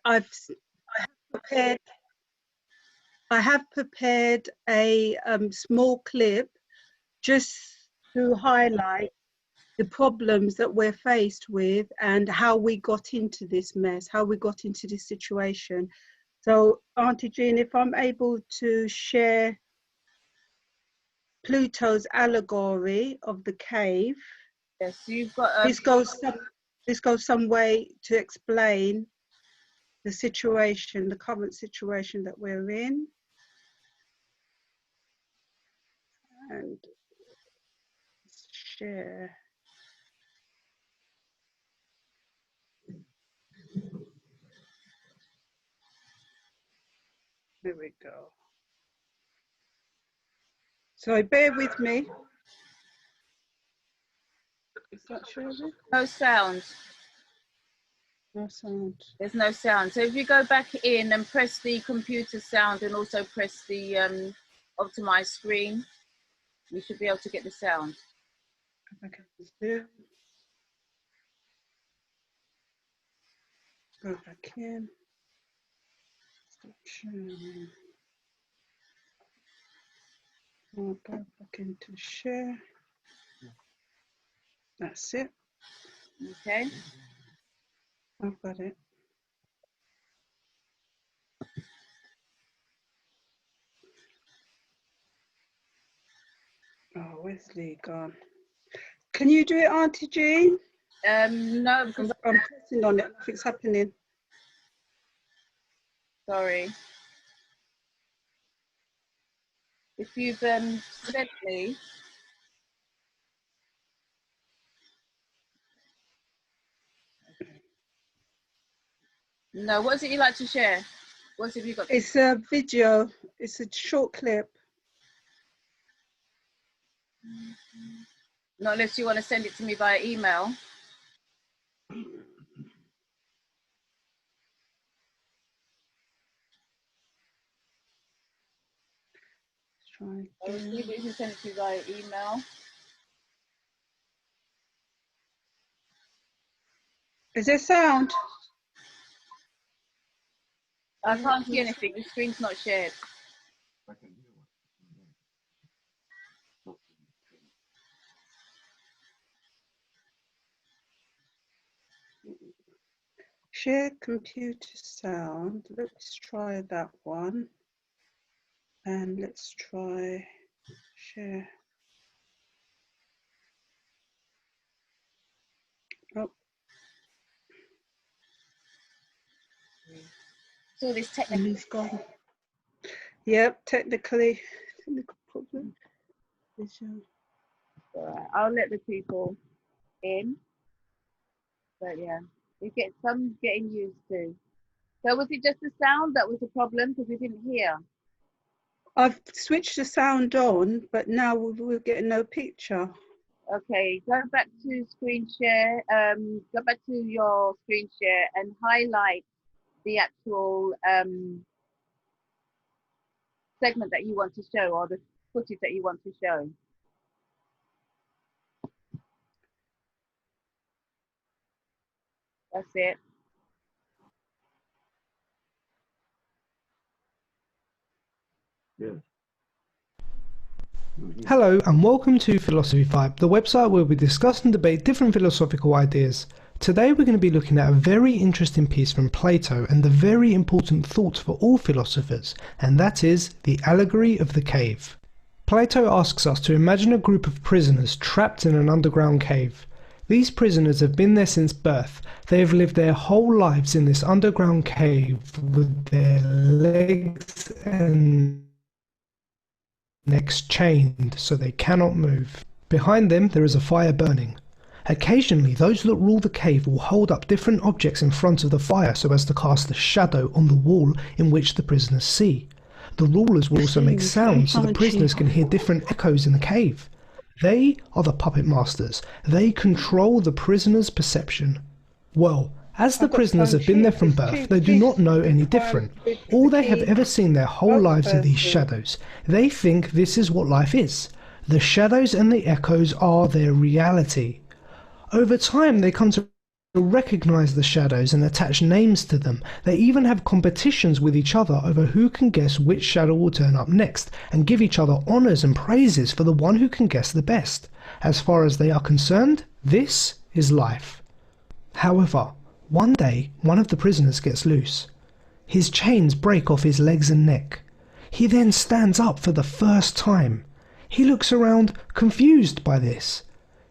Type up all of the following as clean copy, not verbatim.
prepared. I have prepared a small clip just to highlight the problems that we're faced with and how we got into this mess, how we got into this situation. So, Auntie Jean, if I'm able to share Pluto's allegory of the cave. Yes, you've got. This goes some way to explain the situation, the current situation that we're in. And share. There we go. So bear with me. Is that sharing? No sound. No sound. There's no sound. So if you go back in and press the computer sound and also press the optimize screen, you should be able to get the sound. Okay. Go back in. Stop sharing. I'll go back into share. That's it. Okay. I've got it. Oh, where's Lee gone? Can you do it, Auntie Jean? No, because I'm pressing on it. Nothing's happening. Sorry. If you've sent me. No, what is it you like to share? What have you got? It's a video. It's a short clip. Not unless you want to send it to me via email. Try again. You can send it to me via email. Is there sound? I can't see anything. The screen's not shared. Share computer sound. Let's try that one. And let's try share. Oh. So this technical. Gone. Yep, technical problem. Alright, I'll let the people in. But yeah, you get some getting used to. So was it just the sound that was the problem because we didn't hear? I've switched the sound on, but now we're getting no picture. Okay, go back to screen share. Go back to your screen share and highlight the actual segment that you want to show or the footage that you want to show. That's it. Yeah. Hello and welcome to Philosophy Vibe, the website where we discuss and debate different philosophical ideas. Today we're going to be looking at a very interesting piece from Plato and the very important thought for all philosophers, and that is the allegory of the cave. Plato asks us to imagine a group of prisoners trapped in an underground cave. These prisoners have been there since birth. They have lived their whole lives in this underground cave with their legs and necks chained so they cannot move. Behind them there is a fire burning. Occasionally those that rule the cave will hold up different objects in front of the fire so as to cast a shadow on the wall in which the prisoners see. The rulers will also make sounds so the prisoners can hear different echoes in the cave. They are the puppet masters. They control the prisoners' perception. Well, as the prisoners have been there from birth, they do not know any different. All they have ever seen their whole lives are these shadows. They think this is what life is. The shadows and the echoes are their reality. Over time, they come to recognize the shadows and attach names to them. They even have competitions with each other over who can guess which shadow will turn up next, and give each other honors and praises for the one who can guess the best. As far as they are concerned, this is life. However, one day one of the prisoners gets loose. His chains break off his legs and neck. He then stands up for the first time. He looks around, confused by this.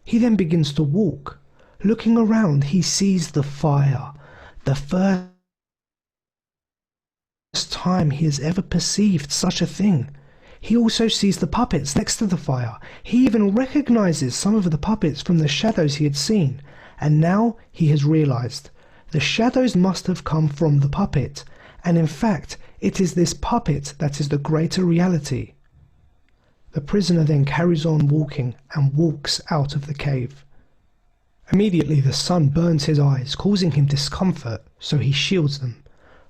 He then begins to walk. Looking around, he sees the fire. The first time he has ever perceived such a thing. He also sees the puppets next to the fire. He even recognizes some of the puppets from the shadows he had seen. And now he has realized the shadows must have come from the puppet. And in fact, it is this puppet that is the greater reality. The prisoner then carries on walking and walks out of the cave. Immediately the sun burns his eyes, causing him discomfort, so he shields them.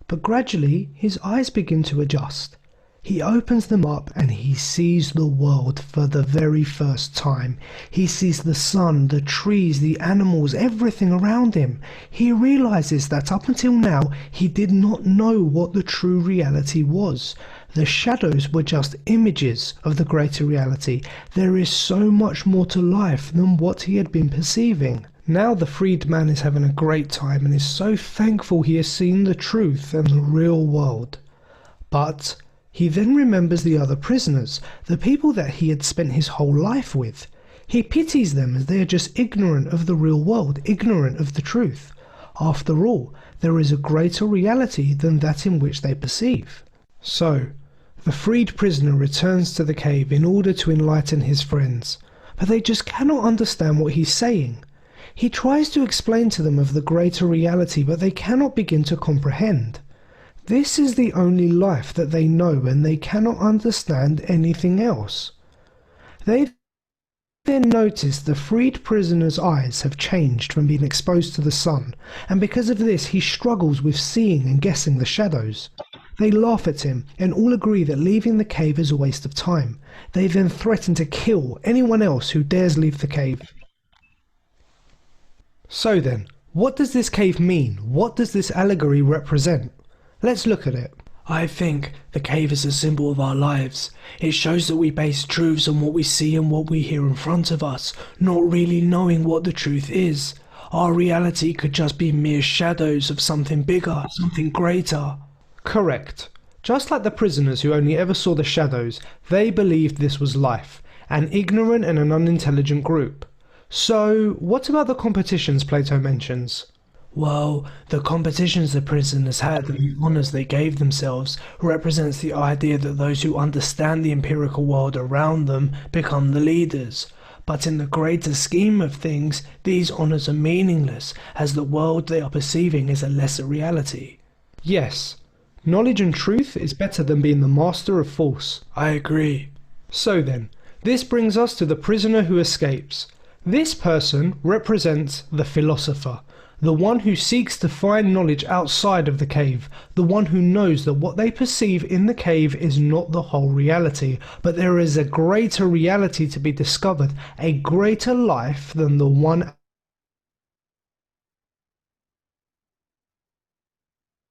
But gradually his eyes begin to adjust. He opens them up and he sees the world for the very first time. He sees the sun, the trees, the animals, everything around him. He realizes that up until now he did not know what the true reality was. The shadows were just images of the greater reality. There is so much more to life than what he had been perceiving. Now the freed man is having a great time and is so thankful he has seen the truth and the real world. But he then remembers the other prisoners, the people that he had spent his whole life with. He pities them as they are just ignorant of the real world, ignorant of the truth. After all, there is a greater reality than that in which they perceive. So, the freed prisoner returns to the cave in order to enlighten his friends, but they just cannot understand what he's saying. He tries to explain to them of the greater reality, but they cannot begin to comprehend. This is the only life that they know, and they cannot understand anything else. They then notice the freed prisoner's eyes have changed from being exposed to the sun, and because of this he struggles with seeing and guessing the shadows. They laugh at him and all agree that leaving the cave is a waste of time. They then threaten to kill anyone else who dares leave the cave. So then, what does this cave mean? What does this allegory represent? Let's look at it. I think the cave is a symbol of our lives. It shows that we base truths on what we see and what we hear in front of us, not really knowing what the truth is. Our reality could just be mere shadows of something bigger, something greater. Correct. Just like the prisoners who only ever saw the shadows, they believed this was life, an ignorant and an unintelligent group. So, what about the competitions Plato mentions? Well, the competitions the prisoners had and the honours they gave themselves represents the idea that those who understand the empirical world around them become the leaders. But in the greater scheme of things, these honours are meaningless, as the world they are perceiving is a lesser reality. Yes, knowledge and truth is better than being the master of force. I agree. So then, this brings us to the prisoner who escapes. This person represents the philosopher, the one who seeks to find knowledge outside of the cave, the one who knows that what they perceive in the cave is not the whole reality, but there is a greater reality to be discovered, a greater life than the one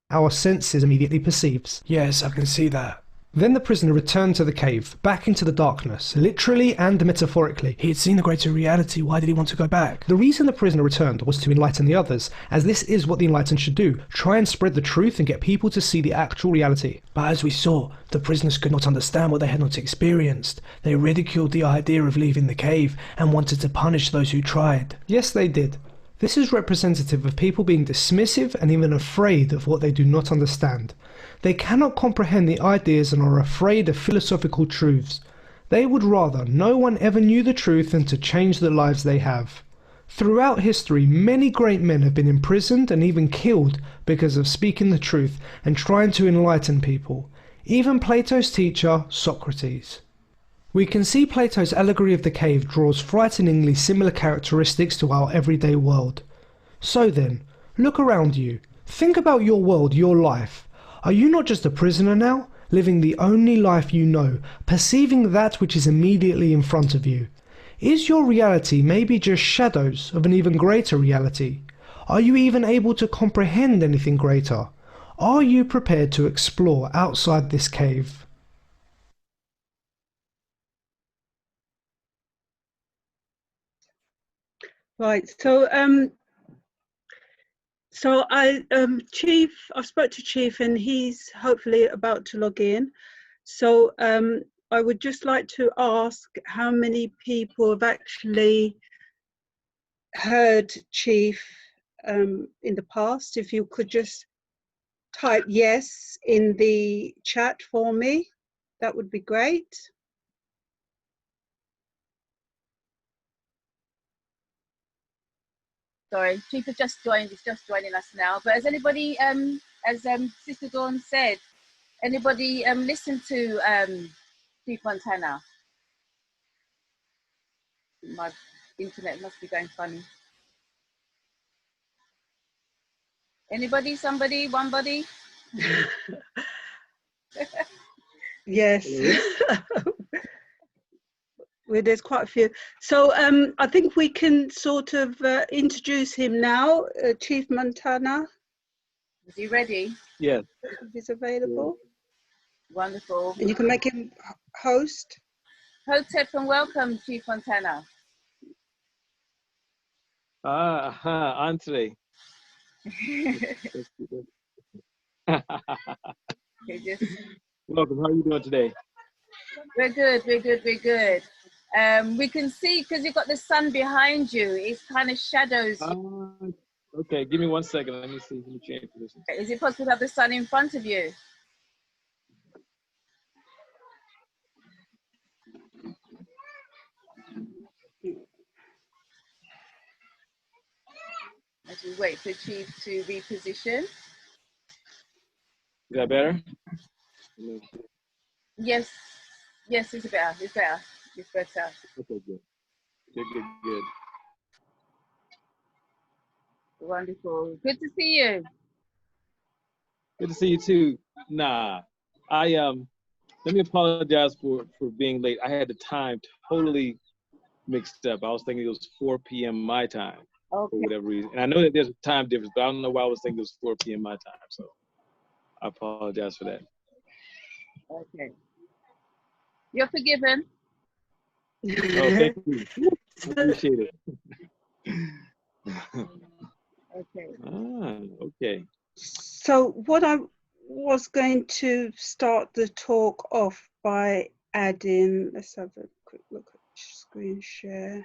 our senses immediately perceives. Yes, I can see that. Then the prisoner returned to the cave, back into the darkness, literally and metaphorically. He had seen the greater reality, why did he want to go back? The reason the prisoner returned was to enlighten the others, as this is what the enlightened should do, try and spread the truth and get people to see the actual reality. But as we saw, the prisoners could not understand what they had not experienced. They ridiculed the idea of leaving the cave and wanted to punish those who tried. Yes, they did. This is representative of people being dismissive and even afraid of what they do not understand. They cannot comprehend the ideas and are afraid of philosophical truths. They would rather no one ever knew the truth than to change the lives they have. Throughout history, many great men have been imprisoned and even killed because of speaking the truth and trying to enlighten people. Even Plato's teacher, Socrates. We can see Plato's allegory of the cave draws frighteningly similar characteristics to our everyday world. So then, look around you. Think about your world, your life. Are you not just a prisoner now, living the only life you know, perceiving that which is immediately in front of you? Is your reality maybe just shadows of an even greater reality? Are you even able to comprehend anything greater? Are you prepared to explore outside this cave? Right. So Chief, I've spoke to Chief and he's hopefully about to log in. So I would just like to ask how many people have actually heard Chief in the past. If you could just type yes in the chat for me, that would be great. Sorry, Chief has just joined. He's just joining us now. But has anybody, as Sister Dawn said, anybody listened to Chief Montana? My internet must be going funny. Anybody? Somebody? One body? Yes. Well, there's quite a few. So I think we can sort of introduce him now, Chief Montana. Is he ready? Yes. If he's available. Wonderful. And you can make him host. Hotep and welcome, Chief Montana. Auntie. Welcome. How are you doing today? We're good, we're good, we're good. We can see, because you've got the sun behind you, it's kind of shadows. Okay, give me 1 second. Let me see. Let me change positions. Is it possible to have the sun in front of you? As we wait for Chief to reposition. Is that better? Yes, yes, it's better, it's better, it's better. Okay, good. Good. Wonderful. Good to see you. Good to see you too. Nah, let me apologize for being late. I had the time totally mixed up. I was thinking it was 4 p.m. my time for whatever reason. And I know that there's a time difference, but I don't know why I was thinking it was 4 p.m. my time. So I apologize for that. Okay. You're forgiven. Oh, thank you. I appreciate it. Okay. Okay. So what I was going to start the talk off by adding, let's have a quick look at screen share.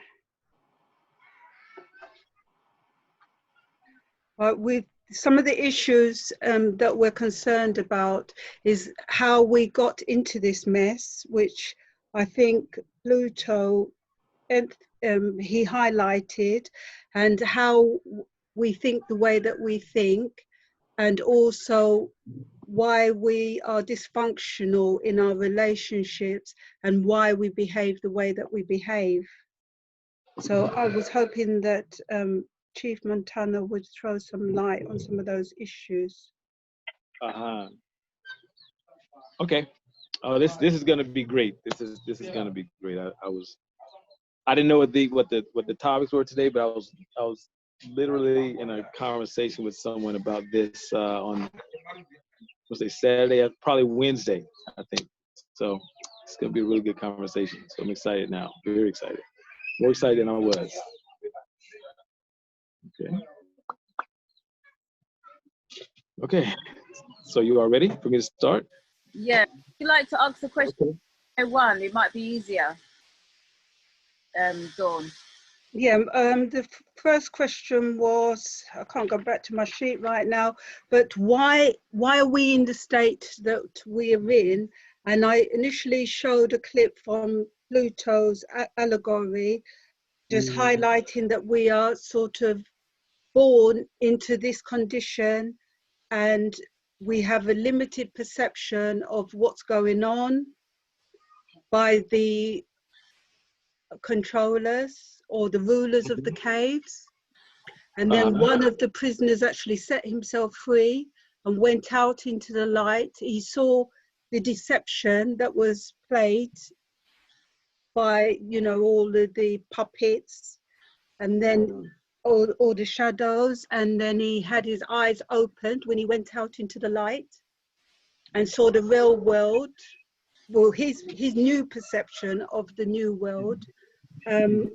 With some of the issues that we're concerned about is how we got into this mess, which I think Pluto he highlighted, and how we think the way that we think, and also why we are dysfunctional in our relationships and why we behave the way that we behave. So I was hoping that Chief Montana would throw some light on some of those issues. Okay. Oh, this is gonna be great. This is gonna be great. I didn't know what the topics were today, but I was literally in a conversation with someone about this on Saturday, probably Wednesday, I think. So it's gonna be a really good conversation. So I'm excited now. Very excited. More excited than I was. Okay. So you are ready for me to start? Yeah. If you'd like to ask the question one, it might be easier. Dawn. Yeah, the first question was, I can't go back to my sheet right now, but why are we in the state that we're in? And I initially showed a clip from Pluto's allegory, just highlighting that we are sort of born into this condition and we have a limited perception of what's going on by the controllers or the rulers of the caves. And then one of the prisoners actually set himself free and went out into the light. He saw the deception that was played by, you know, all of the puppets. And then all the shadows, and then he had his eyes opened when he went out into the light and saw the real world, well, his new perception of the new world. And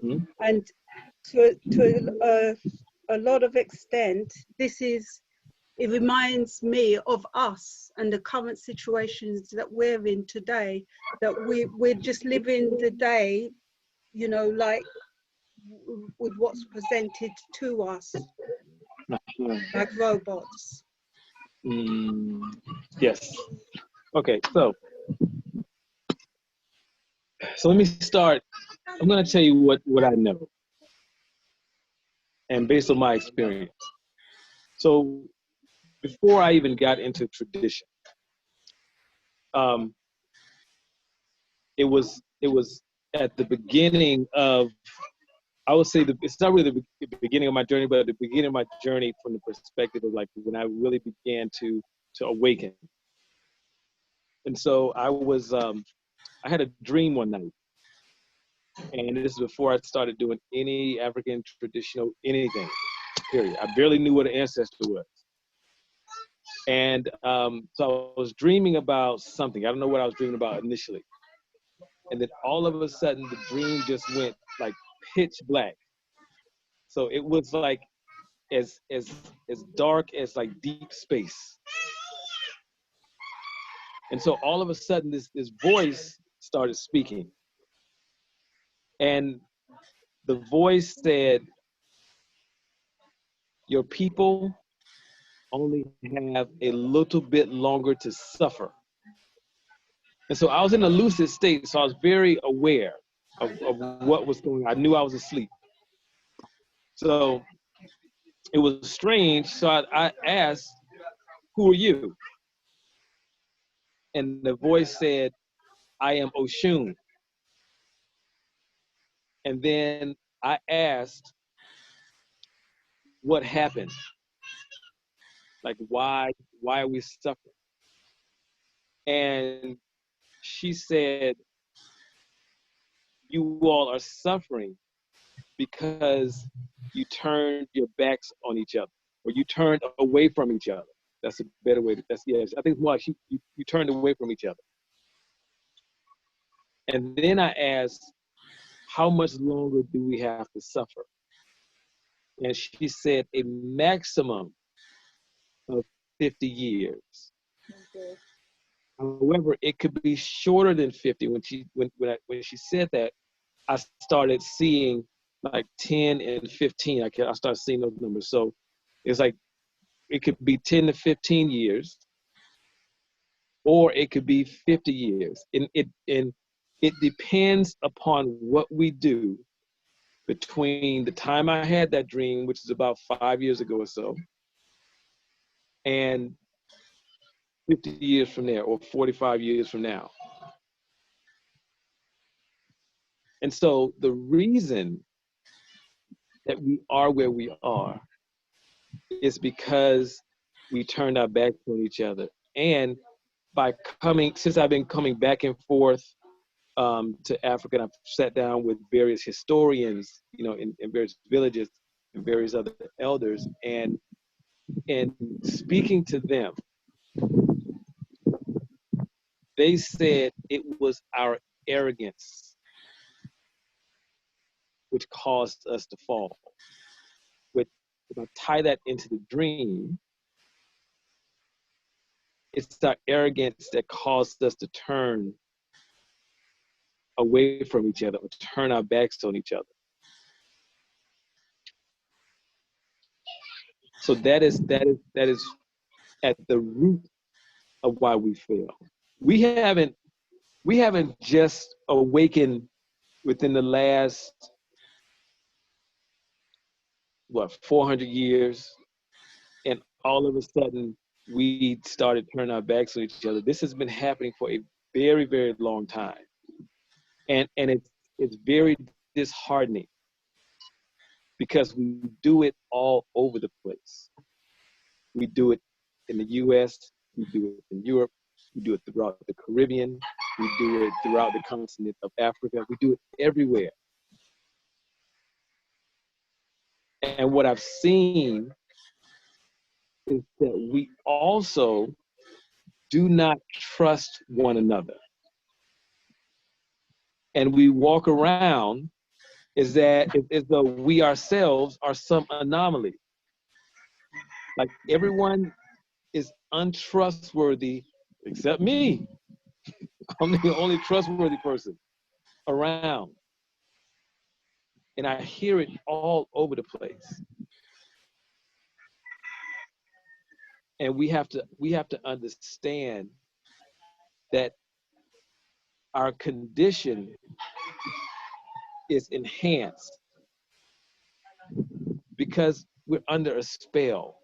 to a lot of extent, it reminds me of us and the current situations that we're in today, that we're just living the day, you know, like with what's presented to us, like robots. Yes. Okay, so let me start. I'm going to tell you what I know, and based on my experience. So before I even got into tradition, it was at the beginning of, I would say it's not really the beginning of my journey, but at the beginning of my journey from the perspective of like when I really began to awaken. And so I had a dream one night, and this is before I started doing any African traditional anything, period. I barely knew what an ancestor was. And so I was dreaming about something. I don't know what I was dreaming about initially. And then all of a sudden the dream just went like pitch black. So it was like as dark as like deep space. And so all of a sudden this voice started speaking. And the voice said, "Your people only have a little bit longer to suffer." And so I was in a lucid state, so I was very aware of what was going on. I knew I was asleep. So it was strange. So I asked, "Who are you?" And the voice said, "I am Oshun." And then I asked, "What happened? Like, why are we suffering?" And she said, "You all are suffering because you turned your backs on each other, or you turned away from each other." That's a better way yes, I think it's more like you turned away from each other. And then I asked, "How much longer do we have to suffer?" And she said, "A maximum of 50 years. Okay. However, it could be shorter than 50." When she said that, I started seeing like 10 and 15. I started seeing those numbers. So it's like it could be 10 to 15 years, or it could be 50 years. And it depends upon what we do between the time I had that dream, which is about 5 years ago or so, and 50 years from there, or 45 years from now. And so the reason that we are where we are is because we turned our backs on each other. And since I've been coming back and forth to Africa, and I've sat down with various historians, you know, in various villages and various other elders, and speaking to them, they said it was our arrogance which caused us to fall. If I tie that into the dream, it's our arrogance that caused us to turn away from each other, or turn our backs on each other. So that is at the root of why we fail. We haven't just awakened within the last 400 years, and all of a sudden we started turning our backs on each other. This has been happening for a very, very long time, and it's very disheartening because we do it all over the place. We do it in the US, we do it in Europe, we do it throughout the Caribbean, we do it throughout the continent of Africa, we do it everywhere. And what I've seen is that we also do not trust one another. And we walk around as though we ourselves are some anomaly. Like everyone is untrustworthy except me. I'm the only trustworthy person around. And I hear it all over the place. And we have to understand that our condition is enhanced because we're under a spell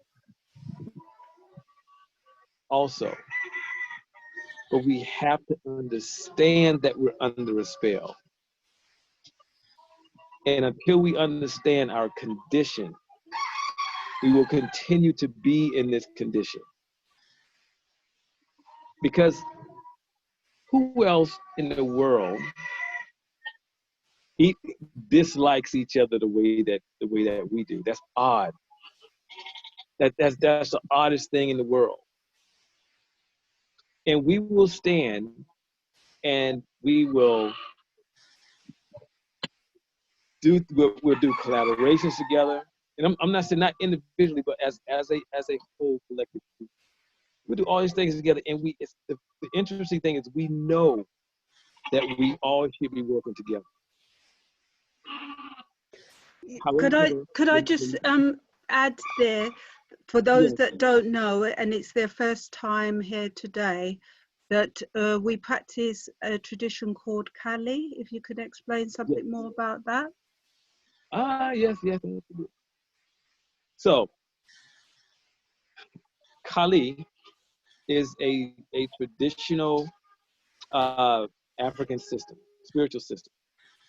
also. But we have to understand that we're under a spell. And until we understand our condition, we will continue to be in this condition. Because who else in the world dislikes each other the way that we do? That's odd. That's the oddest thing in the world. And we will stand and we'll do collaborations together. And I'm not saying not individually, but as a whole collective. We do all these things together, and the interesting thing is we know that we all should be working together. However, Could I just add there, for those that don't know, and it's their first time here today, that we practice a tradition called Kali. If you could explain something more about that. Yes. So, Kali is a traditional African system, spiritual system,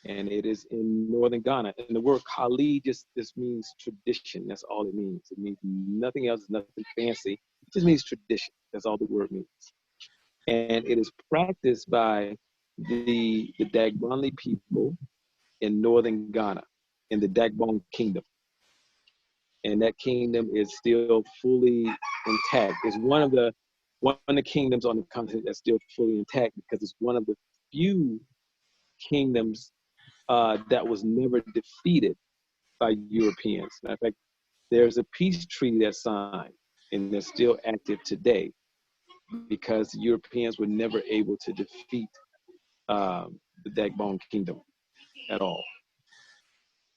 and it is in northern Ghana. And the word Kali just means tradition. That's all it means. It means nothing else, nothing fancy. It just means tradition. That's all the word means. And it is practiced by the Dagbonli people in northern Ghana, in the Dagbon Kingdom. And that kingdom is still fully intact. It's one of the kingdoms on the continent that's still fully intact because it's one of the few kingdoms that was never defeated by Europeans. Matter of fact, there's a peace treaty that's signed and that's still active today because Europeans were never able to defeat the Dagbon Kingdom at all.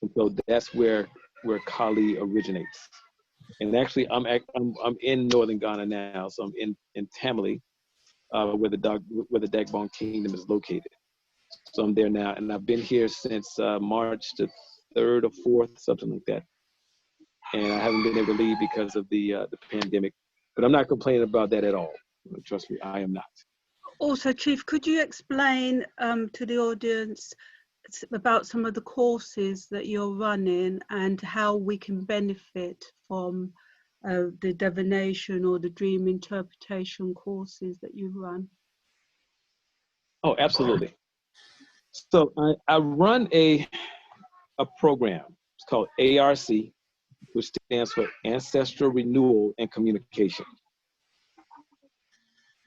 And so that's where Kali originates. And actually, I'm in northern Ghana now, so I'm in Tamale, where the Dagbon Kingdom is located. So I'm there now, and I've been here since March the 3rd or 4th, something like that. And I haven't been able to leave because of the pandemic. But I'm not complaining about that at all. Trust me, I am not. Also, Chief, could you explain to the audience about some of the courses that you're running and how we can benefit from the divination or the dream interpretation courses that you run? Oh, absolutely. So I run a program. It's called ARC, which stands for Ancestral Renewal and Communication.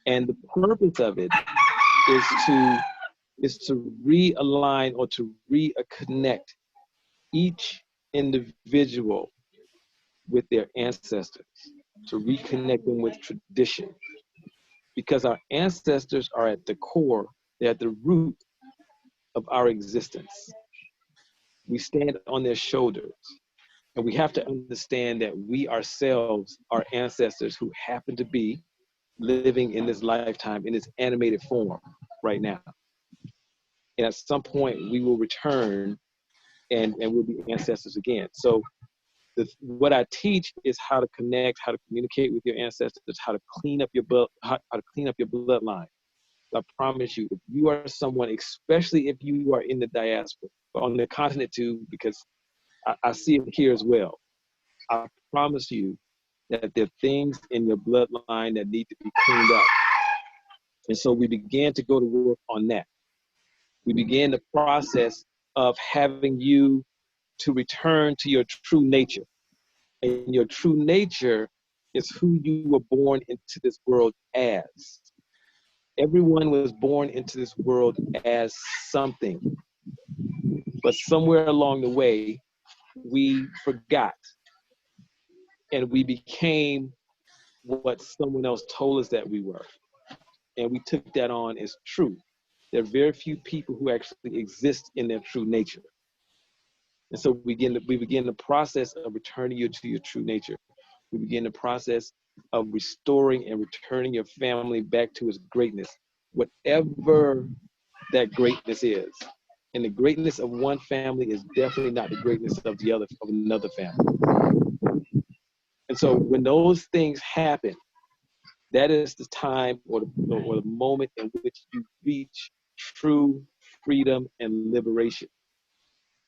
And the purpose of it is to realign or to reconnect each individual with their ancestors, to reconnect them with tradition. Because our ancestors are at the core, they're at the root of our existence. We stand on their shoulders. And we have to understand that we ourselves are ancestors who happen to be living in this lifetime in this animated form right now. And at some point we will return and we'll be ancestors again. So what I teach is how to connect, how to communicate with your ancestors, how to clean up your bloodline. I promise you, if you are someone, especially if you are in the diaspora, on the continent too, because I see it here as well. I promise you that there are things in your bloodline that need to be cleaned up. And so we began to go to work on that. We began the process of having you to return to your true nature. And your true nature is who you were born into this world as. Everyone was born into this world as something. But somewhere along the way, we forgot. And we became what someone else told us that we were. And we took that on as true. There are very few people who actually exist in their true nature. And so we begin the process of returning you to your true nature. We begin the process of restoring and returning your family back to its greatness, whatever that greatness is. And the greatness of one family is definitely not the greatness of the other, of another family. And so when those things happen, that is the time or the moment in which you reach true freedom and liberation.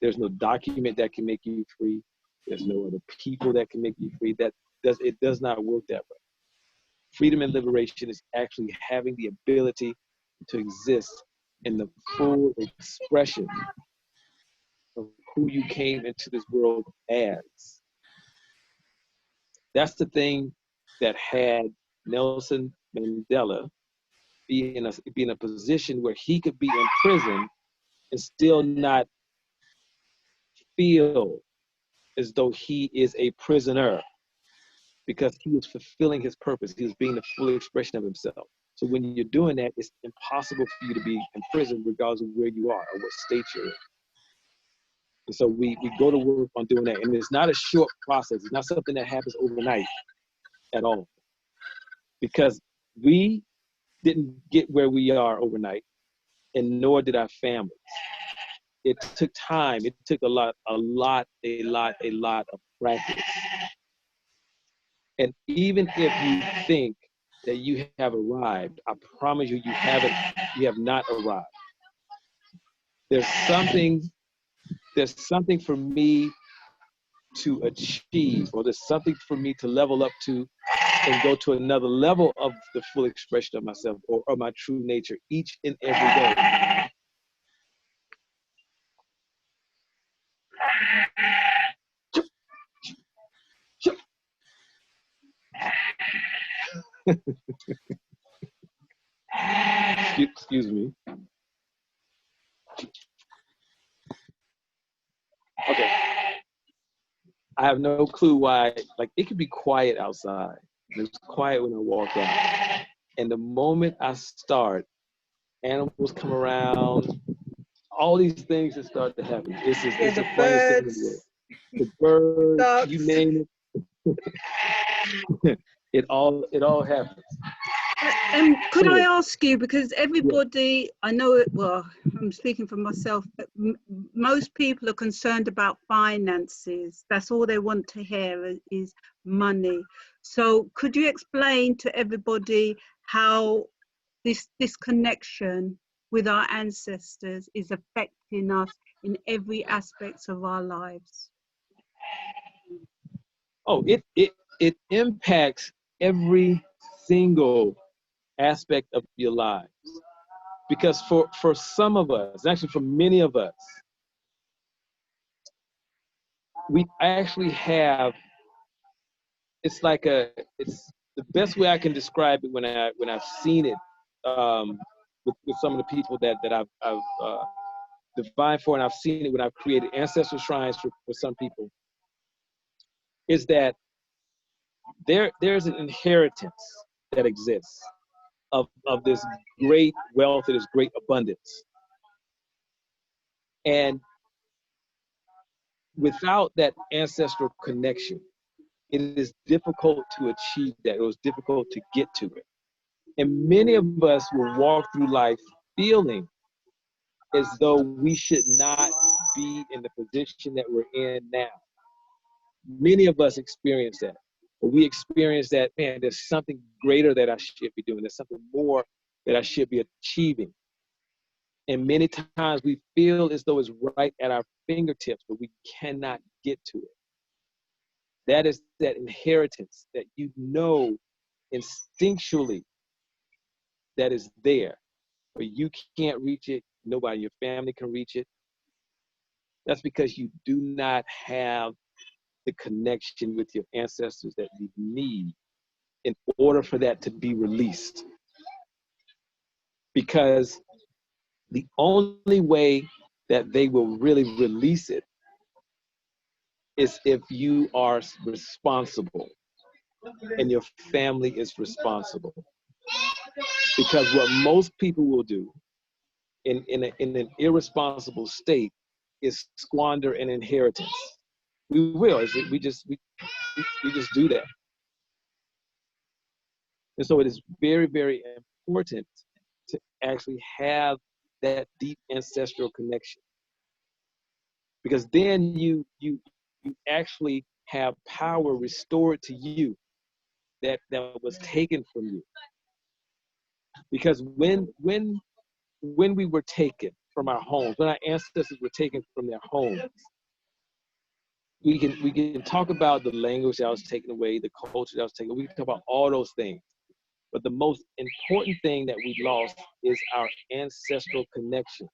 There's no document that can make you free. There's no other people that can make you free. It does not work that way. Freedom and liberation is actually having the ability to exist in the full expression of who you came into this world as. That's the thing that had Nelson Mandela be in a position where he could be in prison and still not feel as though he is a prisoner, because he was fulfilling his purpose. He was being the full expression of himself. So when you're doing that, it's impossible for you to be in prison regardless of where you are or what state you're in. And so we go to work on doing that. And it's not a short process. It's not something that happens overnight at all. Because we didn't get where we are overnight, and nor did our families. It took time. It took a lot of practice. And even if you think that you have arrived, I promise you, you have not arrived. There's something for me to achieve, or there's something for me to level up to and go to another level of the full expression of myself or my true nature each and every day. Excuse me. Okay. I have no clue why. Like, it could be quiet outside. It was quiet when I walked out. And the moment I start, animals come around, all these things that start to happen. It's the funniest thing in the world. The birds, you name it. It all happens. And could I ask you, because everybody, I know it, well, I'm speaking for myself, but most people are concerned about finances. That's all they want to hear is money. So could you explain to everybody how this connection with our ancestors is affecting us in every aspect of our lives? Oh, it impacts every single aspect of your lives. Because for some of us, actually for many of us, we actually have, it's the best way I can describe it when I've seen it with some of the people that I've divined for, and I've seen it when I've created ancestral shrines for some people, is that there's an inheritance that exists of this great wealth, of this great abundance. And without that ancestral connection, it is difficult to achieve that. It was difficult to get to it. And many of us will walk through life feeling as though we should not be in the position that we're in now. Many of us experience that. But we experience that, man, there's something greater that I should be doing. There's something more that I should be achieving. And many times we feel as though it's right at our fingertips, but we cannot get to it. That is that inheritance that you know instinctually that is there, but you can't reach it. Nobody in your family can reach it. That's because you do not have the connection with your ancestors that you need in order for that to be released. Because the only way that they will really release it is if you are responsible and your family is responsible. Because what most people will do in an irresponsible state is squander an inheritance. We will. We just do that. And so it is very, very important to actually have that deep ancestral connection, because then you actually have power restored to you that was taken from you. Because when we were taken from our homes, when our ancestors were taken from their homes, we can talk about the language that was taken away, the culture that was taken away. We can talk about all those things. But the most important thing that we lost is our ancestral connection.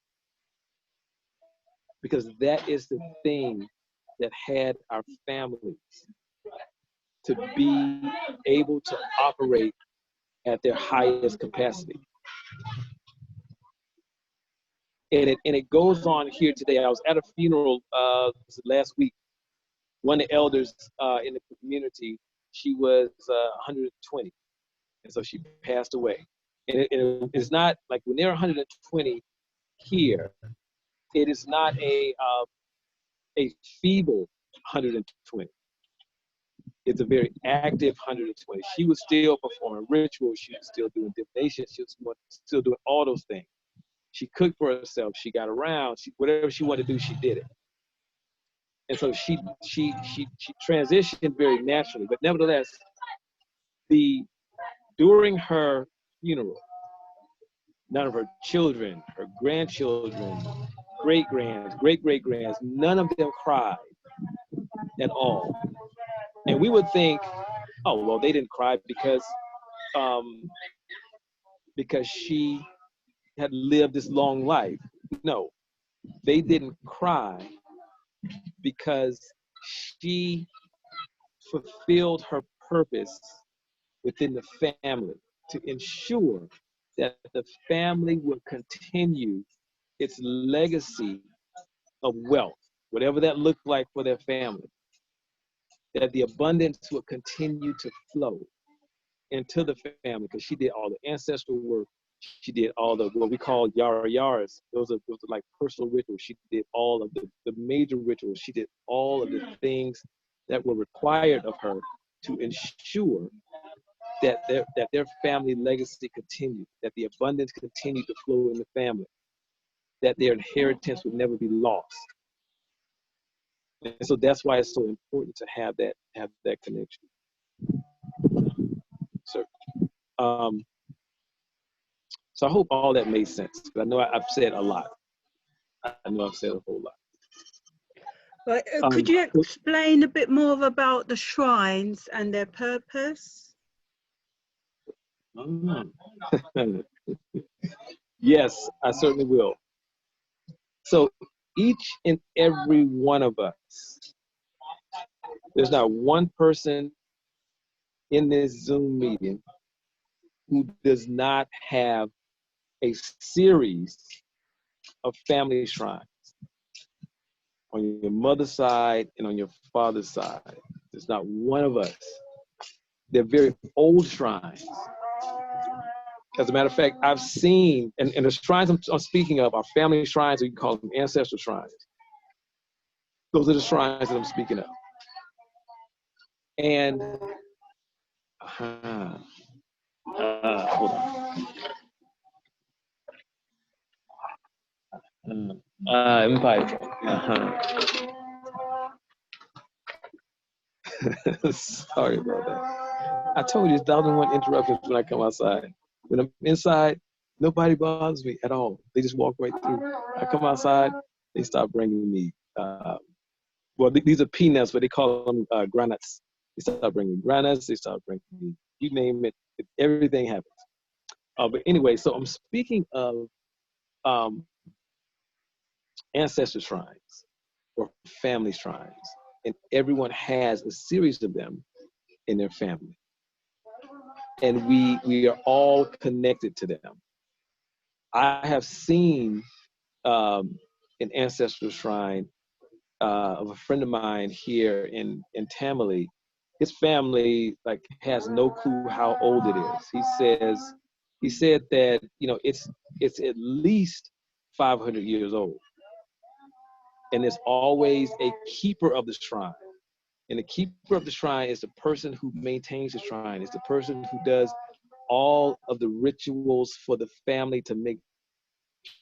Because that is the thing that had our families to be able to operate at their highest capacity. And it goes on here today. I was at a funeral last week. One of the elders in the community, she was 120. And so she passed away. And it's not like when they're 120 here, it is not a feeble 120. It's a very active 120. She was still performing rituals. She was still doing divination. She was still doing all those things. She cooked for herself. She got around. Whatever she wanted to do, she did it. And so she transitioned very naturally. But nevertheless, during her funeral, none of her children, her grandchildren, great-grands, great-great-grands, none of them cried at all. And we would think, oh, well, they didn't cry because she had lived this long life. No, they didn't cry because she fulfilled her purpose within the family to ensure that the family would continue its legacy of wealth, whatever that looked like for their family, that the abundance would continue to flow into the family, because she did all the ancestral work. She did all the what we call yaras. Those are like personal rituals. She did all of the major rituals. She did all of the things that were required of her to ensure that their family legacy continued, that the abundance continued to flow in the family, that their inheritance would never be lost. And so that's why it's so important to have that connection. So, so I hope all that made sense. I know I've said a lot. I know I've said a whole lot. But could you explain a bit more about the shrines and their purpose? Yes, I certainly will. So each and every one of us, there's not one person in this Zoom meeting who does not have a series of family shrines on your mother's side and on your father's side. There's not one of us. They're very old shrines. As a matter of fact, I've seen, and the shrines I'm speaking of are family shrines, or you can call them ancestral shrines. Those are the shrines that I'm speaking of. And, hold on. Sorry about that. I told you it's 1,001 interruptions when I come outside. When I'm inside, nobody bothers me at all. They just walk right through. I come outside, they start bringing me, well, these are peanuts, but they call them granuts. They start bringing me granuts, they start bringing me, you name it, everything happens. But anyway, so I'm speaking of ancestor shrines. or family shrines. And everyone has a series of them in their family. And we are all connected to them. I have seen an ancestral shrine of a friend of mine here in Tamale. His family like has no clue how old it is. He said that, you know, it's at least 500 years old. And there's always a keeper of the shrine. And the keeper of the shrine is the person who maintains the shrine. It's the person who does all of the rituals for the family to make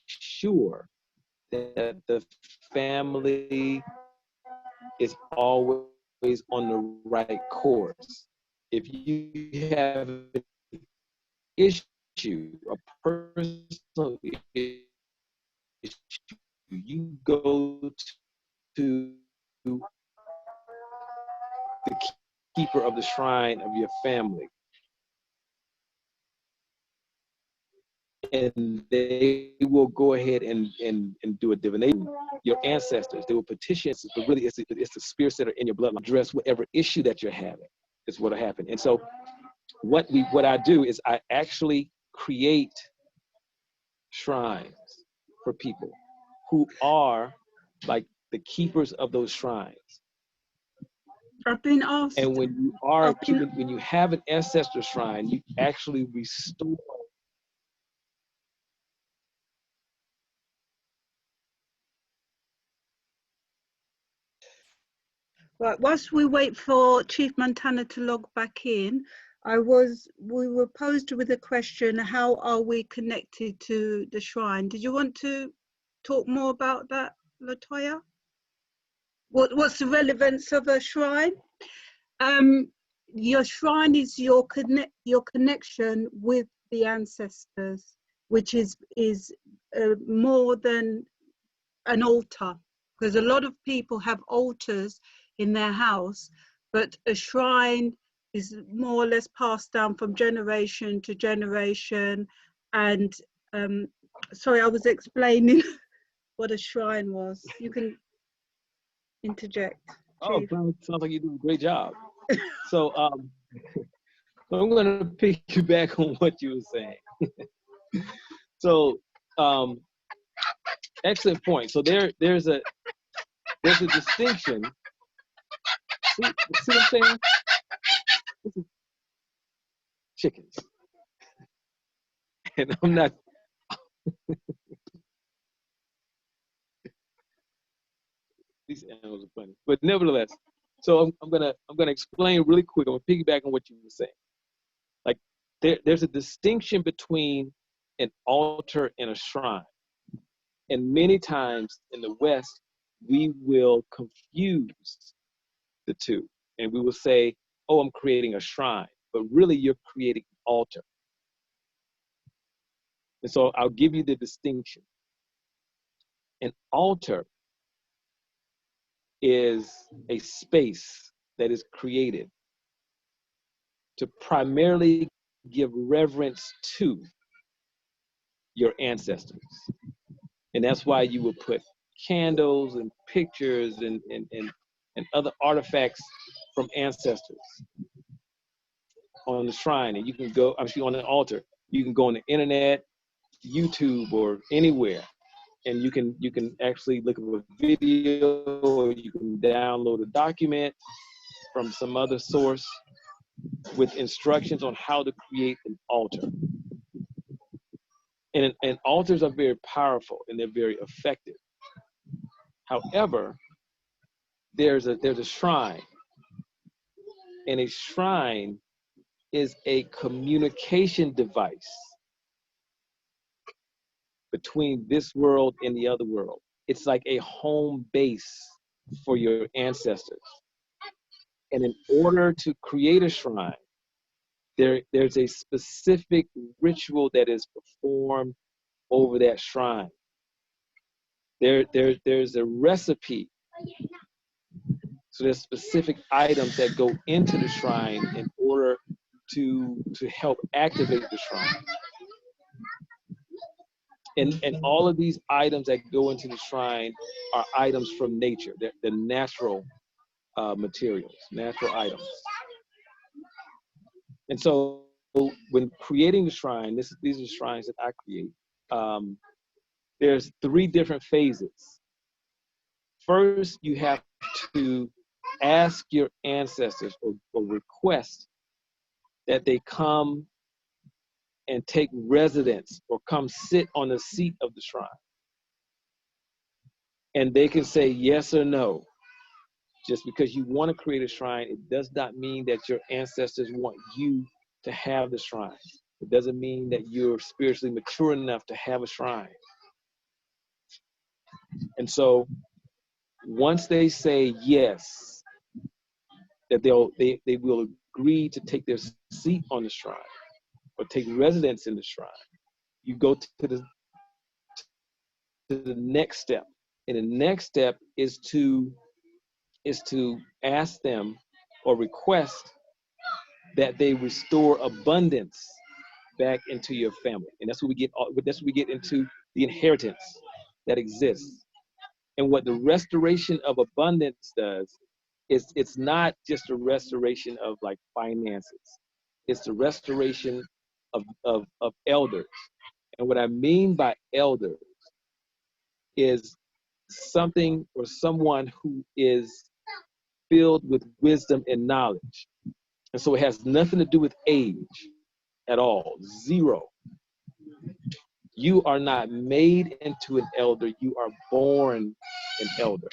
sure that the family is always on the right course. If you have an issue, a personal issue, you go to the keeper of the shrine of your family. And they will go ahead and do a divination. Your ancestors, they will petition, but really it's the spirits that are in your bloodline. Address whatever issue that you're having is what will happen. And so what I do is I actually create shrines for people who are like the keepers of those shrines. I've been asked. And when you have an ancestor shrine, you actually restore. Right, whilst we wait for Chief Montana to log back in, we were posed with a question: how are we connected to the shrine? Did you want to talk more about that, Latoya? What's the relevance of a shrine? Your shrine is your connection with the ancestors, which is more than an altar, because a lot of people have altars in their house, but a shrine is more or less passed down from generation to generation. And sorry, I was explaining what a shrine was. You can interject. Oh, sounds like you do a great job. So I'm going to piggyback on what you were saying. So excellent point. So there's a distinction. See what I'm saying? This is chickens. And I'm not. These animals are funny, but nevertheless. So I'm gonna explain really quick. I'm gonna piggyback on what you were saying. Like there's a distinction between an altar and a shrine, and many times in the West we will confuse the two, and we will say, "Oh, I'm creating a shrine," but really you're creating an altar. And so I'll give you the distinction. An altar is a space that is created to primarily give reverence to your ancestors. And that's why you will put candles and pictures and other artifacts from ancestors on the shrine. And you can go, actually on the altar, you can go on the internet, YouTube, or anywhere, and you can actually look at a video, or you can download a document from some other source with instructions on how to create an altar. And altars are very powerful and they're very effective. However, there's a shrine, and a shrine is a communication device between this world and the other world. It's like a home base for your ancestors. And in order to create a shrine, there's a specific ritual that is performed over that shrine. There's a recipe. So there's specific items that go into the shrine in order to help activate the shrine. And all of these items that go into the shrine are items from nature. They're natural materials, natural items. And so when creating the shrine, these are shrines that I create. There's 3 different phases. First, you have to ask your ancestors or request that they come and take residence or come sit on the seat of the shrine. And they can say yes or no. Just because you want to create a shrine, it does not mean that your ancestors want you to have the shrine. It doesn't mean that you're spiritually mature enough to have a shrine. And so once they say yes, that they will agree to take their seat on the shrine or take residence in the shrine, you go to the next step. And the next step is to ask them or request that they restore abundance back into your family. And that's what we get into the inheritance that exists. And what the restoration of abundance does is it's not just a restoration of like finances. It's the restoration of elders. And what I mean by elder is something or someone who is filled with wisdom and knowledge. And so it has nothing to do with age at all, 0. You are not made into an elder, you are born an elder.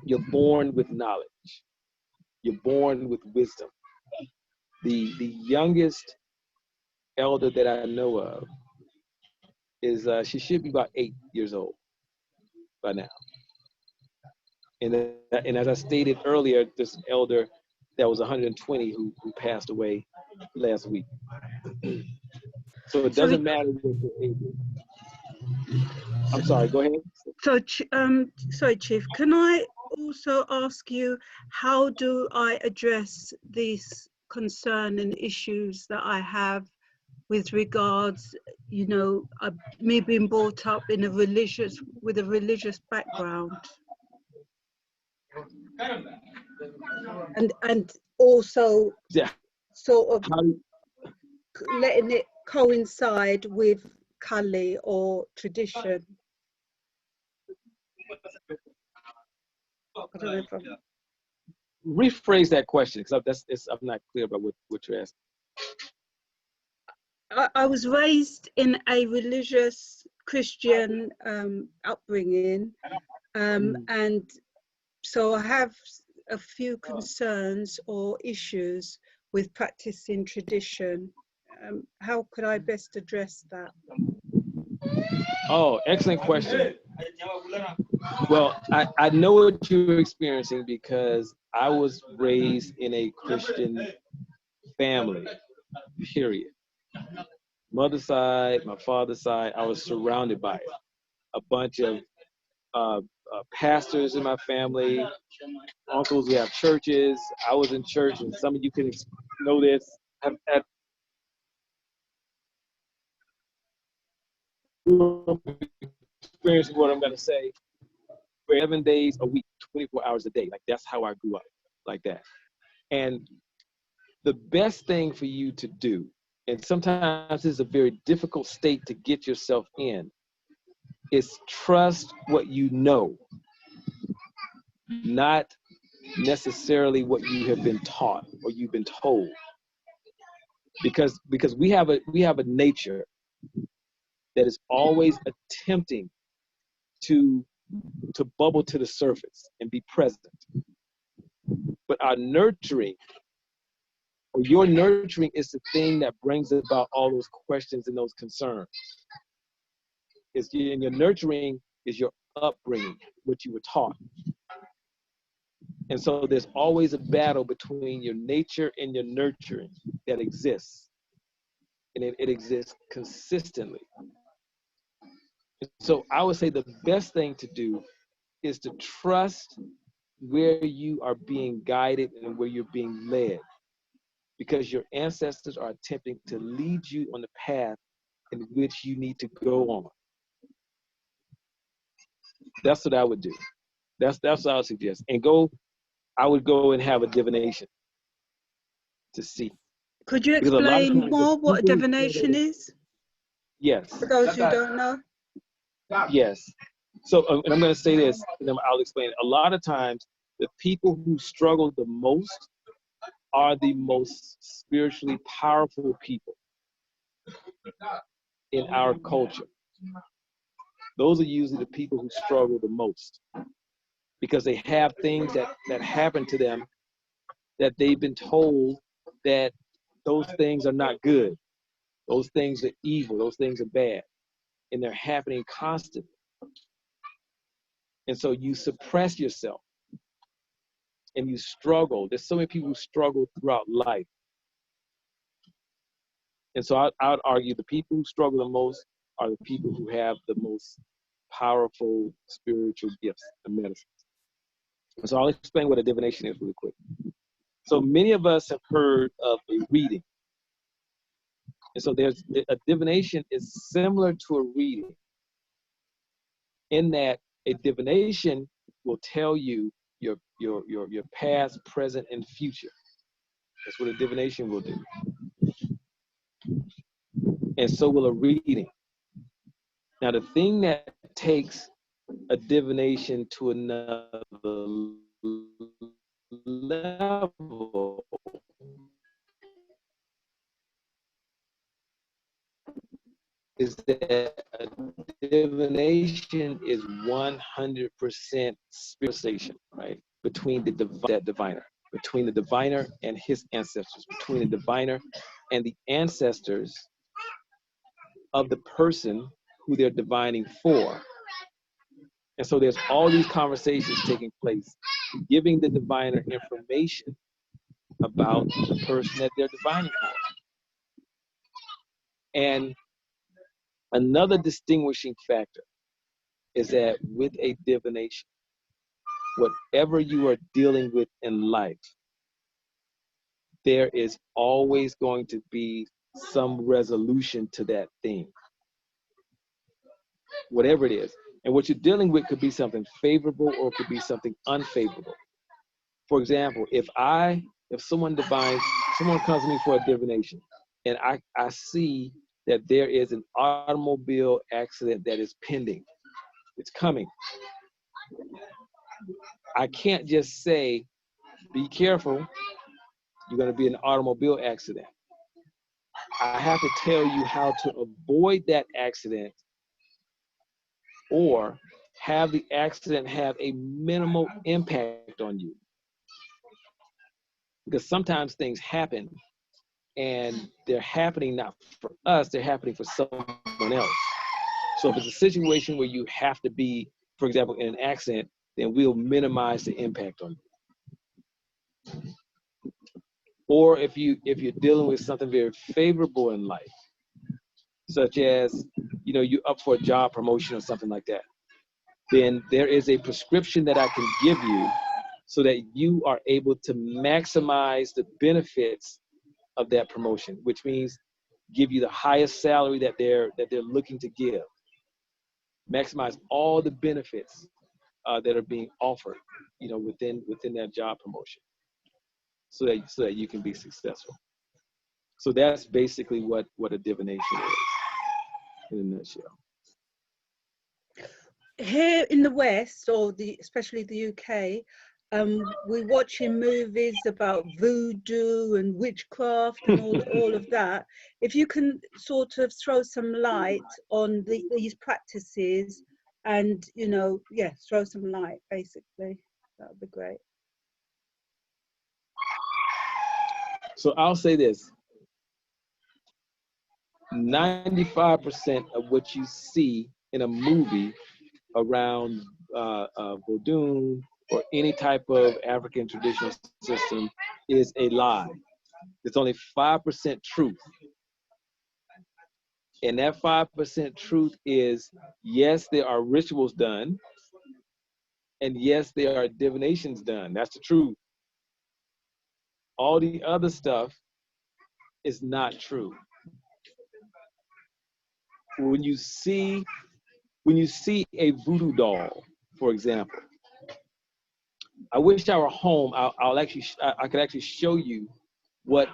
You're born with knowledge. You're born with wisdom. The youngest elder that I know of is, she should be about 8 years old by now. And as I stated earlier, this elder that was 120 who passed away last week. So it doesn't matter what your age is. I'm sorry, go ahead. So, sorry, Chief, can I also ask you, how do I address these concern and issues that I have with regards, you know, me being brought up in with a religious background? And also sort of letting it coincide with Kali or tradition. I don't know if I'm... Rephrase that question, because I'm not clear about what you're asking. I was raised in a religious Christian upbringing, and so I have a few concerns or issues with practicing tradition. How could I best address that? Oh, excellent question. Well, I know what you're experiencing because I was raised in a Christian family, period. Mother's side, my father's side, I was surrounded by it. A bunch of pastors in my family, uncles who have churches. I was in church, and some of you can know this. Have experiencing what I'm going to say. 7 days a week, 24 hours a day. Like, that's how I grew up, like that. And the best thing for you to do, and sometimes it's a very difficult state to get yourself in, is trust what you know, not necessarily what you have been taught or you've been told. Because we have a nature that is always attempting to bubble to the surface and be present. But our nurturing, or your nurturing, is the thing that brings about all those questions and those concerns. And your nurturing is your upbringing, what you were taught. And so there's always a battle between your nature and your nurturing that exists. And it exists consistently. So I would say the best thing to do is to trust where you are being guided and where you're being led, because your ancestors are attempting to lead you on the path in which you need to go on. That's what I would do. That's what I would suggest. And I would go and have a divination to see. Could you Because a lot of explain times more what a people- divination is? Yes. For those who don't know. Yes. So, and I'm going to say this, and then I'll explain it. A lot of times, the people who struggle the most are the most spiritually powerful people in our culture. Those are usually the people who struggle the most because they have things that happen to them that they've been told that those things are not good. Those things are evil. Those things are bad. And they're happening constantly. And so you suppress yourself and you struggle. There's so many people who struggle throughout life. And so I would argue the people who struggle the most are the people who have the most powerful spiritual gifts and medicines. And so I'll explain what a divination is really quick. So many of us have heard of a reading. And so a divination is similar to a reading in that a divination will tell you your past, present, and future. That's what a divination will do. And so will a reading. Now, the thing that takes a divination to another level is that a divination is 100% spiritualization, right? Between that diviner, between the diviner and his ancestors, between the diviner and the ancestors of the person who they're divining for. And so there's all these conversations taking place, giving the diviner information about the person that they're divining for. And another distinguishing factor is that with a divination, whatever you are dealing with in life, there is always going to be some resolution to that thing, whatever it is. And what you're dealing with could be something favorable or it could be something unfavorable. For example, if someone comes to me for a divination and I see that there is an automobile accident that is pending, it's coming. I can't just say, be careful, you're going to be in an automobile accident. I have to tell you how to avoid that accident or have the accident have a minimal impact on you. Because sometimes things happen and they're happening not for us, they're happening for someone else. So if it's a situation where you have to be, for example, in an accident, then we'll minimize the impact on you. Or if you're dealing with something very favorable in life, such as, you're up for a job promotion or something like that, then there is a prescription that I can give you so that you are able to maximize the benefits of that promotion, which means give you the highest salary that they're looking to give. Maximize all the benefits that are being offered, within that job promotion, so that you can be successful. So that's basically what a divination is in a nutshell. Here in the West, or especially the UK, we're watching movies about voodoo and witchcraft and all of that. If you can sort of throw some light on these practices and, throw some light, basically, that would be great. So I'll say this. 95% of what you see in a movie around voodoo or any type of African traditional system is a lie. It's only 5% truth. And that 5% truth is, yes, there are rituals done, and yes, there are divinations done. That's the truth. All the other stuff is not true. when you see a voodoo doll, for example, I wish I were home. I could actually show you what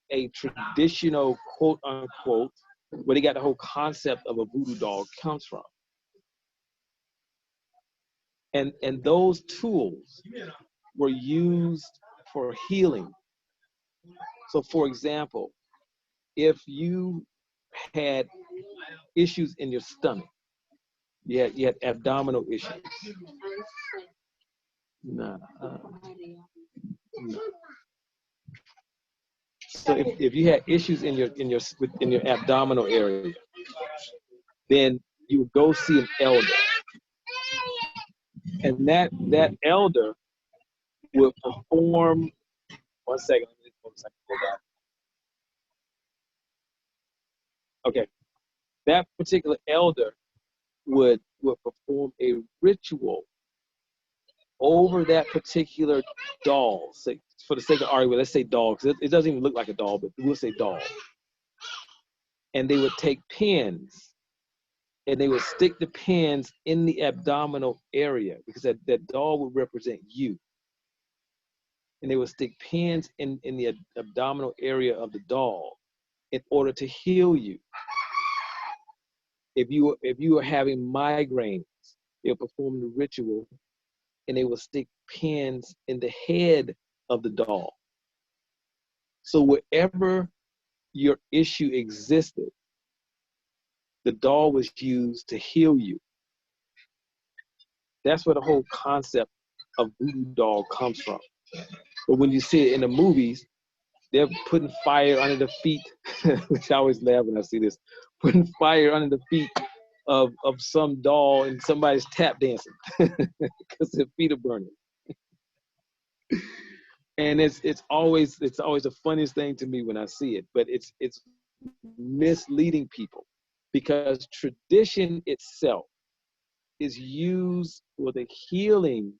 a traditional quote unquote, where they got the whole concept of a voodoo doll comes from. And those tools were used for healing. So for example, if you had issues in your stomach, you had abdominal issues. No. So if you had issues in your abdominal area, then you would go see an elder, and that elder would perform. One second. Okay, that particular elder would perform a ritual over that particular doll. So for the sake of argument, let's say doll, because it doesn't even look like a doll, but we'll say doll. And they would take pins, and they would stick the pins in the abdominal area, because that doll would represent you. And they would stick pins in the abdominal area of the doll in order to heal you. If you were having migraines, they'll perform the ritual, and they will stick pins in the head of the doll. So wherever your issue existed, the doll was used to heal you. That's where the whole concept of voodoo doll comes from. But when you see it in the movies, they're putting fire under the feet, which I always laugh when I see this, putting fire under the feet of some doll, and somebody's tap dancing because their feet are burning. And it's always the funniest thing to me when I see it, but it's misleading people, because tradition itself is used for the healing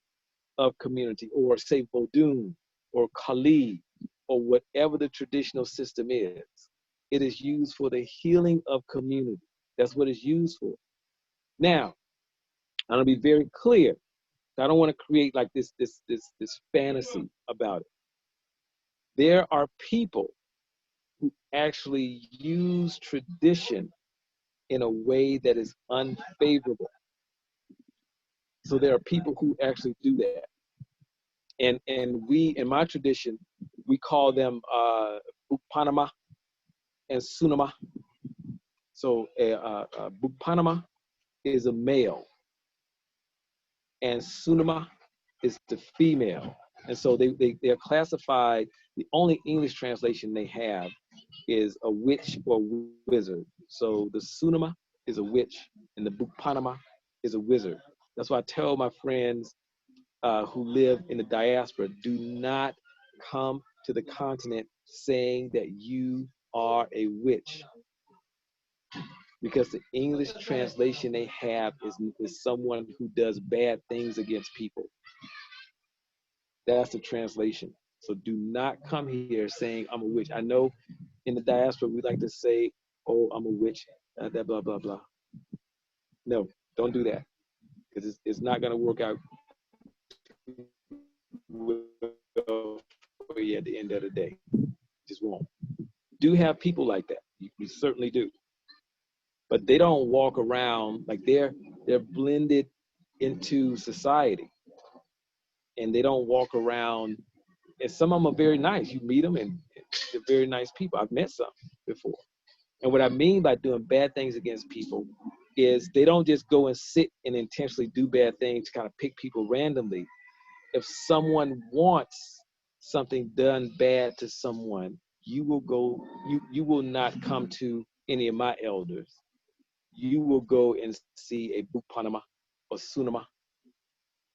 of community, or say Vodun or Kali, or whatever the traditional system is. It is used for the healing of community. That's what it's used for. Now, I'm gonna be very clear. I don't want to create like this fantasy about it. There are people who actually use tradition in a way that is unfavorable. So there are people who actually do that. And we, in my tradition, we call them Bukpanama and Sunama. So Bukpanama is a male, and Sunama is the female. And so they're classified, the only English translation they have is a witch or wizard. So the Sunama is a witch, and the Bukpanama is a wizard. That's why I tell my friends who live in the diaspora, do not come to the continent saying that you are a witch, because the English translation they have is someone who does bad things against people. That's the translation. So do not come here saying I'm a witch. I know in the diaspora we like to say, oh, I'm a witch, that blah, blah, blah. No, don't do that, because it's not going to work out for you at the end of the day. Just won't. Do have people like that. You certainly do. But they don't walk around like they're blended into society, and they don't walk around. And some of them are very nice. You meet them, and they're very nice people. I've met some before. And what I mean by doing bad things against people is they don't just go and sit and intentionally do bad things to kind of pick people randomly. If someone wants something done bad to someone, you will go, you will not come to any of my elders. You will go and see a Bukpanama or Sunama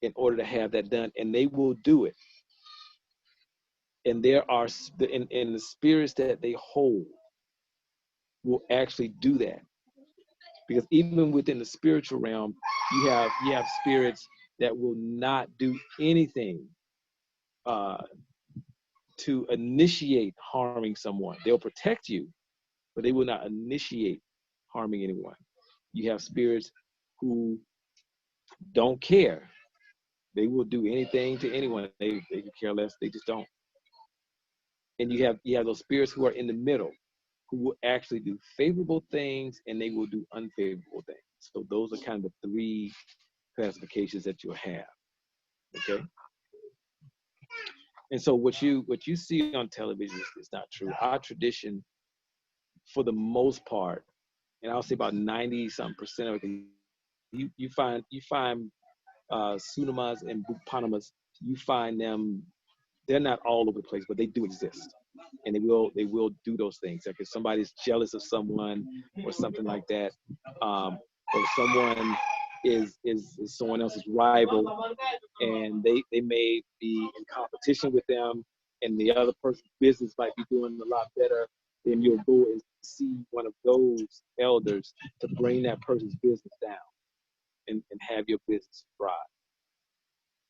in order to have that done, and they will do it. And there are, in the spirits that they hold will actually do that. Because even within the spiritual realm, you have spirits that will not do anything to initiate harming someone. They'll protect you, but they will not initiate harming anyone. You have spirits who don't care. They will do anything to anyone. They can care less. They just don't. And you have those spirits who are in the middle, who will actually do favorable things and they will do unfavorable things. So those are kind of the three classifications that you'll have. Okay. And so what you see on television is not true. Our tradition, for the most part, and I'll say about 90-something% of it, you find Sunamas and Bukpanamas, you find them, they're not all over the place, but they do exist. And they will do those things. Like if somebody's jealous of someone or something like that, or someone is someone else's rival, and they may be in competition with them, and the other person's business might be doing a lot better, then you'll go and see one of those elders to bring that person's business down and have your business thrive.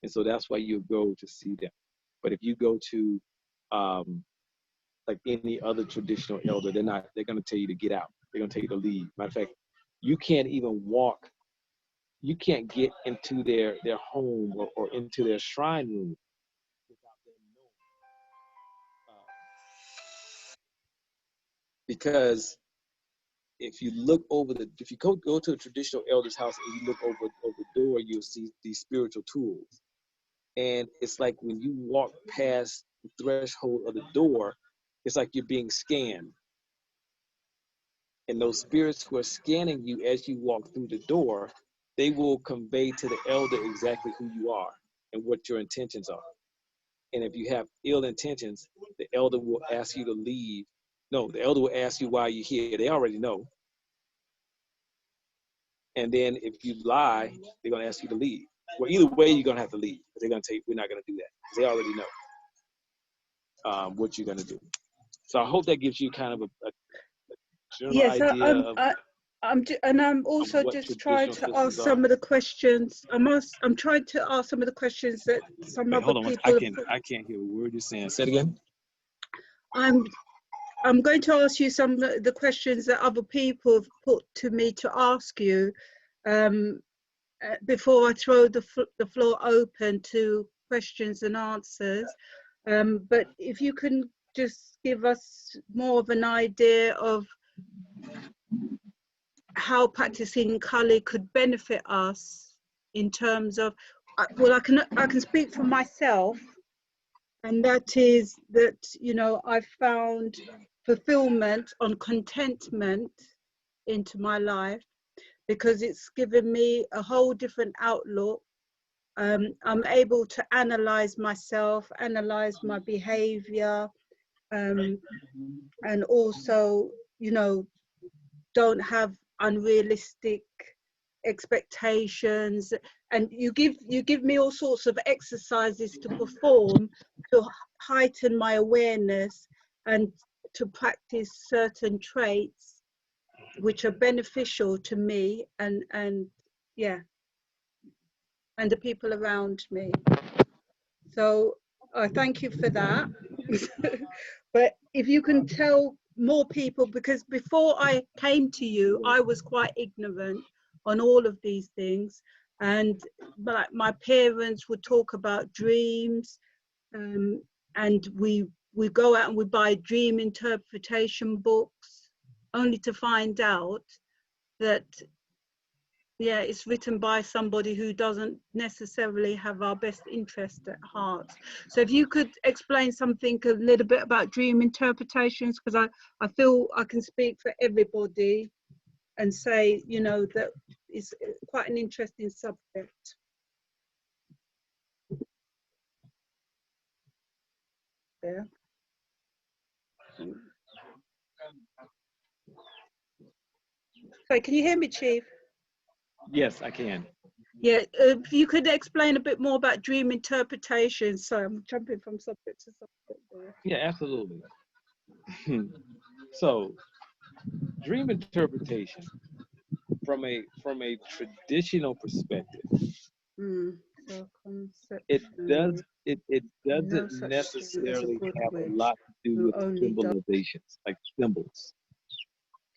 And so that's why you go to see them. But if you go to like any other traditional elder, they're going to tell you to get out. They're going to tell you to leave. Matter of fact, you can't even walk. You can't get into their home or into their shrine room without them knowing. Because if you look over if you go to a traditional elder's house and you look over the door, you'll see these spiritual tools. And it's like when you walk past the threshold of the door, it's like you're being scanned. And those spirits who are scanning you as you walk through the door, they will convey to the elder exactly who you are and what your intentions are. And if you have ill intentions, the elder will ask you to leave. No, the elder will ask you why you're here. They already know. And then if you lie, they're going to ask you to leave. Well, either way, you're going to have to leave. They're going to tell you, we're not going to do that. They already know what you're going to do. So I hope that gives you kind of a general idea I'm also just trying to ask some of the questions. I'm trying to ask some of the questions that some other people. I can't hear a word you're saying. Say it again. I'm going to ask you some of the questions that other people have put to me to ask you before I throw the floor open to questions and answers. But if you can just give us more of an idea of how practicing Kali could benefit us in terms of, well, I can speak for myself, and that is that, you know, I found fulfillment on contentment into my life because it's given me a whole different outlook. I'm able to analyze myself, analyze my behavior, and also, you know, don't have unrealistic expectations. And you give me all sorts of exercises to perform to heighten my awareness and to practice certain traits which are beneficial to me and yeah, and the people around me. So I thank you for that. But if you can tell more people, because before I came to you, I was quite ignorant on all of these things. And my parents would talk about dreams, and we go out and we buy dream interpretation books, only to find out that, yeah, it's written by somebody who doesn't necessarily have our best interest at heart. So if you could explain something a little bit about dream interpretations, because I feel I can speak for everybody and say, you know, that it's quite an interesting subject. Yeah. So can you hear me, Chief? Yes, I can. Yeah, if you could explain a bit more about dream interpretation. So I'm jumping from subject to subject there. Yeah, absolutely. So, dream interpretation from a traditional perspective, So it doesn't necessarily have a lot to do with symbolizations, like symbols.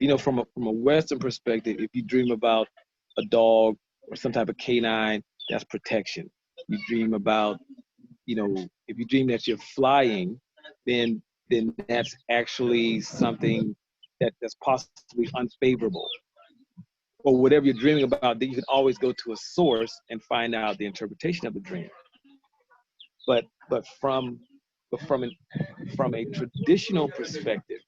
You know, from a Western perspective, if you dream about a dog or some type of canine, that's protection. You dream about, you know, if you dream that you're flying, then that's actually something that's possibly unfavorable. Or whatever you're dreaming about, then you can always go to a source and find out the interpretation of the dream. But from a traditional perspective,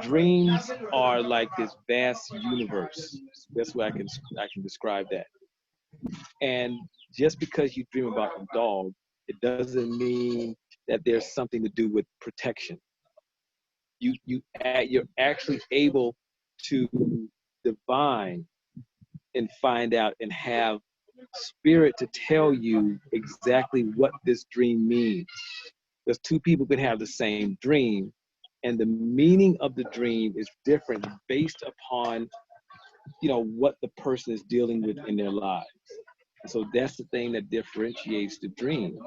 dreams are like this vast universe. That's the way I can describe that. And just because you dream about a dog, it doesn't mean that there's something to do with protection. You're actually able to divine and find out and have spirit to tell you exactly what this dream means. Because two people can have the same dream, and the meaning of the dream is different based upon, you know, what the person is dealing with in their lives. And so that's the thing that differentiates the dream.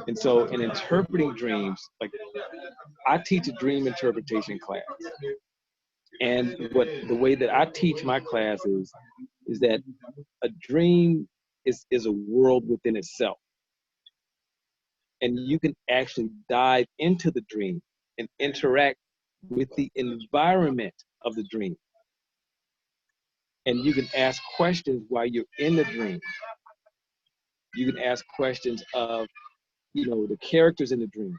And so in interpreting dreams, like I teach a dream interpretation class. And the way that I teach my class is that a dream is a world within itself. And you can actually dive into the dream and interact with the environment of the dream. And you can ask questions while you're in the dream. You can ask questions of, you know, the characters in the dream.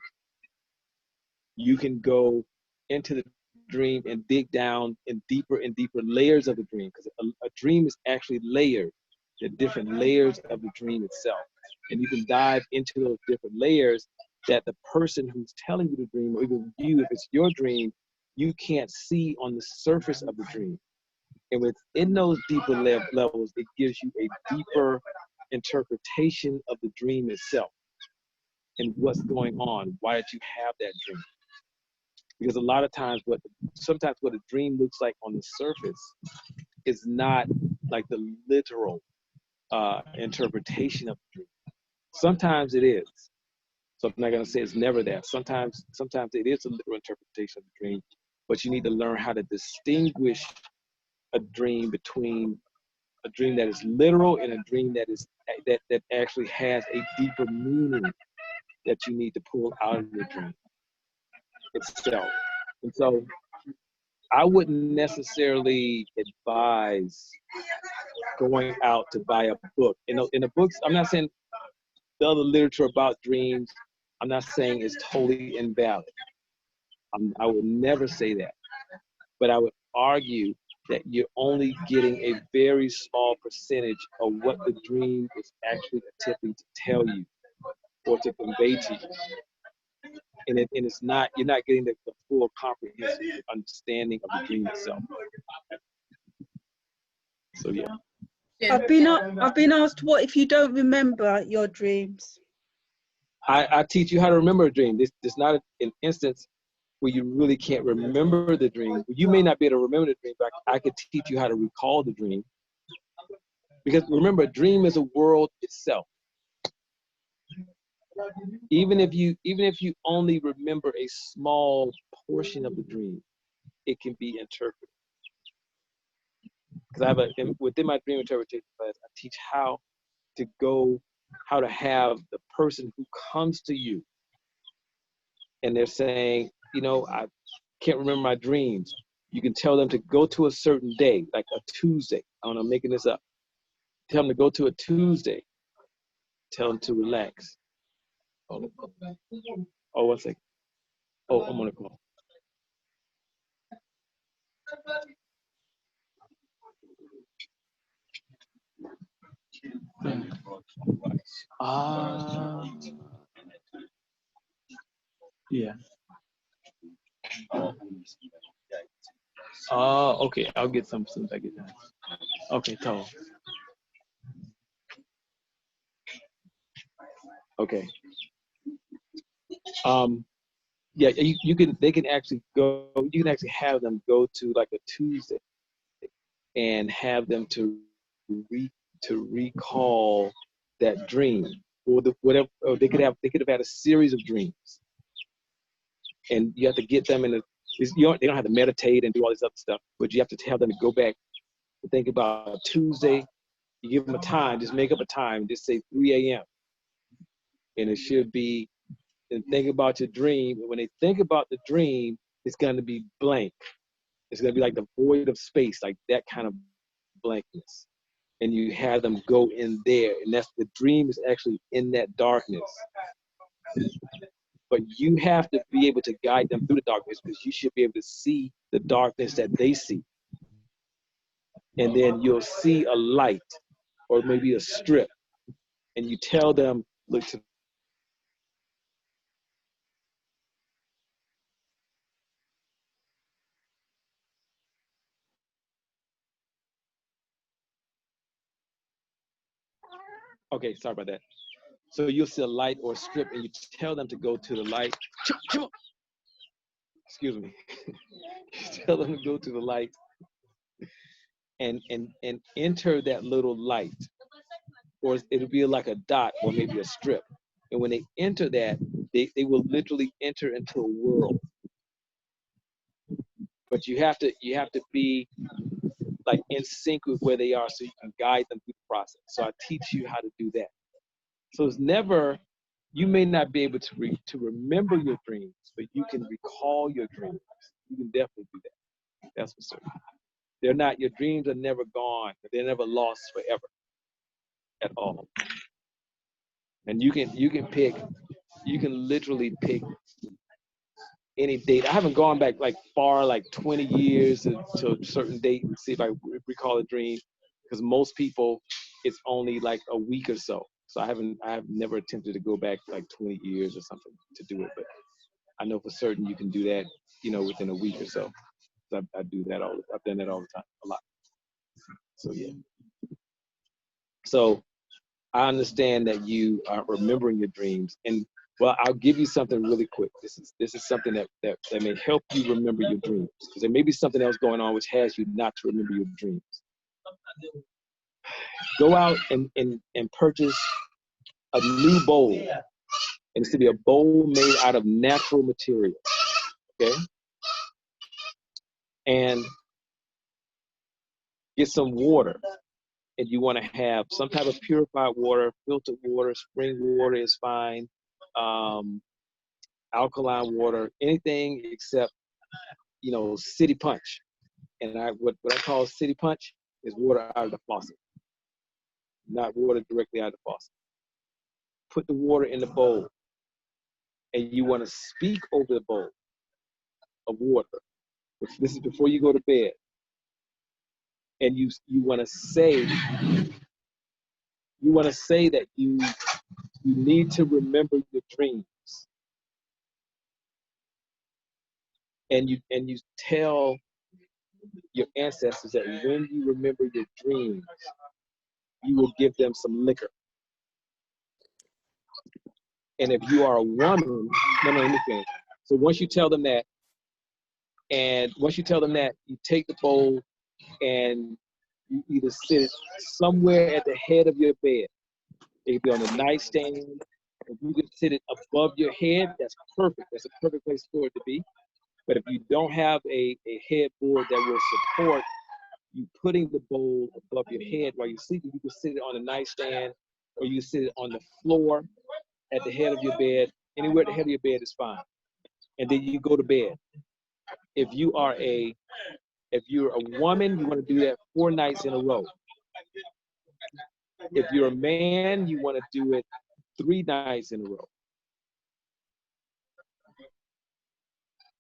You can go into the dream and dig down in deeper and deeper layers of the dream, because a dream is actually layered. There are different layers of the dream itself. And you can dive into those different layers that the person who's telling you the dream, or even you, if it's your dream, you can't see on the surface of the dream. And within those deeper levels, it gives you a deeper interpretation of the dream itself and what's going on. Why did you have that dream? Because a lot of times, sometimes what a dream looks like on the surface is not like the literal interpretation of the dream. Sometimes it is. So I'm not going to say it's never that. Sometimes it is a literal interpretation of the dream, but you need to learn how to distinguish a dream between a dream that is literal and a dream that actually has a deeper meaning that you need to pull out of the dream itself. And so I wouldn't necessarily advise going out to buy a book. In the books, I'm not saying the other literature about dreams, I'm not saying it's totally invalid. I would never say that. But I would argue that you're only getting a very small percentage of what the dream is actually attempting to tell you or to convey to you. And it's not, you're not getting the full comprehensive understanding of the dream itself. So yeah. I've been asked, what if you don't remember your dreams? I teach you how to remember a dream. There's not an instance where you really can't remember the dream. You may not be able to remember the dream, but I could teach you how to recall the dream. Because remember, a dream is a world itself. Even if you only remember a small portion of the dream, it can be interpreted. Because within my dream interpretation class, I teach how to have the person who comes to you and they're saying, you know, I can't remember my dreams. You can tell them to go to a certain day, like a Tuesday. I'm making this up. Tell them to go to a Tuesday. Tell them to relax. Oh, 1 second. Oh, I'm on a call. Yeah. Okay. I'll get some as soon as I get done. Okay, tell them. Okay. Yeah, they can actually go, you can actually have them go to like a Tuesday and have them to recall that dream, or whatever, or they could have had a series of dreams, and you have to get them in They don't have to meditate and do all this other stuff, but you have to tell them to go back to think about Tuesday. You give them a time, just make up a time, just say 3 a.m. And it should be, and think about your dream. And when they think about the dream, it's going to be blank. It's going to be like the void of space, like that kind of blankness. And you have them go in there, and that's the dream is actually in that darkness. But you have to be able to guide them through the darkness, because you should be able to see the darkness that they see. And then you'll see a light or maybe a strip, and you tell them, look to okay, sorry about that. So you'll see a light or a strip, and you tell them to go to the light. Excuse me. You tell them to go to the light and enter that little light. Or it'll be like a dot or maybe a strip. And when they enter that, they will literally enter into a world. But you have to be like in sync with where they are so you can guide them through the process. So I teach you how to do that. So it's never, you may not be able to remember your dreams, but you can recall your dreams. You can definitely do that. That's for certain. They're not, your dreams are never gone. They're never lost forever at all. And you can literally pick any date. I haven't gone back like far, like 20 years to a certain date and see if I recall a dream, because most people, it's only like a week or so. So I have never attempted to go back like 20 years or something to do it, but I know for certain you can do that, within a week or so. I do that I've done that all the time, a lot. So yeah. So I understand that you are remembering your dreams, and well, I'll give you something really quick. This is something that may help you remember your dreams, because there may be something else going on which has you not to remember your dreams. Go out and purchase a new bowl, and it's to be a bowl made out of natural material, okay? And get some water, and you want to have some type of purified water, filtered water, spring water is fine, alkaline water, anything except, city punch. And what I call city punch is water out of the faucet, not water directly out of the faucet. Put the water in the bowl, and you want to speak over the bowl of water. This is before you go to bed. And you want to say that you need to remember your dreams. And you tell your ancestors that when you remember your dreams, you will give them some liquor. And if you are a woman, anything. So once you tell them that, you take the bowl and you either sit somewhere at the head of your bed. It could be on the nightstand. If you can sit it above your head, that's perfect. That's a perfect place for it to be. But if you don't have a headboard that will support you putting the bowl above your head while you're sleeping, you can sit it on the nightstand, or you can sit it on the floor at the head of your bed. Anywhere at the head of your bed is fine. And then you go to bed. If you're a woman, you want to do that 4 nights in a row. If you're a man, you want to do it 3 nights in a row.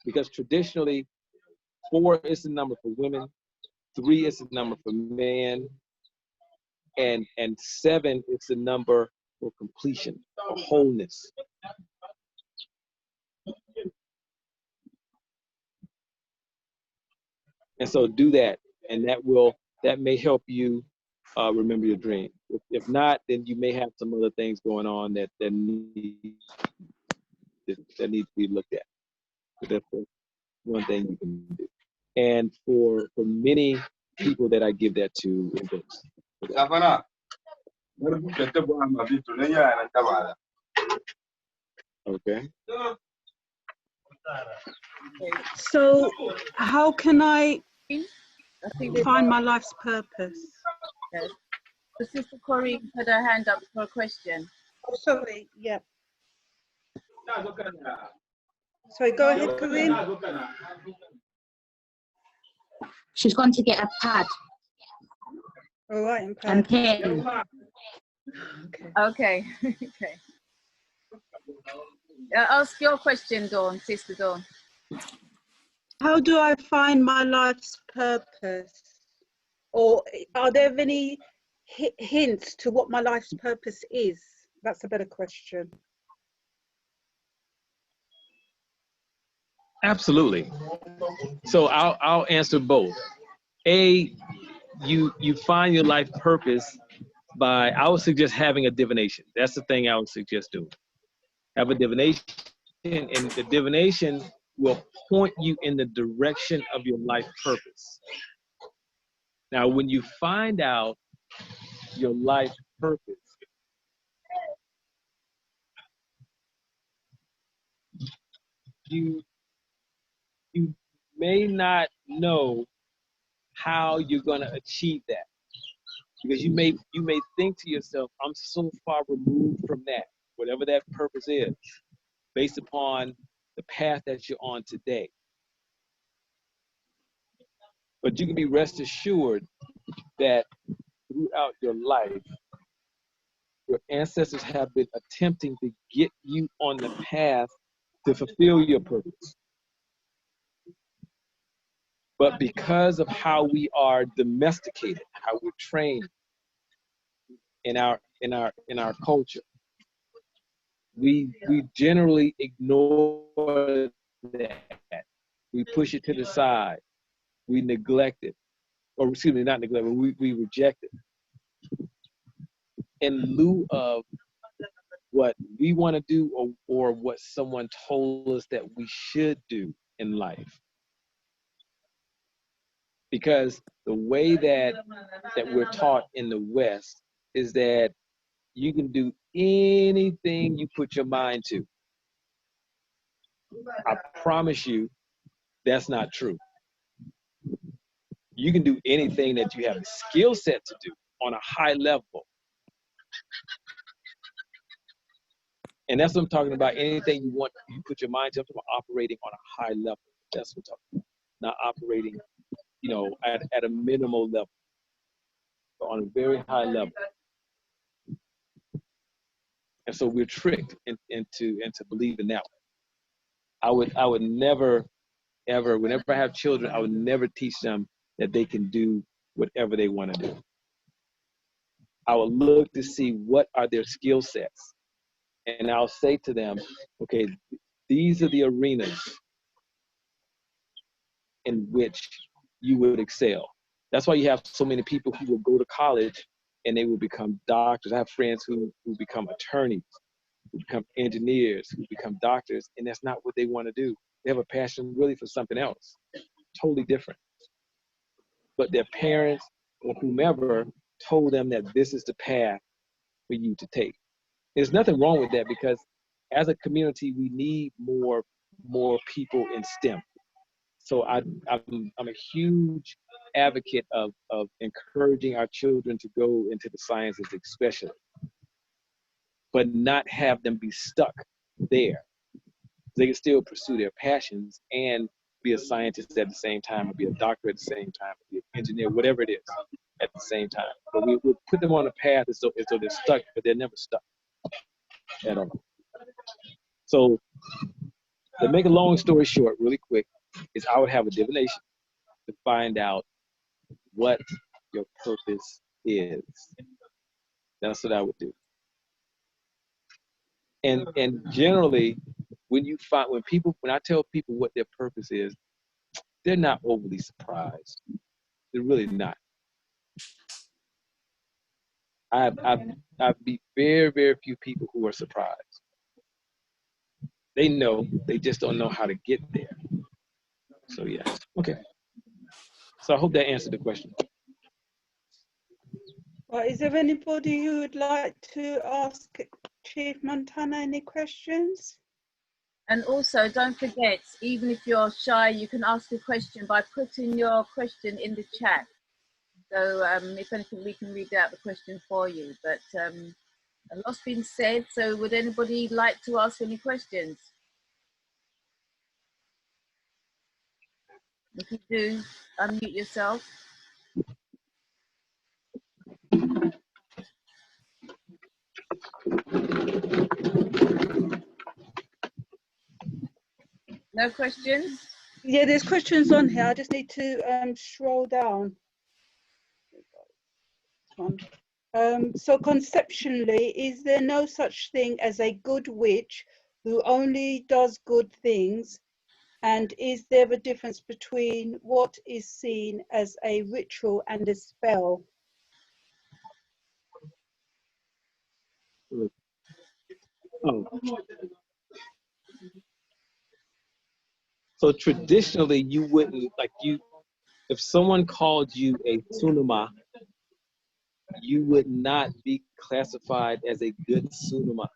Because traditionally, 4 is the number for women, 3 is the number for men, and 7 is the number for completion, for wholeness. And so do that, and that may help you remember your dream. If not, then you may have some other things going on that need to be looked at. But that's one thing you can do. And for many people that I give that to in books. Okay. So how can I I think they find my life's purpose? yes. The Sister Corey put her hand up for a question. Oh, sorry, yeah. Sorry, go ahead, Corinne. She's going to get a pad All right, and pen. Okay. Okay. Okay. Ask your question, Dawn, Sister Dawn. How do I find my life's purpose? Or are there any hints to what my life's purpose is? That's a better question. Absolutely. So I'll answer both. A, you find your life purpose by, I would suggest having a divination. That's the thing I would suggest doing. Have a divination, and the divination will point you in the direction of your life purpose. Now, when you find out your life purpose, you may not know how you're going to achieve that, because you may think to yourself, I'm so far removed from that, whatever that purpose is, based upon the path that you're on today. But you can be rest assured that throughout your life, your ancestors have been attempting to get you on the path to fulfill your purpose. But because of how we are domesticated, how we're trained in our culture, we generally ignore that. We push it to the side. We neglect it, or excuse me, not neglect, but we reject it in lieu of what we want to do, or what someone told us that we should do in life. Because the way that we're taught in the West is that you can do anything you put your mind to. I promise you, that's not true. You can do anything that you have a skill set to do on a high level. And that's what I'm talking about. Anything you want, you put your mind to, I'm talking about operating on a high level. That's what I'm talking about. Not operating, at a minimal level, but on a very high level. And so we're tricked into believing that way. I would never, ever, whenever I have children, I would never teach them that they can do whatever they want to do. I will look to see what are their skill sets. And I'll say to them, okay, these are the arenas in which you would excel. That's why you have so many people who will go to college and they will become doctors. I have friends who become attorneys, who become engineers, who become doctors, and that's not what they want to do. They have a passion really for something else, totally different. But their parents or whomever told them that this is the path for you to take. There's nothing wrong with that, because as a community, we need more people in STEM. So I'm a huge advocate of encouraging our children to go into the sciences, especially, but not have them be stuck there. They can still pursue their passions and be a scientist at the same time, or be a doctor at the same time, or be an engineer, whatever it is, at the same time. But we put them on a path as though they're stuck, but they're never stuck at all. So to make a long story short, really quick, is I would have a divination to find out what your purpose is. That's what I would do. And generally, when I tell people what their purpose is, they're not overly surprised. They're really not. I've meet very, very few people who are surprised. They know, they just don't know how to get there. So yeah, okay. So I hope that answered the question. Well, is there anybody who would like to ask Chief Montana any questions? And also, don't forget, even if you're shy, you can ask a question by putting your question in the chat. So if anything, we can read out the question for you. But a lot's been said, so would anybody like to ask any questions? If you do, unmute yourself. No questions? Yeah, there's questions on here. I just need to scroll down. So conceptually, is there no such thing as a good witch who only does good things? And is there a difference between what is seen as a ritual and a spell? Oh. So traditionally, you wouldn't, like, if someone called you a sunuma, you would not be classified as a good sunuma,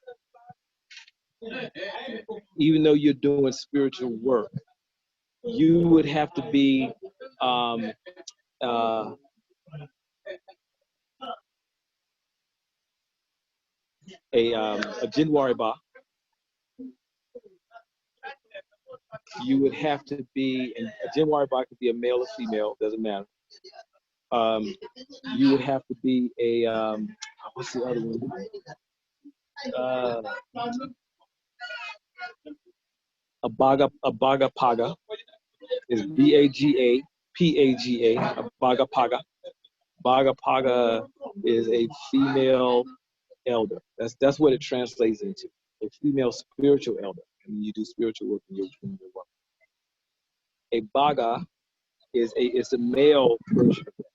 even though you're doing spiritual work. You would have to be a Jinwariba. You would have to be, and a Jinwariba could be a male or female, doesn't matter. You would have to be a what's the other one? A baga paga is BAGAPAGA. A baga paga. Baga paga is a female elder. That's what it translates into. A female spiritual elder. And you do spiritual work in your work. A baga is a male version of that.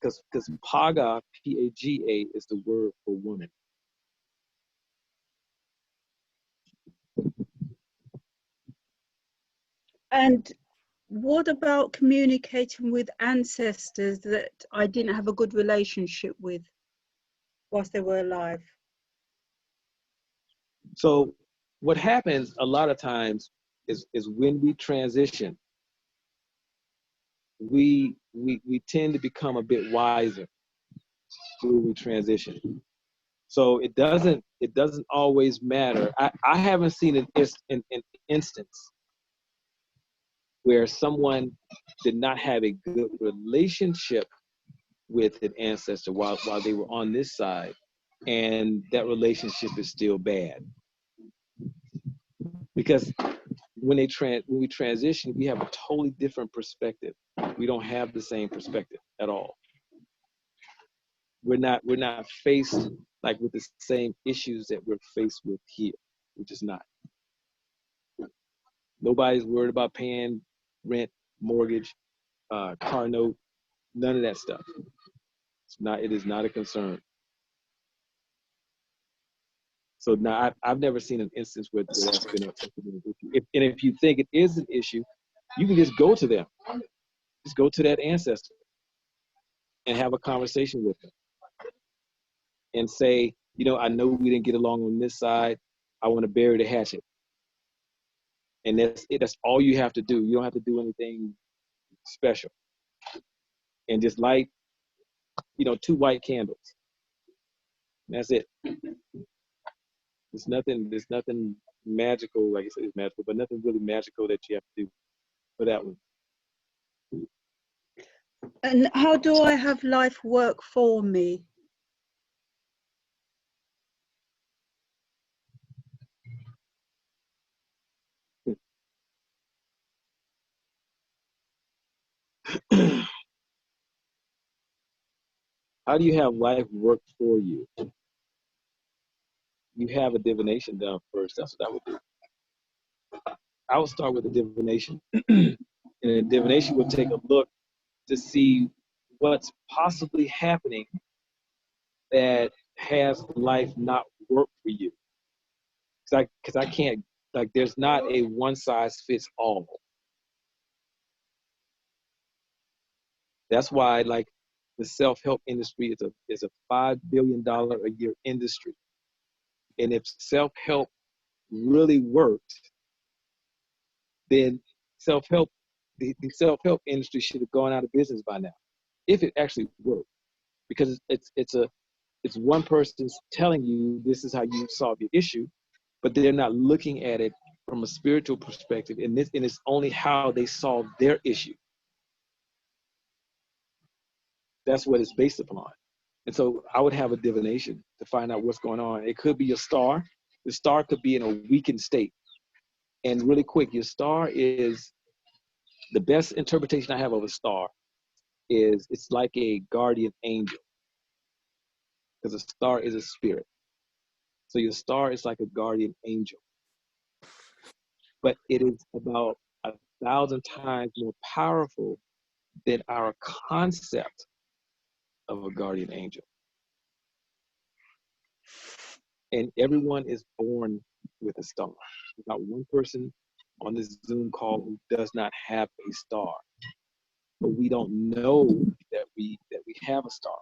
Because paga, PAGA, is the word for woman. And what about communicating with ancestors that I didn't have a good relationship with whilst they were alive? So what happens a lot of times is when we transition, we tend to become a bit wiser when we transition. So it doesn't always matter. I haven't seen an instance where someone did not have a good relationship with an ancestor while they were on this side, and that relationship is still bad. Because when we transition, we have a totally different perspective. We don't have the same perspective at all. We're not faced like with the same issues that we're faced with here. We're just not. Nobody's worried about paying rent, mortgage, car note, none of that stuff. It is not a concern. So now I've never seen an instance where that's been an issue. If you think it is an issue, you can just go to them. Just go to that ancestor and have a conversation with them and say, I know we didn't get along on this side. I want to bury the hatchet. And that's all you have to do. You don't have to do anything special. And just light, 2 white candles. That's it. There's nothing magical, like I said, it's magical, but nothing really magical that you have to do for that one. And how do I have life work for me? How do you have life work for you? You have a divination done first. That's what I would do. I would start with a divination. And a divination would take a look to see what's possibly happening that has life not work for you. Because I can't, there's not a one size fits all. That's why the self-help industry is a $5 billion a year industry. And if self-help really worked, then self-help, the self-help industry should have gone out of business by now, if it actually worked. Because it's one person telling you this is how you solve your issue, but they're not looking at it from a spiritual perspective, and it's only how they solve their issue. That's what it's based upon. And so I would have a divination to find out what's going on. It could be your star. The star could be in a weakened state. And really quick, your star is, the best interpretation I have of a star is it's like a guardian angel, because a star is a spirit. So your star is like a guardian angel. But it is about 1,000 times more powerful than our concept of a guardian angel. And everyone is born with a star. There's not one person on this Zoom call who does not have a star. But we don't know that we have a star.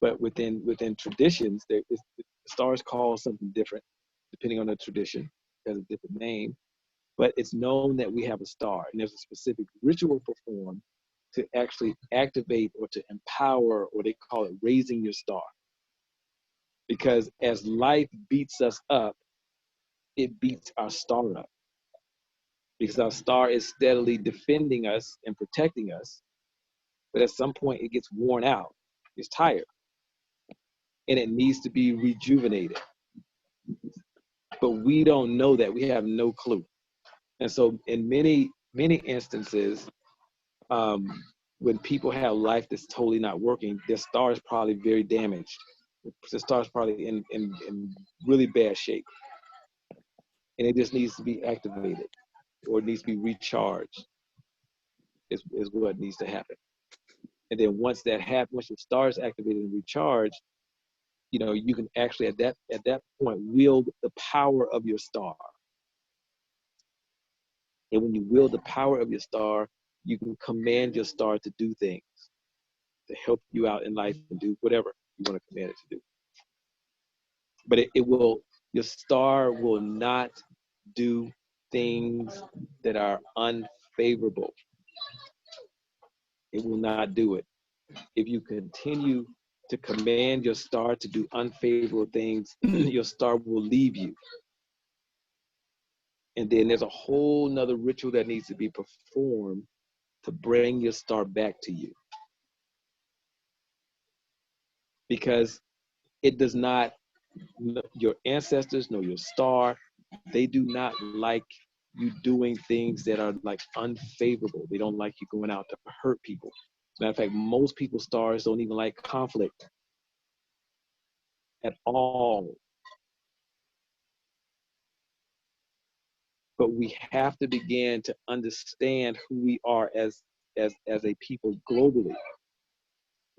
But within traditions, the star is called something different, depending on the tradition. It has a different name. But it's known that we have a star, and there's a specific ritual performed to actually activate or to empower, or they call it raising your star. Because as life beats us up, it beats our star up. Because our star is steadily defending us and protecting us. But at some point, it gets worn out. It's tired. And it needs to be rejuvenated. But we don't know that. We have no clue. And so in many, many instances, when people have life that's totally not working, their star is probably very damaged. The star is probably in really bad shape. And it just needs to be activated, or it needs to be recharged, is what needs to happen. And then once that happens, once your star is activated and recharged, you can actually at that point wield the power of your star. And when you wield the power of your star, you can command your star to do things, to help you out in life and do whatever you want to command it to do. But your star will not do things that are unfavorable. It will not do it. If you continue to command your star to do unfavorable things, your star will leave you. And then there's a whole nother ritual that needs to be performed to bring your star back to you. Because it does not, your ancestors nor your star, they do not like you doing things that are like unfavorable. They don't like you going out to hurt people. As a matter of fact, most people's stars don't even like conflict at all. But we have to begin to understand who we are as a people globally,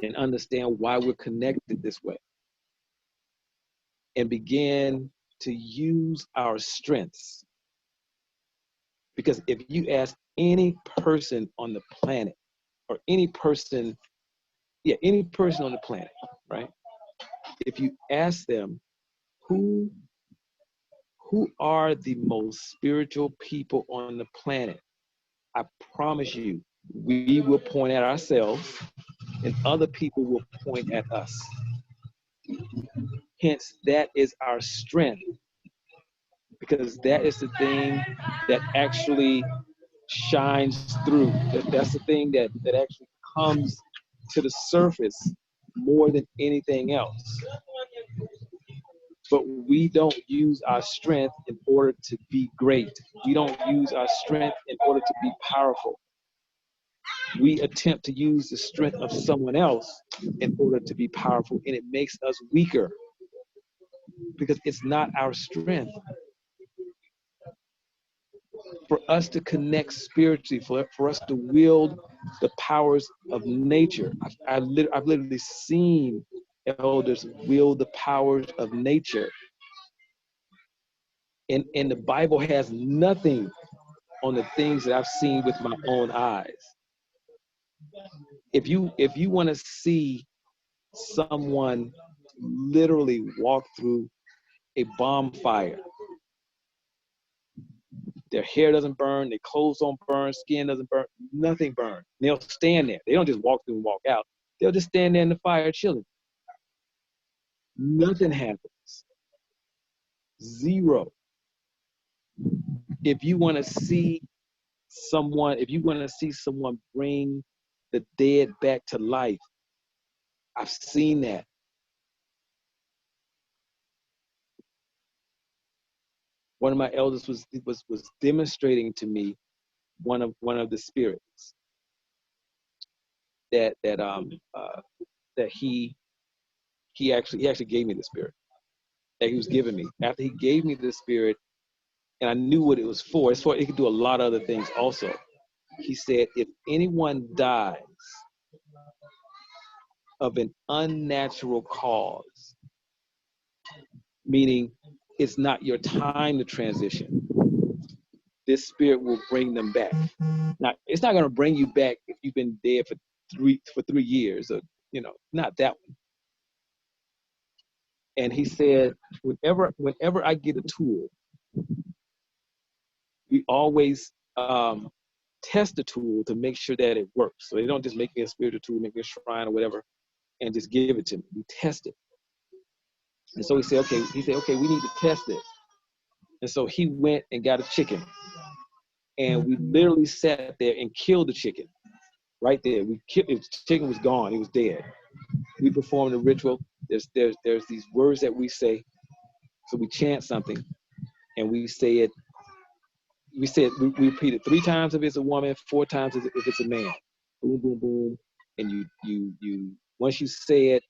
and understand why we're connected this way, and begin to use our strengths. Because if you ask any person on the planet, or any person on the planet, right? If you ask them who are the most spiritual people on the planet, I promise you, we will point at ourselves and other people will point at us. Hence, that is our strength, because that is the thing that actually shines through. That's the thing that actually comes to the surface more than anything else. But we don't use our strength in order to be great. We don't use our strength in order to be powerful. We attempt to use the strength of someone else in order to be powerful, and it makes us weaker because it's not our strength. For us to connect spiritually, for us to wield the powers of nature. I've literally seen elders wield the powers of nature. And the Bible has nothing on the things that I've seen with my own eyes. If you want to see someone literally walk through a bonfire. Their hair doesn't burn, their clothes don't burn, skin doesn't burn, nothing burns. They'll stand there. They don't just walk through and walk out. They'll just stand there in the fire chilling. Nothing happens. Zero. If you want to see someone bring the dead back to life, I've seen that. One of my elders was demonstrating to me one of the spirits that he actually gave me the spirit that he was giving me. After he gave me the spirit, and I knew what it was for. It could do a lot of other things also. He said, if anyone dies of an unnatural cause, meaning it's not your time to transition, this spirit will bring them back. Now, it's not going to bring you back if you've been dead for 3 years, or not that one. And he said, whenever I get a tool, we always test the tool to make sure that it works. So they don't just make me a spiritual tool, make me a shrine or whatever, and just give it to me. We test it. And so he said, okay, we need to test this. And so he went and got a chicken. And we literally sat there and killed the chicken right there. The chicken was gone. It was dead. We performed the ritual. There's these words that we say. So we chant something, and we say it. We repeat it 3 times if it's a woman, 4 times if it's a man. Boom, boom, boom. And you once you say it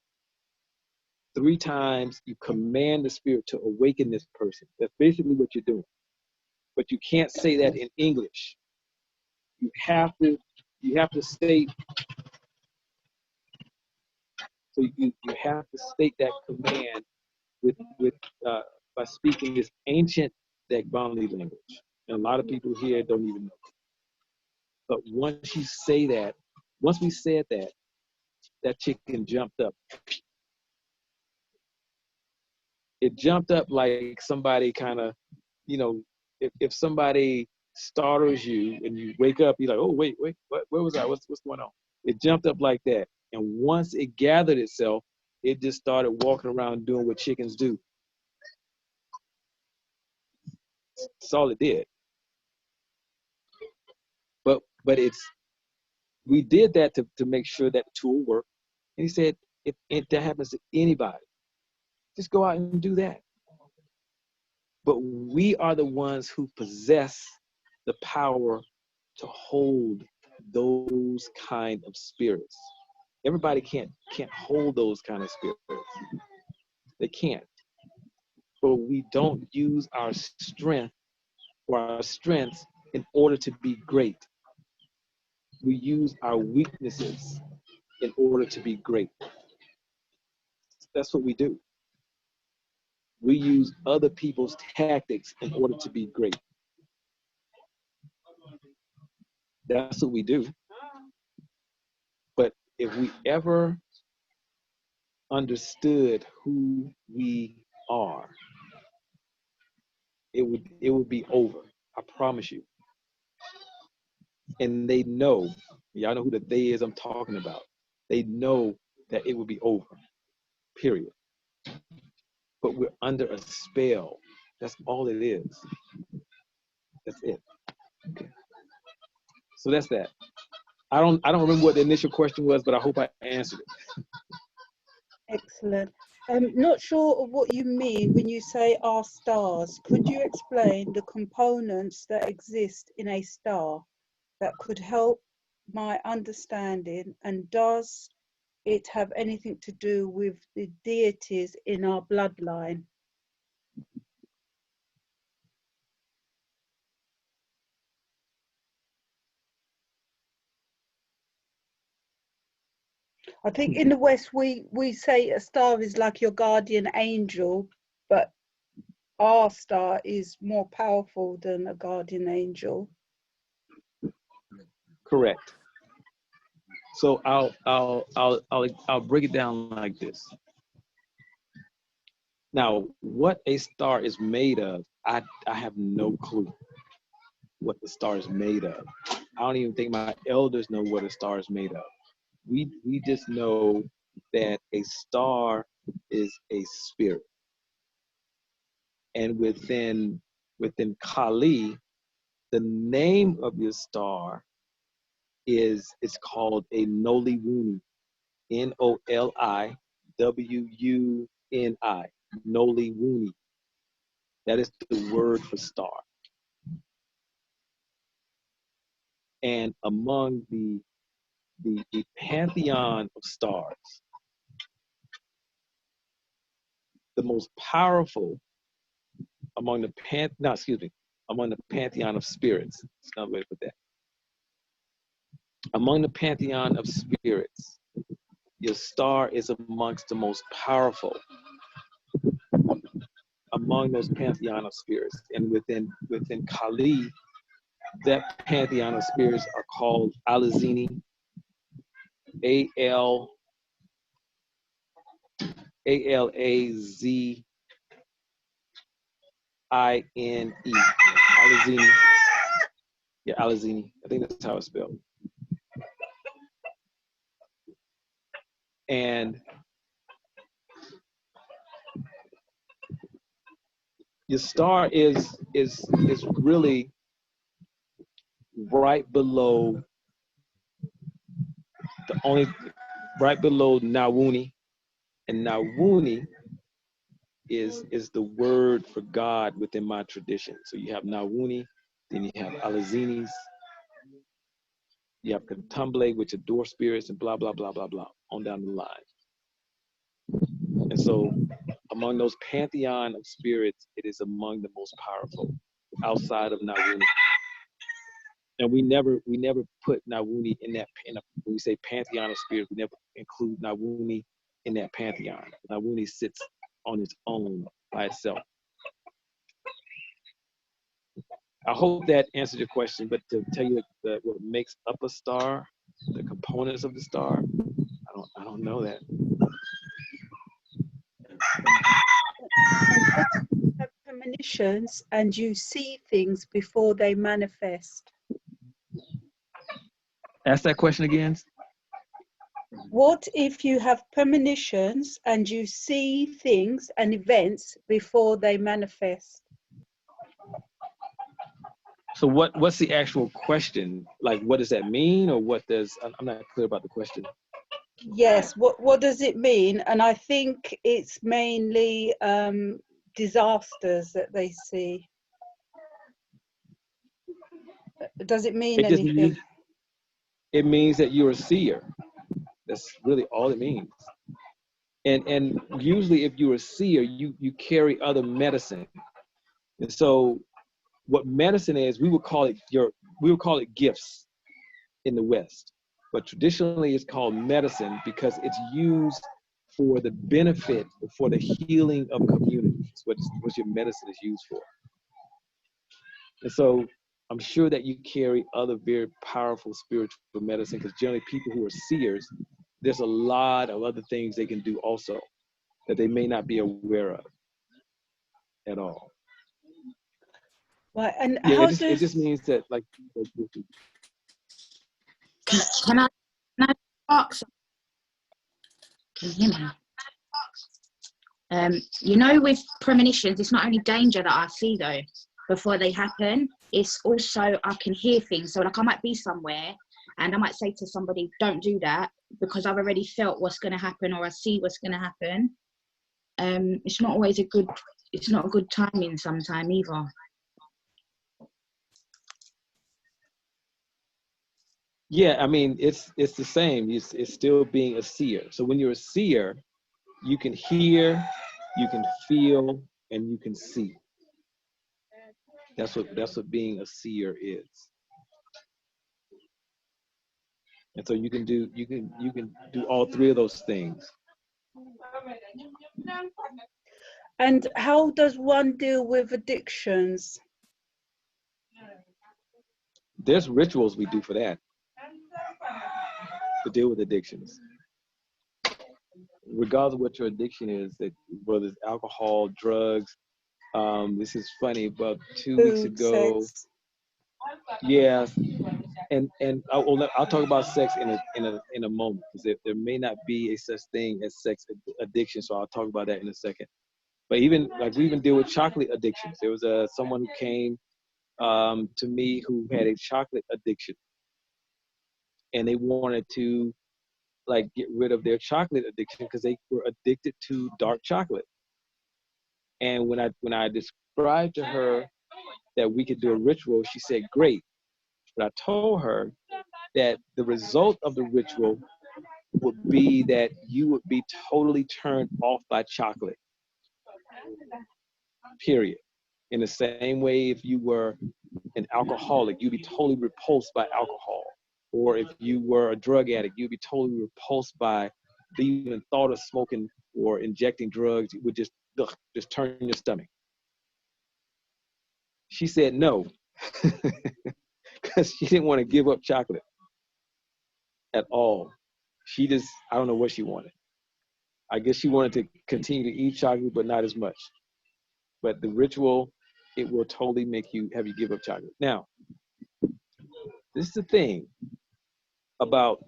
3 times, you command the spirit to awaken this person. That's basically what you're doing. But you can't say that in English. You have to state. So you have to state that command by speaking this ancient Dagbani language. And a lot of people here don't even know. But once we said that, that chicken jumped up. It jumped up like somebody kind of, if somebody startles you and you wake up, you're like, oh, wait, where was I? What's going on? It jumped up like that. And once it gathered itself, it just started walking around doing what chickens do. That's all it did. But we did that to make sure that the tool worked. And he said, if that happens to anybody, just go out and do that. But we are the ones who possess the power to hold those kind of spirits. Everybody can't hold those kind of spirits. They can't. But we don't use our strength or our strengths in order to be great. We use our weaknesses in order to be great. That's what we do. We use other people's tactics in order to be great. That's what we do. But if we ever understood who we are, it would be over. I promise you. And they know, y'all know who the they is I'm talking about. They know that it would be over. Period. But we're under a spell. That's all it is. That's it. Okay. So that's that. I don't remember what the initial question was, but I hope I answered it. Excellent. Not sure of what you mean when you say our stars. Could you explain the components that exist in a star that could help my understanding, and does it have anything to do with the deities in our bloodline? I think in the West we say a star is like your guardian angel, but our star is more powerful than a guardian angel. Correct. So I'll break it down like this. Now, what a star is made of, I have no clue what the star is made of. I don't even think my elders know what a star is made of. We just know that a star is a spirit. And within Kali, the name of your star it's called a Noli Wuni, Noliwuni, Noli Wuni. That is the word for star. And among the pantheon of stars, the most powerful among the pantheon of spirits. That's another way to put that. Among the pantheon of spirits, your star is amongst the most powerful among those pantheon of spirits. And within Kali, that pantheon of spirits are called Alazini, Alazine. Alazini. Yeah, Alazini. I think that's how it's spelled. And your star is really right below Nawuni, and Nawuni is the word for God within my tradition. So you have Nawuni, then you have Alazinis, you have Cantumble, which are door spirits, and blah blah blah blah blah on down the line. And so among those pantheon of spirits, it is among the most powerful outside of Nawuni. And we never put Nawuni when we say pantheon of spirits, we never include Nawuni in that pantheon. Nawuni sits on its own by itself. I hope that answered your question, but to tell you what makes up a star, the components of the star, I don't know that. You have premonitions and you see things before they manifest. Ask that question again. What if you have premonitions and you see things and events before they manifest? So what's the actual question? Like, what does that mean, or I'm not clear about the question. Yes, what does it mean? And I think it's mainly disasters that they see. Does it mean anything? It means that you're a seer. That's really all it means. And usually if you're a seer, you carry other medicine. And so what medicine is, we would call it gifts in the West. But traditionally it's called medicine because it's used for the benefit, for the healing of communities. What your medicine is used for. And so I'm sure that you carry other very powerful spiritual medicine, because generally people who are seers, there's a lot of other things they can do also that they may not be aware of at all. Right, and yeah, it just means that, like, Can I ask? Can you hear me? You know, with premonitions, it's not only danger that I see though before they happen. It's also I can hear things. So like I might be somewhere and I might say to somebody, "Don't do that," because I've already felt what's going to happen, or I see what's going to happen. It's not always it's not a good timing sometime either. Yeah, I mean, it's the same. It's still being a seer. So when you're a seer, you can hear, you can feel, and you can see. That's what being a seer is. And so you can do all three of those things. And how does one deal with addictions? There's rituals we do for that, to deal with addictions. regardless of what your addiction is, that whether it's alcohol, drugs, this is funny, about 2 weeks Food, ago, sex. yeah, and I'll talk about sex in a moment, because there may not be a such thing as sex addiction, so I'll talk about that in a second. But even like we even deal with chocolate addictions. There was someone who came to me who had a chocolate addiction, and they wanted to like get rid of their chocolate addiction because they were addicted to dark chocolate. And when I described to her that we could do a ritual, she said, great. But I told her that the result of the ritual would be that you would be totally turned off by chocolate, period. In the same way, if you were an alcoholic, you'd be totally repulsed by alcohol. Or if you were a drug addict, you'd be totally repulsed by the even thought of smoking or injecting drugs. It would just turn your stomach. She said no, because she didn't want to give up chocolate at all. She just, I don't know what she wanted. I guess she wanted to continue to eat chocolate, but not as much. But the ritual, it will totally have you give up chocolate. Now, this is the thing about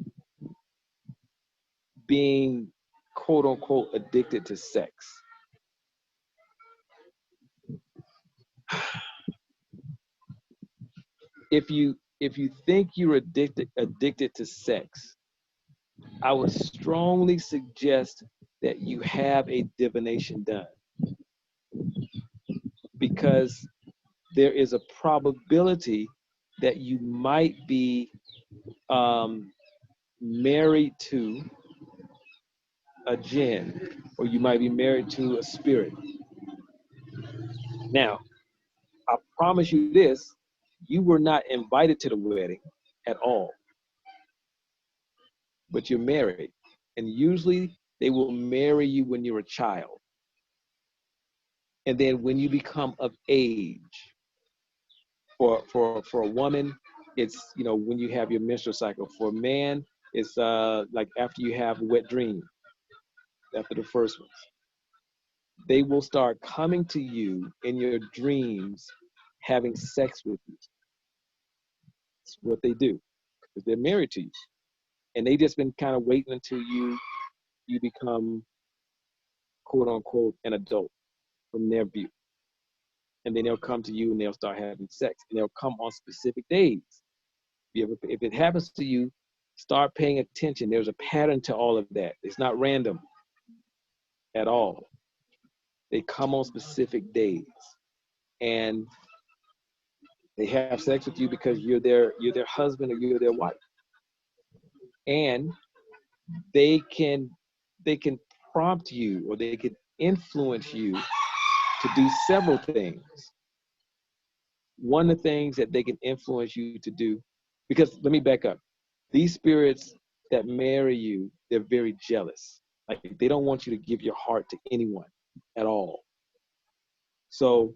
being quote unquote addicted to sex. If you think you're addicted to sex, I would strongly suggest that you have a divination done, because there is a probability that you might be married to a jinn, or you might be married to a spirit. Now, I promise you this, you were not invited to the wedding at all, but you're married. And usually they will marry you when you're a child. And then when you become of age, for a woman, it's, when you have your menstrual cycle. For a man, it's like after you have a wet dream, after the first ones. They will start coming to you in your dreams, having sex with you. That's what they do, because they're married to you. And they just been kind of waiting until you become, quote unquote, an adult from their view. And then they'll come to you and they'll start having sex. And they'll come on specific days. If it happens to you, start paying attention. There's a pattern to all of that. It's not random at all. They come on specific days. And they have sex with you because you're their husband or you're their wife. And they can prompt you, or they can influence you to do several things. One of the things that they can influence you to do, because let me back up. These spirits that marry you, they're very jealous. Like, they don't want you to give your heart to anyone at all. So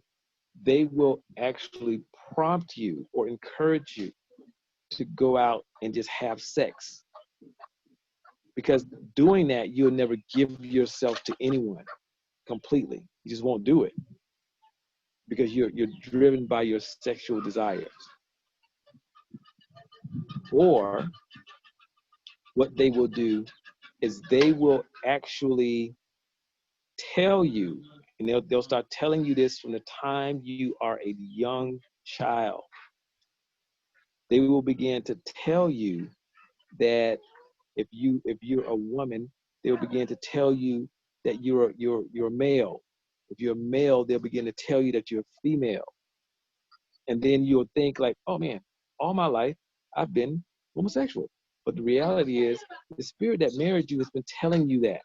they will actually prompt you or encourage you to go out and just have sex. Because doing that, you'll never give yourself to anyone completely. You just won't do it, because you're driven by your sexual desires. Or what they will do is they will actually tell you, and they'll start telling you this from the time you are a young child. They will begin to tell you that if you're a woman, they'll begin to tell you that you're male. If you're a male, they'll begin to tell you that you're female. And then you'll think like, oh man, all my life I've been homosexual. But the reality is, the spirit that married you has been telling you that.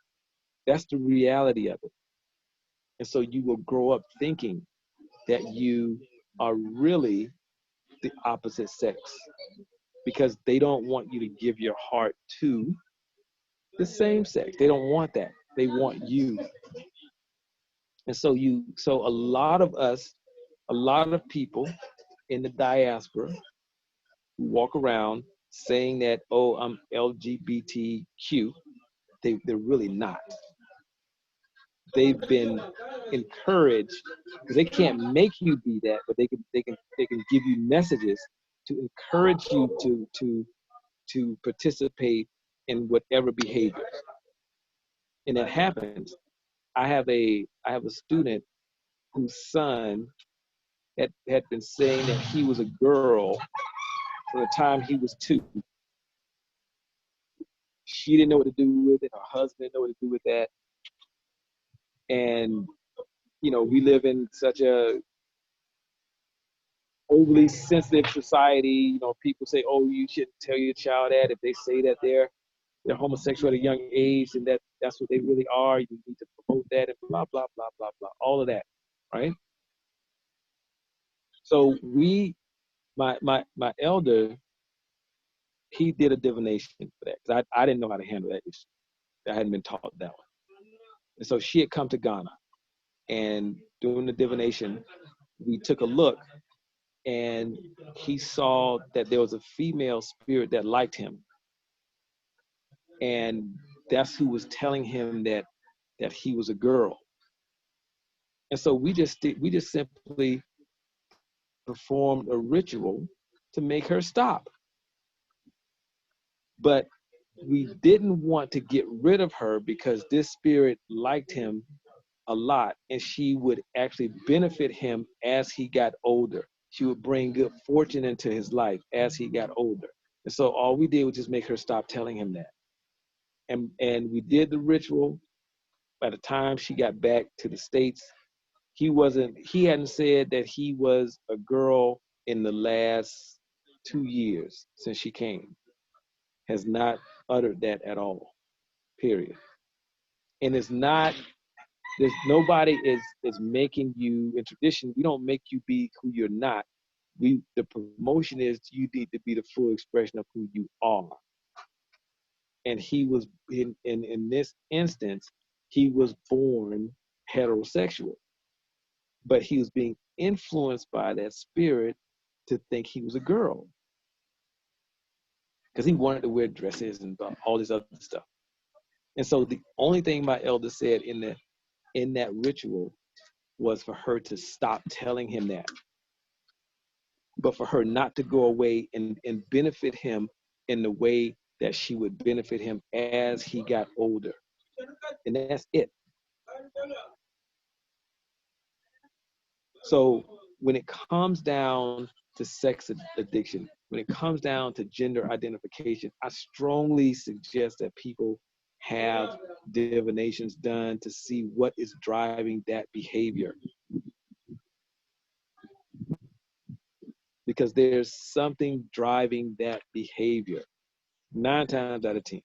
That's the reality of it. And so you will grow up thinking that you are really the opposite sex, because they don't want you to give your heart to the same sex. They don't want that. They want you. And so a lot of people in the diaspora who walk around saying that, oh, I'm LGBTQ, they're really not. They've been encouraged, because they can't make you be that, but they can give you messages to encourage you to participate in whatever behavior. And that happens. I have a student whose son had been saying that he was a girl from the time he was 2. She didn't know what to do with it. Her husband didn't know what to do with that. And, you know, we live in such a overly sensitive society. You know, people say, oh, you shouldn't tell your child that. If they say that they're homosexual at a young age and that's what they really are, you need to promote that and blah, blah, blah, blah, blah, all of that, right? So my elder, he did a divination for that, because I didn't know how to handle that issue. I hadn't been taught that one. And so she had come to Ghana, and doing the divination, we took a look, and he saw that there was a female spirit that liked him. And that's who was telling him that he was a girl. And so we just simply performed a ritual to make her stop. But we didn't want to get rid of her, because this spirit liked him a lot, and she would actually benefit him as he got older. She would bring good fortune into his life as he got older. And so all we did was just make her stop telling him that. And we did the ritual. By the time she got back to the States, he hadn't said that he was a girl in the last 2 years since she came. Has not uttered that at all, period. And it's not, nobody is making you, in tradition, we don't make you be who you're not. The promotion is you need to be the full expression of who you are. And he was, in this instance, he was born heterosexual, but he was being influenced by that spirit to think he was a girl, because he wanted to wear dresses and all this other stuff. And so the only thing my elder said in that ritual was for her to stop telling him that, but for her not to go away and benefit him in the way that she would benefit him as he got older. And that's it. So when it comes down to sex addiction, when it comes down to gender identification, I strongly suggest that people have divinations done to see what is driving that behavior. Because there's something driving that behavior. 9 times out of 10,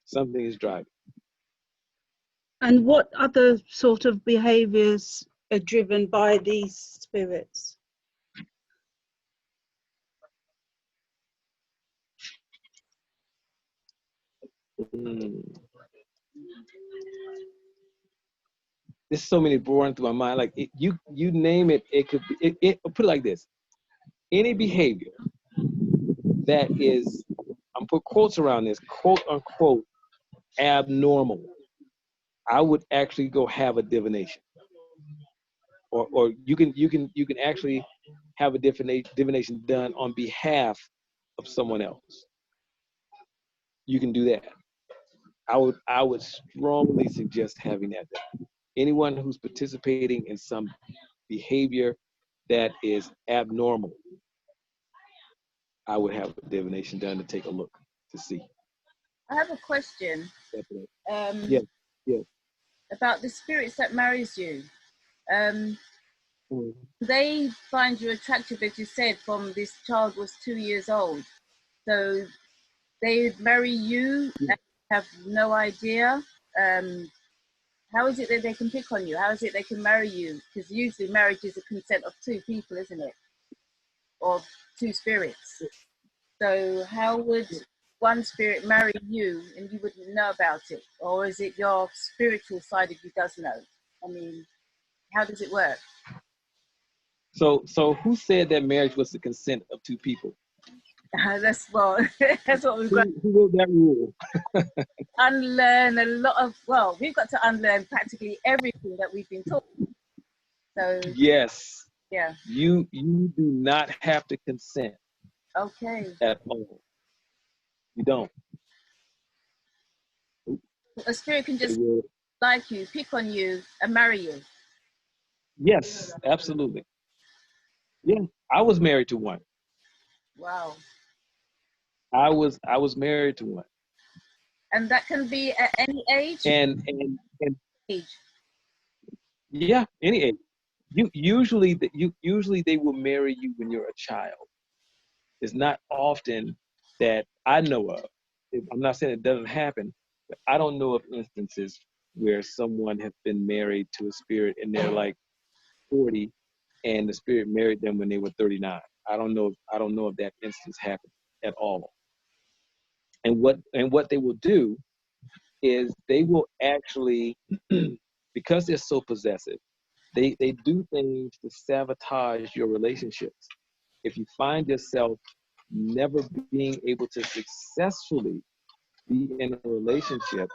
something is driving. And what other sort of behaviors are driven by these spirits? There's so many born through my mind. Like you name it, it could be. It put it like this: any behavior that is, I'm put quotes around this, quote unquote, abnormal, I would actually go have a divination, or you can actually have a divination done on behalf of someone else. You can do that. I would strongly suggest having that done. Anyone who's participating in some behavior that is abnormal, I would have a divination done to take a look to see. I have a question. Yes. About the spirits that marries you. They find you attractive, as you said, from this child was 2 years old. So they marry you and have no idea. How is it that they can pick on you? How is it they can marry you? Because usually marriage is a consent of 2 people, isn't it? Or 2 spirits. So how would one spirit marry you and you wouldn't know about it? Or is it your spiritual side of you does know? I mean, how does it work? So who said that marriage was the consent of 2 people? That's what that's what we've got. Who wrote that rule? Unlearn a lot of. Well, we've got to unlearn practically everything that we've been taught. So Yes. yeah. You do not have to consent Okay. at all. You don't. A spirit can just It will- like you, pick on you, and marry you. Yes, absolutely. Yeah, I was married to one. Wow. I was married to one. And that can be at any age. And Age. yeah, any age. Usually they will marry you when you're a child. It's not often that I know of. I'm not saying it doesn't happen, but I don't know of instances where someone has been married to a spirit and they're like 40 and the spirit married them when they were 39. I don't know if that instance happened at all. And what they will do is they will actually, because they're so possessive, they do things to sabotage your relationships. If you find yourself never being able to successfully be in a relationship,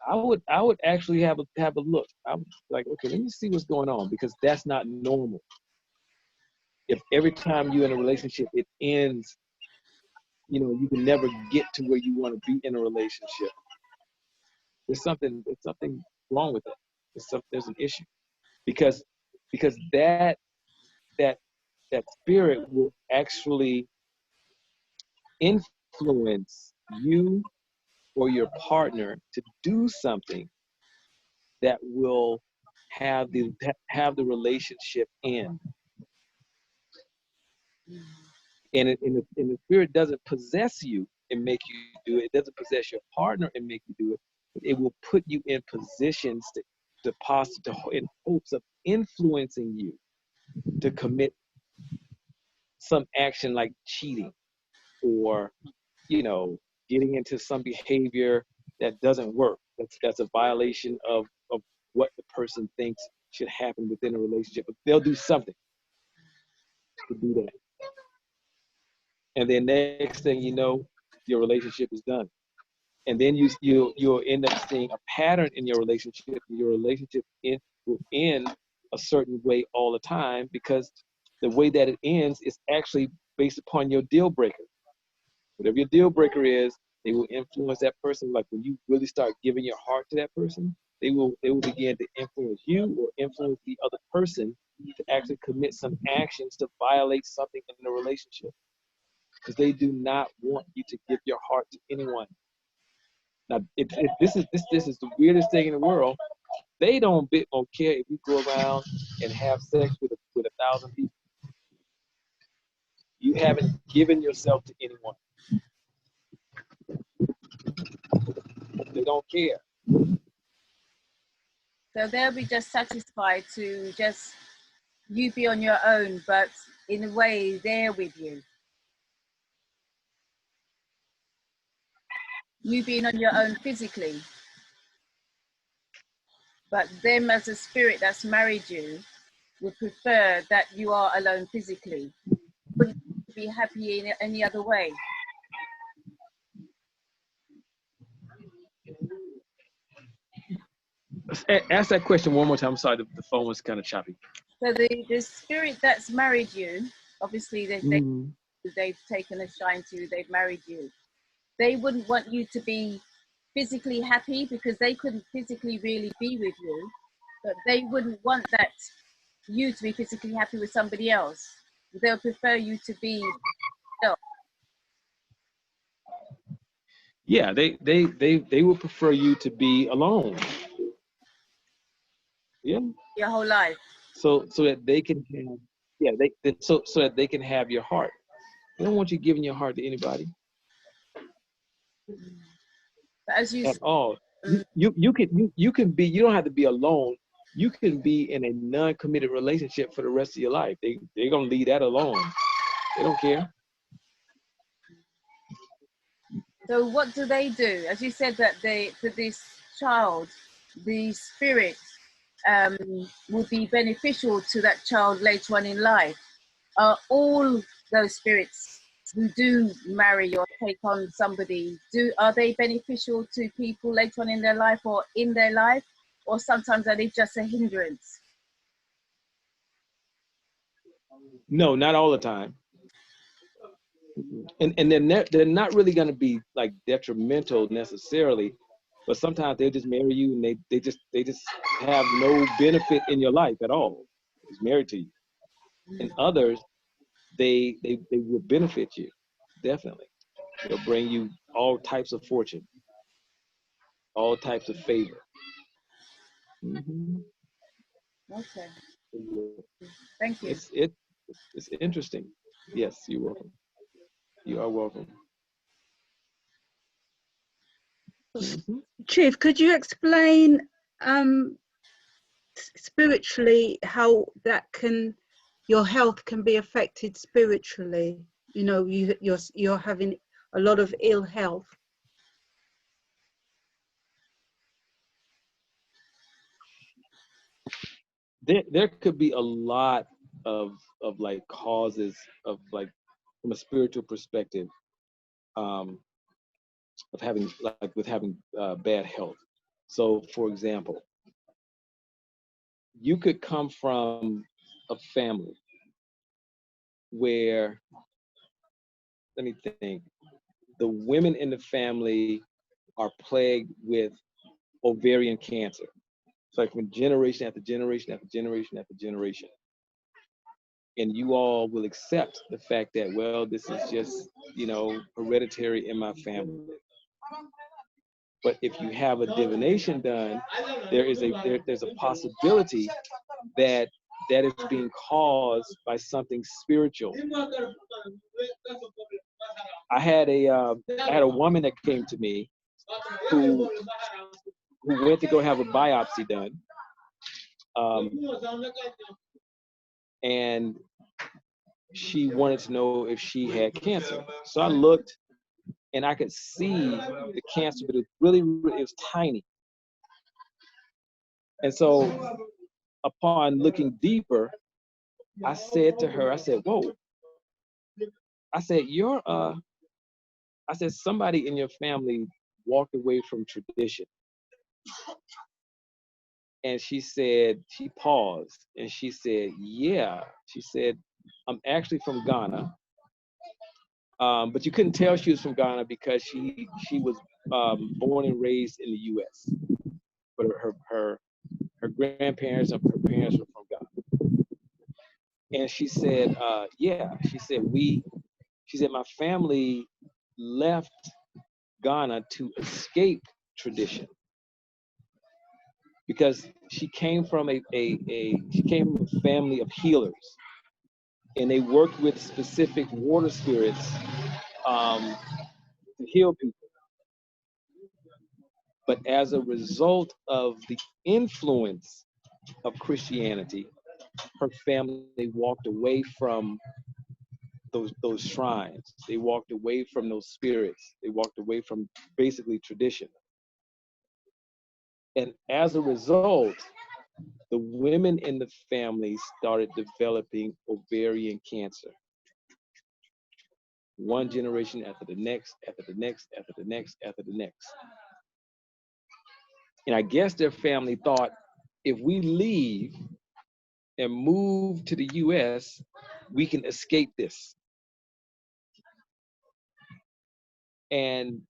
I would actually have a look. I'm like, okay, let me see what's going on, because that's not normal. If every time you're in a relationship it ends, you can never get to where you want to be in a relationship. There's something wrong with it. There's an issue, because that spirit will actually influence you or your partner to do something that will have the relationship end. And the spirit doesn't possess you and make you do it. It doesn't possess your partner and make you do it. It will put you in positions in hopes of influencing you to commit some action like cheating, or getting into some behavior that doesn't work. That's a violation of what the person thinks should happen within a relationship. But they'll do something to do that. And then next thing you know, your relationship is done. And then you'll end up seeing a pattern in your relationship. Your relationship will end a certain way all the time, because the way that it ends is actually based upon your deal breaker. Whatever your deal breaker is, they will influence that person. Like when you really start giving your heart to that person, they will begin to influence you or influence the other person to actually commit some actions to violate something in the relationship, because they do not want you to give your heart to anyone. Now, this is the weirdest thing in the world. They don't care if you go around and have sex with 1,000 people. You haven't given yourself to anyone. They don't care. So they'll be just satisfied to just you be on your own, but in a way they're with you. You being on your own physically, but them as a spirit that's married you would prefer that you are alone physically. Wouldn't be happy in any other way. Ask that question one more time. I'm sorry, the phone was kind of choppy. So the spirit that's married you, obviously they've taken a shine to you, they've married you. They wouldn't want you to be physically happy, because they couldn't physically really be with you, but they wouldn't want that you to be physically happy with somebody else. They'll prefer you to be yourself. Yeah, they would prefer you to be alone. Yeah. Your whole life. So that they can have, so that they can have your heart. They don't want you giving your heart to anybody. But as you at all. You can be. You don't have to be alone. You can be in a non-committed relationship for the rest of your life. They're gonna leave that alone. They don't care. So what do they do? As you said that for this child, the spirit would be beneficial to that child later on in life. Are all those spirits who do marry or take on somebody, are they beneficial to people later on in their life or in their life, or sometimes are they just a hindrance? No, not all the time. And they're not really going to be like detrimental necessarily, but sometimes they'll just marry you and they just have no benefit in your life at all. Just married to you. And others, they will benefit you, definitely. They'll bring you all types of fortune, all types of favor. Mm-hmm. Okay. Thank you. It's interesting. Yes, you're welcome. You are welcome. Mm-hmm. Chief, could you explain spiritually how your health can be affected spiritually? You know, you're having a lot of ill health. There could be a lot of like causes of like from a spiritual perspective of having bad health. So for example, you could come from a family where, let me think, the women in the family are plagued with ovarian cancer. It's like from generation after generation after generation after generation. And you all will accept the fact that, well, this is just, hereditary in my family. But if you have a divination done, there's a possibility that is being caused by something spiritual. I had a woman that came to me who went to go have a biopsy done, and she wanted to know if she had cancer. So I looked, and I could see the cancer, but it was tiny. And so upon looking deeper, I said to her, I said, whoa. I said, I said, somebody in your family walked away from tradition. And she paused, and she said, yeah. She said, I'm actually from Ghana. But you couldn't tell she was from Ghana because she was born and raised in the U.S. But her grandparents and her parents were from Ghana. And she said, yeah. She said my family left Ghana to escape tradition because she came from a family of healers, and they worked with specific water spirits to heal people. But as a result of the influence of Christianity, her family walked away from those shrines. They walked away from those spirits. They walked away from basically tradition. And as a result, the women in the family started developing ovarian cancer. One generation after the next, after the next, after the next, after the next. And I guess their family thought, if we leave and move to the US, we can escape this. And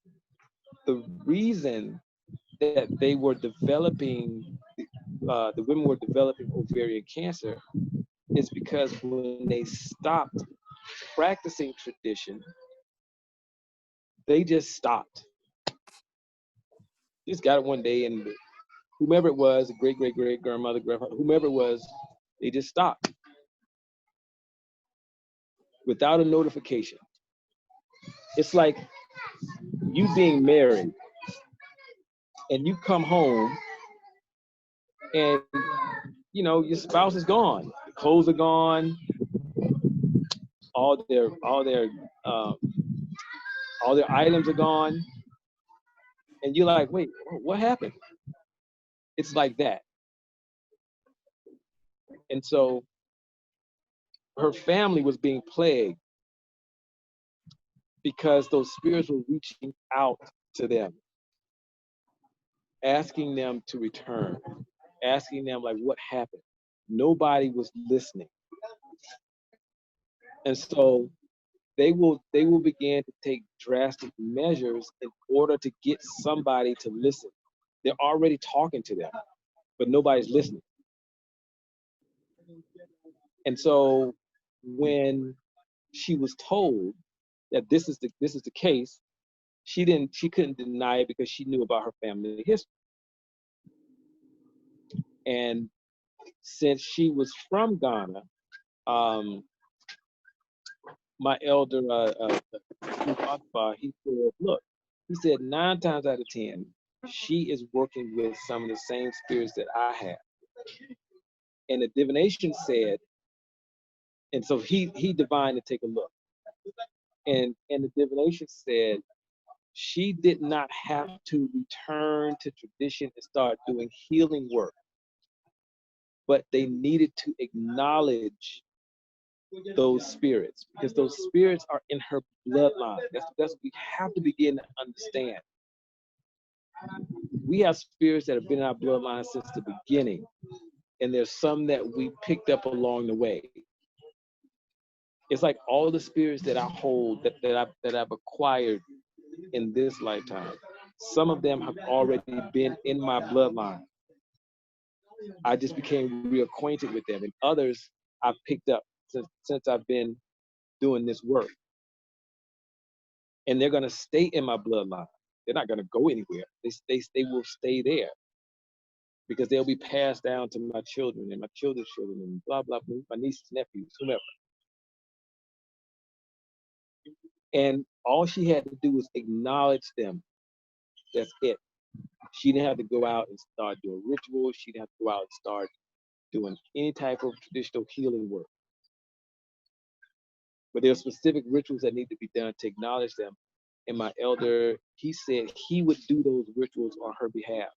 the reason that they were developing, the women were developing ovarian cancer is because when they stopped practicing tradition, they just stopped. Just got it one day, and whomever it was, great grandmother, grandfather, whomever it was, they just stopped without a notification. It's like you being married and you come home and your spouse is gone. The clothes are gone. All their items are gone, and you're like, wait, what happened? It's like that. And so her family was being plagued because those spirits were reaching out to them, asking them to return, asking them like, what happened? Nobody was listening. And so they will begin to take drastic measures in order to get somebody to listen. They're already talking to them, but nobody's listening. And so when she was told that this is the case, she couldn't deny it because she knew about her family history. And since she was from Ghana, my elder, he said, look, he said 9 times out of 10, she is working with some of the same spirits that I have. And the divination said, and so he divined to take a look. And the divination said she did not have to return to tradition and start doing healing work, but they needed to acknowledge those spirits, because those spirits are in her bloodline. That's what we have to begin to understand. We have spirits that have been in our bloodline since the beginning, and there's some that we picked up along the way. It's like all the spirits that I hold, that I've acquired in this lifetime. Some of them have already been in my bloodline. I just became reacquainted with them, and others I've picked up since I've been doing this work. And they're going to stay in my bloodline. They're not going to go anywhere. They will stay there, because they'll be passed down to my children and my children's children and blah, blah, blah, my nieces, nephews, whomever. And all she had to do was acknowledge them. That's it. She didn't have to go out and start doing rituals. She didn't have to go out and start doing any type of traditional healing work. But there are specific rituals that need to be done to acknowledge them. And my elder, he said he would do those rituals on her behalf.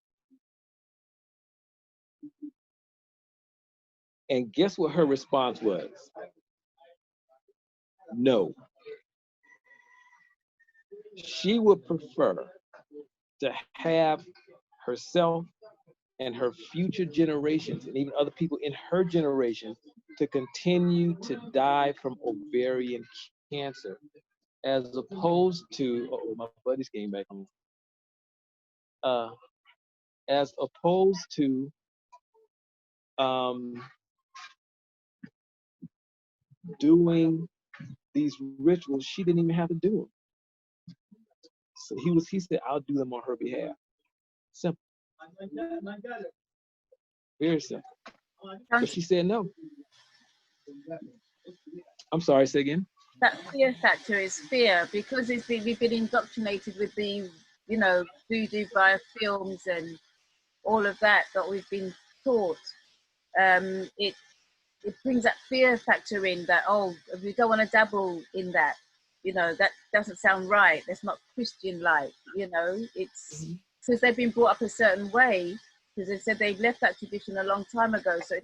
And guess what her response was? No. She would prefer to have herself and her future generations, and even other people in her generation, to continue to die from ovarian cancer, as opposed to, my buddies came back home. As opposed to doing these rituals. She didn't even have to do them. So he said, I'll do them on her behalf. Simple. Very simple. But she said no. I'm sorry, say again. That fear factor is fear, because we've been indoctrinated with the, voodoo via films and all of that we've been taught. It brings that fear factor in, that, we don't want to dabble in that. That doesn't sound right. That's not Christian-like. It's because they've been brought up a certain way, because they said they've left that tradition a long time ago. So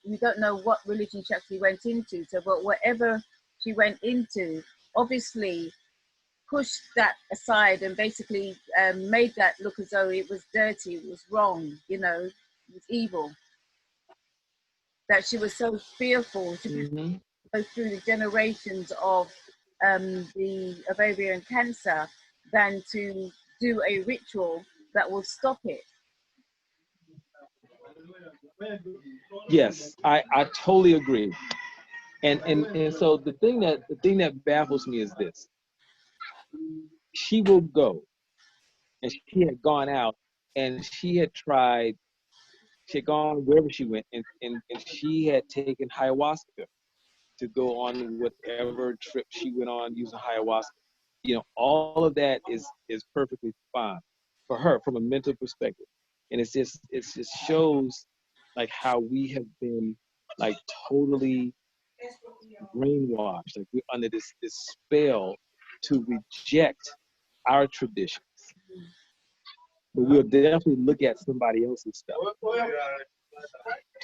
we don't know what religion she actually went into. So, but whatever she went into, obviously pushed that aside and basically made that look as though it was dirty, it was wrong, it was evil. That she was so fearful to go through the generations of the ovarian cancer than to do a ritual that will stop it. Yes, I totally agree. And so the thing that baffles me is this. She will go, and she had gone out, and she had gone wherever she went, and she had taken ayahuasca to go on whatever trip she went on using ayahuasca. All of that is perfectly fine for her from a mental perspective. And it just shows like how we have been like totally brainwashed. Like we're under this spell to reject our traditions. But we'll definitely look at somebody else's stuff.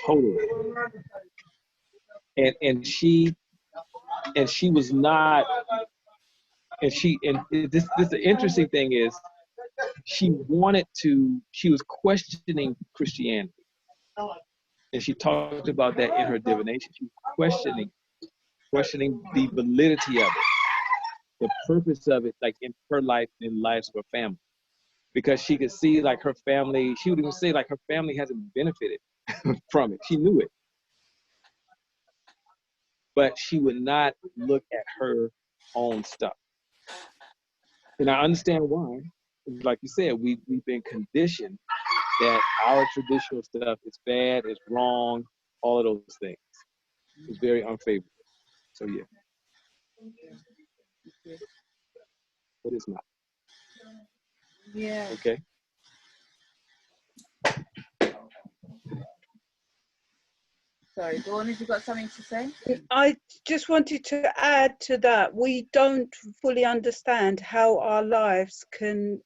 Totally. And she was not and this the interesting thing is she was questioning Christianity, and she talked about that in her divination. She was questioning the validity of it, the purpose of it, like in her life and lives of her family, because she could see like her family. She would even say like her family hasn't benefited from it. She knew it, but she would not look at her own stuff. And I understand why. Like you said, we've been conditioned that our traditional stuff is bad, it's wrong, all of those things. It's very unfavorable. So yeah. But it's not. Yeah. Okay. Sorry, Dawn, have you got something to say? I just wanted to add to that. We don't fully understand how our lives can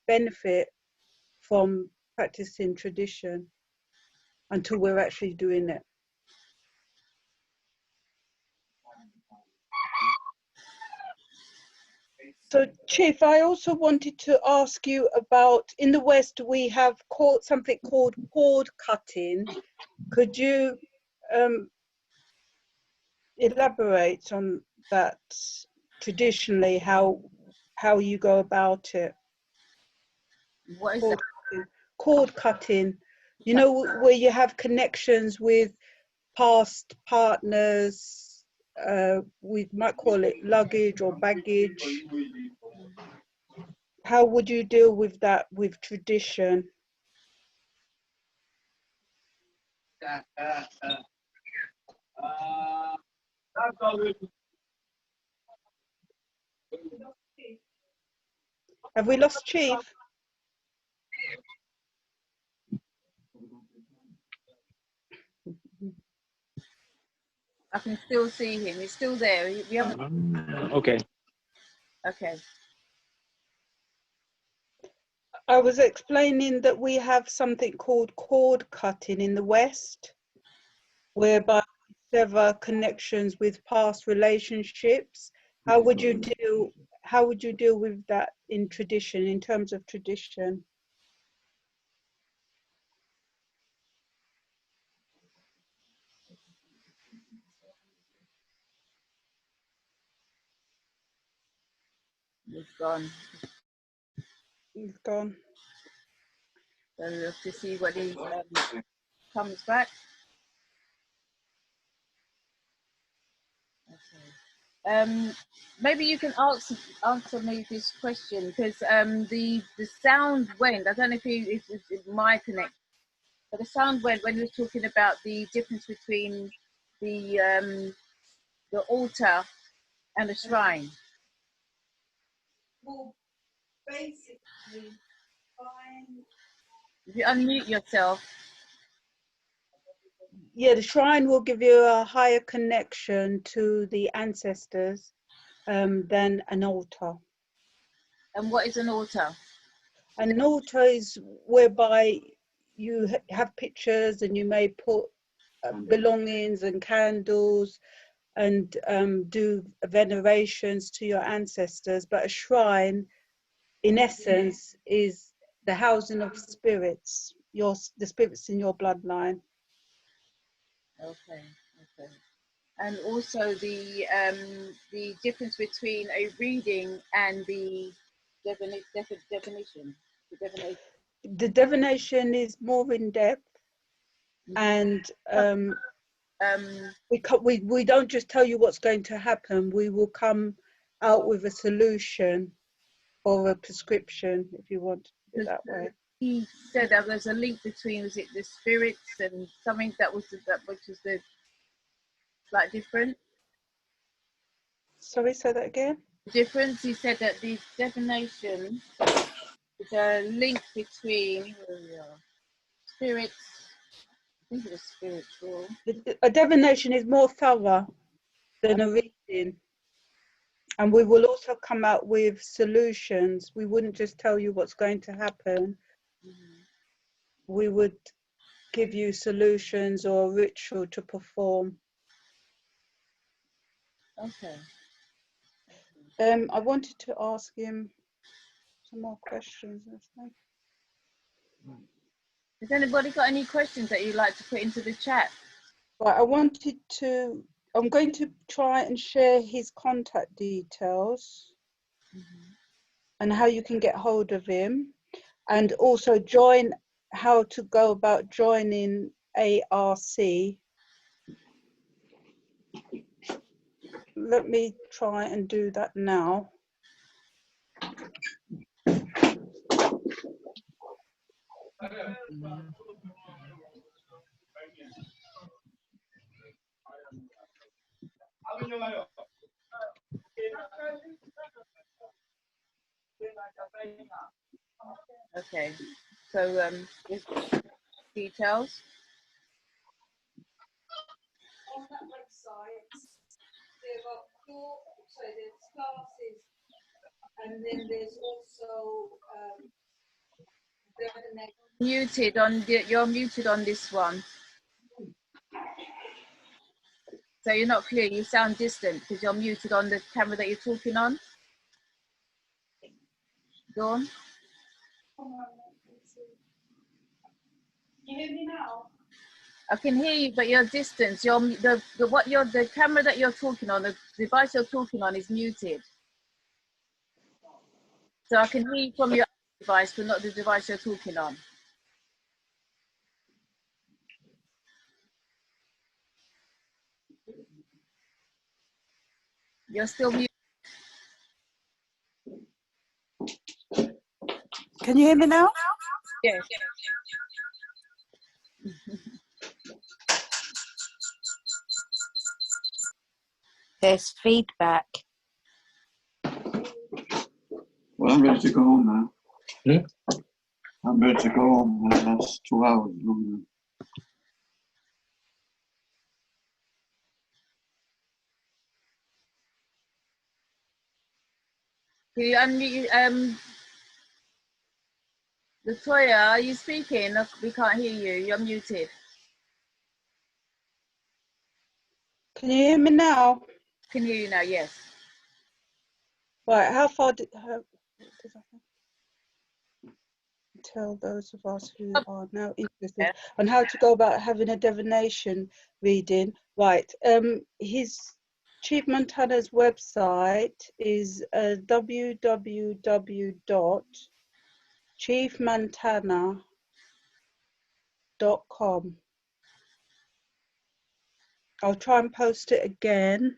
benefit from practicing tradition until we're actually doing it. So, Chief, I also wanted to ask you about, in the West, we have something called cord cutting. Could you elaborate on that traditionally, how you go about it? What is that? Cord cutting, you know, where you have connections with past partners, we might call it luggage or baggage. How would you deal with that with tradition? Have we lost Chief? I can still see him. He's still there. We haven't. Okay. Okay. I was explaining that we have something called cord cutting in the West, whereby we sever connections with past relationships. How would you deal with that in tradition, in terms of tradition? He's gone. He's gone. So we'll have to see when he comes back. Okay. Maybe you can answer me this question, because the sound went. I don't know if it's my connection, but the sound went when we were talking about the difference between the altar and the shrine. Well, basically, If you unmute yourself. yeah, the shrine will give you a higher connection to the ancestors than an altar. And what is an altar? An altar is whereby you have pictures and you may put belongings and candles and do venerations to your ancestors. But a shrine, in essence, is the housing of spirits, the spirits in your bloodline. Okay, okay. And also the difference between a reading and the divination. The divination is more in depth, and we don't just tell you what's going to happen. We will come out with a solution or a prescription, if you want to put it that way. He said that there's a link between, was it the spirits and something that was which was the like different? Sorry, say that again. The difference. He said that the divination is a link between spirits. I think it was spiritual. A divination is more thorough than a reading, and we will also come out with solutions. We wouldn't just tell you what's going to happen. We would give you solutions or a ritual to perform. Okay. I wanted to ask him some more questions. Has anybody got any questions that you'd like to put into the chat? Right, I'm going to try and share his contact details and how you can get hold of him, and also how to go about joining ARC. Let me try and do that now. Okay, so details. On that website, there are there's classes, and then there's also Muted on you're muted on this one. So you're not clear, you sound distant because you're muted on the camera that you're talking on. Dawn? Can you hear me now? I can hear you, but you're distant. The camera that you're talking on, the device you're talking on is muted. So I can hear you from your device, but not the device you're talking on. You're still muted. Can you hear me now? Yes. There's feedback. Well, I'm ready to go home now. Hmm? I'm ready to go home now. That's 2 hours long. Can you unmute? Latoya, are you speaking? We can't hear you. You're muted. Can you hear me now? Can hear you now. Yes. Right, how far did I tell those of us who are now interested on how to go about having a divination reading? Right, his Chief Montana's website is www.chiefmontana.com. I'll try and post it again.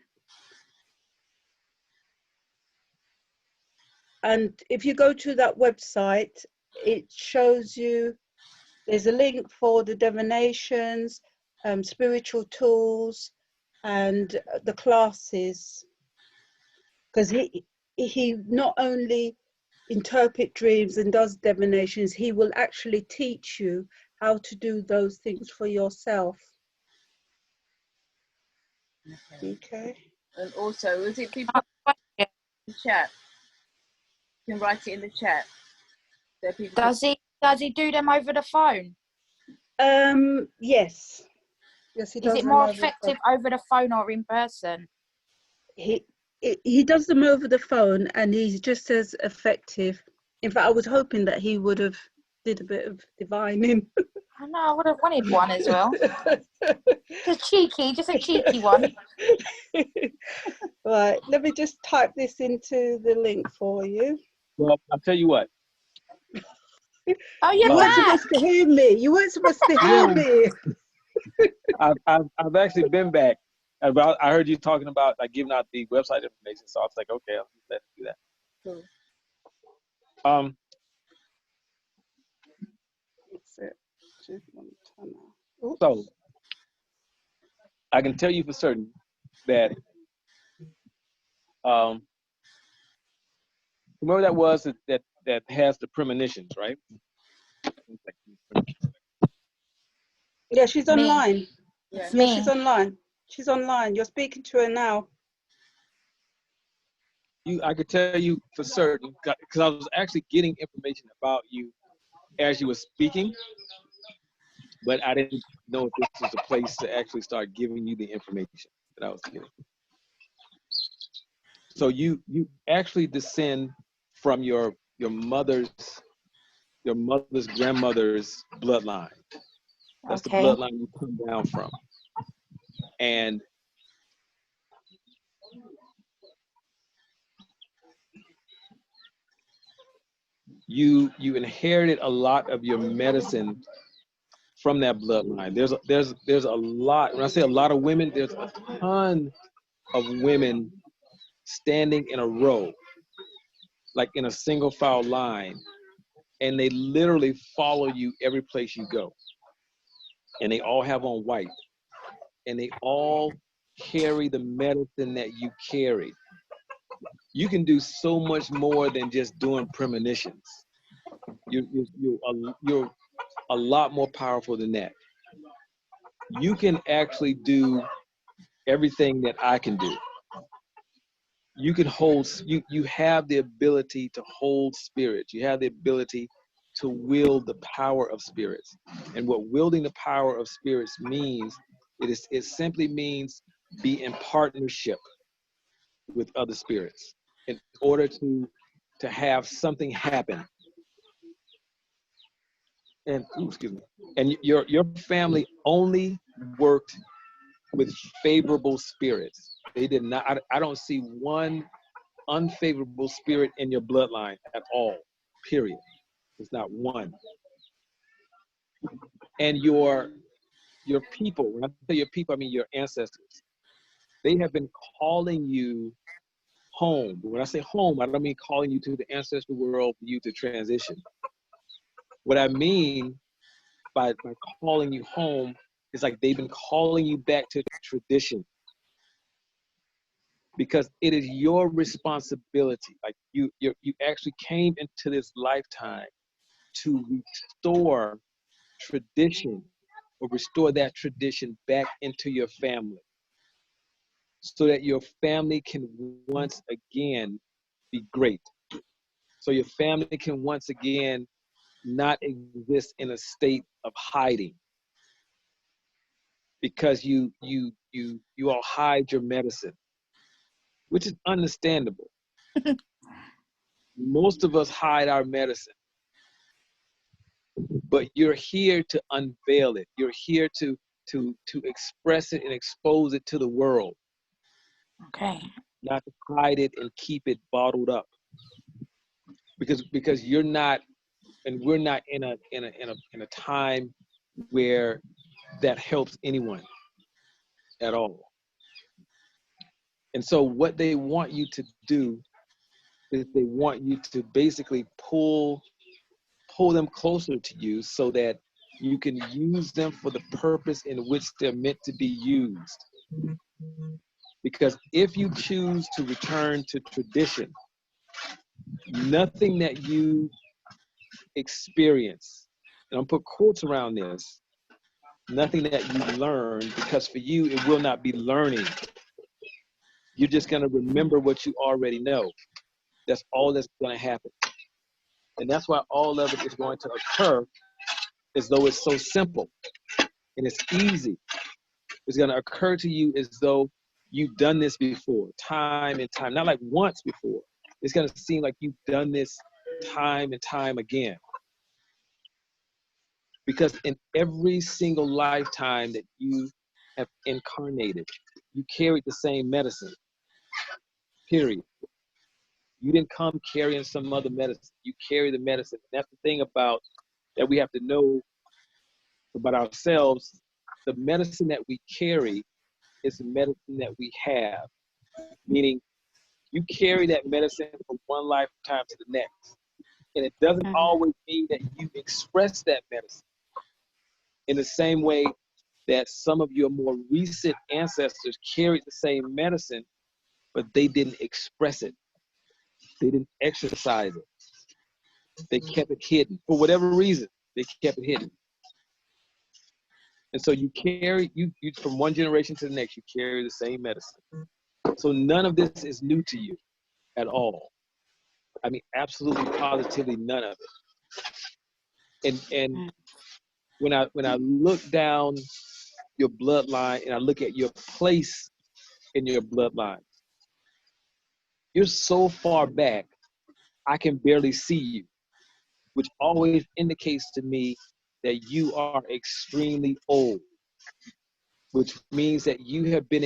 And if you go to that website, it shows you, there's a link for the divinations, spiritual tools, and the classes. Because he not only interprets dreams and does divinations, he will actually teach you how to do those things for yourself. Okay. And also, is it people in the chat? You can write it in the chat. So people Does he do them over the phone? Yes. Yes, he does. Is it more effective over the phone or in person? He does them over the phone, and he's just as effective. In fact, I was hoping that he would have did a bit of divining. I know, I would have wanted one as well. Just a cheeky one. Right, let me just type this into the link for you. Well, I'll tell you what. Oh, You weren't supposed to hear me. You weren't supposed to hear me. I've actually been back. I heard you talking about like giving out the website information, so I was like, okay, I'll let him do that. Cool. So I can tell you for certain that whoever that was that has the premonitions, right? Yeah, she's online. Yeah. Yeah, she's online. She's online. You're speaking to her now. I could tell you for certain because I was actually getting information about you as you were speaking, but I didn't know if this was a place to actually start giving you the information that I was getting. So you actually descend from your mother's grandmother's bloodline. That's the bloodline you come down from. And you inherited a lot of your medicine from that bloodline. There's a lot. When I say a lot of women, there's a ton of women standing in a row, like in a single file line, and they literally follow you every place you go. And they all have on white, and they all carry the medicine that you carry. You can do so much more than just doing premonitions. You're a lot more powerful than that. You can actually do everything that I can do. You can hold, you have the ability to hold spirits. You have the ability to wield the power of spirits. And what wielding the power of spirits means, it simply means be in partnership with other spirits in order to have something happen. And excuse me. And your family only worked with favorable spirits. They did not. I don't see one unfavorable spirit in your bloodline at all. Period. There's not one. And your people. When I say your people, I mean your ancestors. They have been calling you home. But when I say home, I don't mean calling you to the ancestral world for you to transition. What I mean by calling you home is like they've been calling you back to tradition, because it is your responsibility. Like you actually came into this lifetime to restore tradition, or restore that tradition back into your family, so that your family can once again be great. So your family can once again not exist in a state of hiding, because you all hide your medicine, which is understandable. Most of us hide our medicine, but you're here to unveil it. You're here to express it and expose it to the world. Okay. Not to hide it and keep it bottled up, because you're not, and we're not in a time where that helps anyone at all. And so what they want you to do is they want you to basically pull them closer to you, so that you can use them for the purpose in which they're meant to be used. Because if you choose to return to tradition, nothing that you experience, and I'm put quotes around this, nothing that you learn, because for you it will not be learning. You're just going to remember what you already know. That's all that's going to happen. And that's why all of it is going to occur as though it's so simple and it's easy. It's going to occur to you as though you've done this before, time and time, not like once before. It's going to seem like you've done this time and time again. Because in every single lifetime that you have incarnated, you carried the same medicine, period. You didn't come carrying some other medicine. You carry the medicine. And that's the thing about that we have to know about ourselves. The medicine that we carry is the medicine that we have. Meaning, you carry that medicine from one lifetime to the next. And it doesn't always mean that you express that medicine in the same way that some of your more recent ancestors carried the same medicine, but they didn't express it. They didn't exercise it. They kept it hidden. For whatever reason, they kept it hidden. And so you carry, you from one generation to the next, you carry the same medicine. So none of this is new to you at all. I mean, absolutely, positively none of it. And when I look down your bloodline and I look at your place in your bloodline, you're so far back, I can barely see you, which always indicates to me that you are extremely old, which means that you've been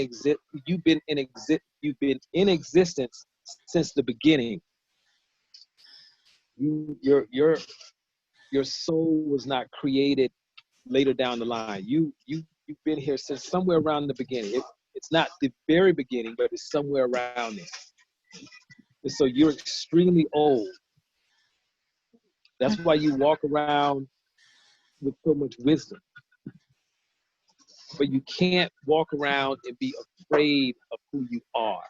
in existence since the beginning. Your soul was not created later down the line. You've been here since somewhere around the beginning. It's not the very beginning, but it's somewhere around there. And so you're extremely old. That's why you walk around with so much wisdom. But you can't walk around and be afraid of who you are.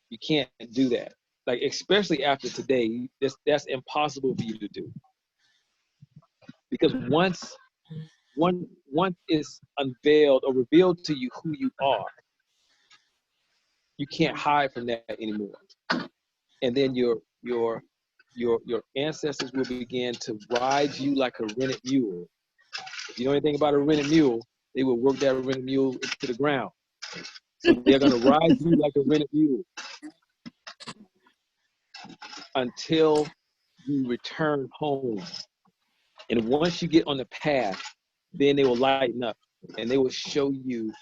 You can't do that. Like, especially after today, that's impossible for you to do. Because once it's unveiled or revealed to you who you are, you can't hide from that anymore. And then your ancestors will begin to ride you like a rented mule. If you know anything about a rented mule, they will work that rented mule into the ground. So they're gonna ride you like a rented mule until you return home. And once you get on the path, then they will lighten up and they will show you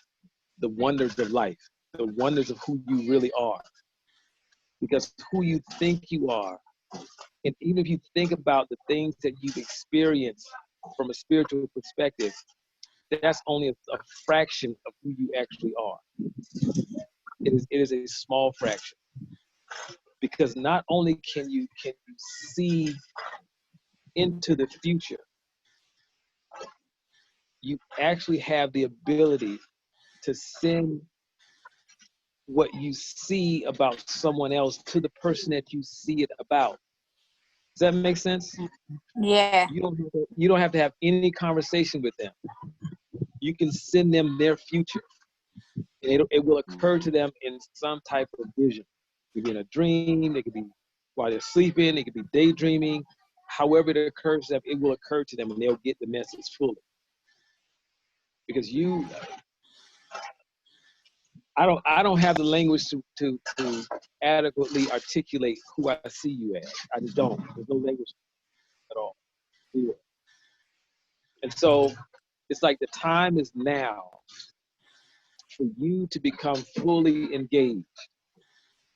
the wonders of life, the wonders of who you really are. Because who you think you are, and even if you think about the things that you've experienced from a spiritual perspective, that's only a fraction of who you actually are. It is a small fraction. Because not only can you see into the future, you actually have the ability to send what you see about someone else to the person that you see it about. Does that make sense? Yeah. You don't have to have any conversation with them. You can send them their future. And it will occur to them in some type of vision. It could be in a dream, it could be while they're sleeping, it could be daydreaming. However it occurs to them, it will occur to them and they'll get the message fully. Because I don't have the language to adequately articulate who I see you as. I just don't. There's no language at all. And so it's like the time is now for you to become fully engaged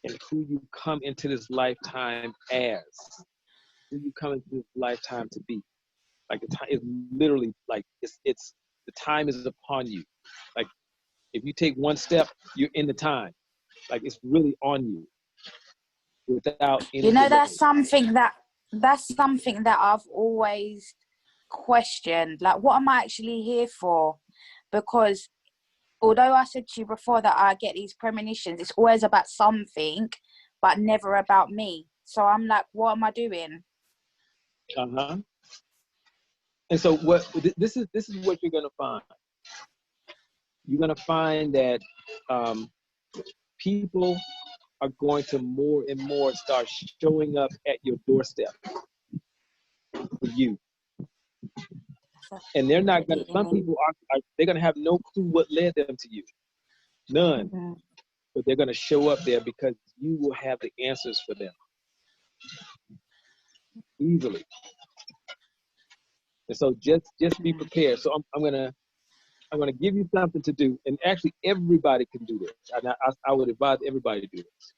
in who you come into this lifetime as, who you come into this lifetime to be. Like the time is literally like it's the time is upon you. Like if you take one step, you're in the time. Like it's really on you without any You know, delay. that's something that I've always questioned. Like, what am I actually here for? Because although I said to you before that I get these premonitions, it's always about something, but never about me. So I'm like, what am I doing? Uh-huh. And so this is what you're gonna find. You're gonna find that people are going to more and more start showing up at your doorstep for you. And they're not gonna, some people are they're gonna have no clue what led them to you. None. Mm-hmm. But they're gonna show up there because you will have the answers for them. Easily. And so just be prepared. So I'm gonna give you something to do, and actually everybody can do this. And I would advise everybody to do this.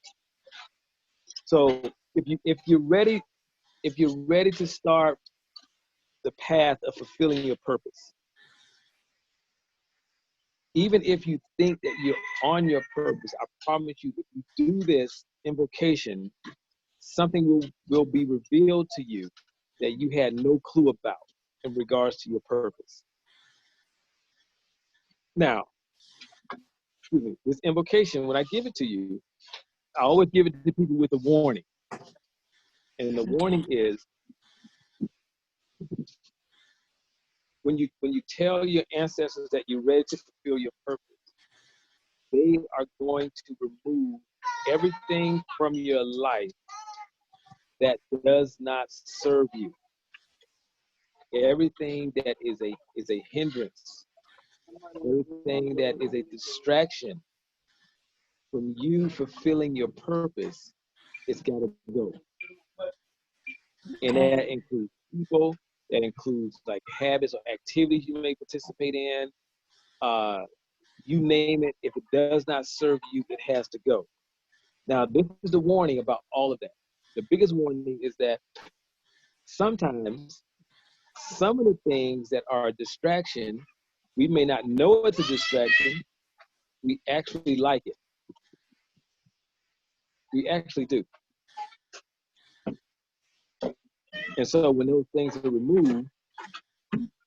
So if you're ready to start the path of fulfilling your purpose, even if you think that you're on your purpose, I promise you, if you do this invocation, something will be revealed to you that you had no clue about in regards to your purpose. Now, excuse me, this invocation, when I give it to you, I always give it to people with a warning. And the warning is, when you tell your ancestors that you're ready to fulfill your purpose, they are going to remove everything from your life that does not serve you. Everything that is a hindrance, everything that is a distraction from you fulfilling your purpose, it's got to go. And that includes people, that includes like habits or activities you may participate in. You name it, if it does not serve you, it has to go. Now, this is the warning about all of that. The biggest warning is that sometimes some of the things that are a distraction, we may not know it's a distraction, we actually like it. We actually do. And so when those things are removed,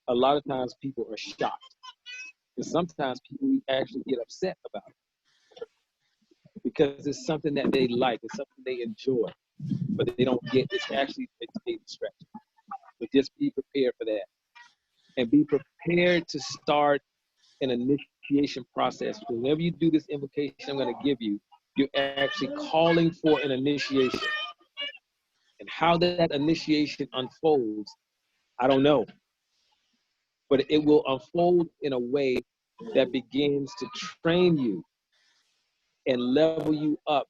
a lot of times people are shocked. And sometimes people actually get upset about it because it's something that they like, it's something they enjoy, but they don't get it's actually a distraction. But just be prepared for that. And be prepared to start an initiation process. Because whenever you do this invocation I'm going to give you, you're actually calling for an initiation. And how that initiation unfolds, I don't know. But it will unfold in a way that begins to train you and level you up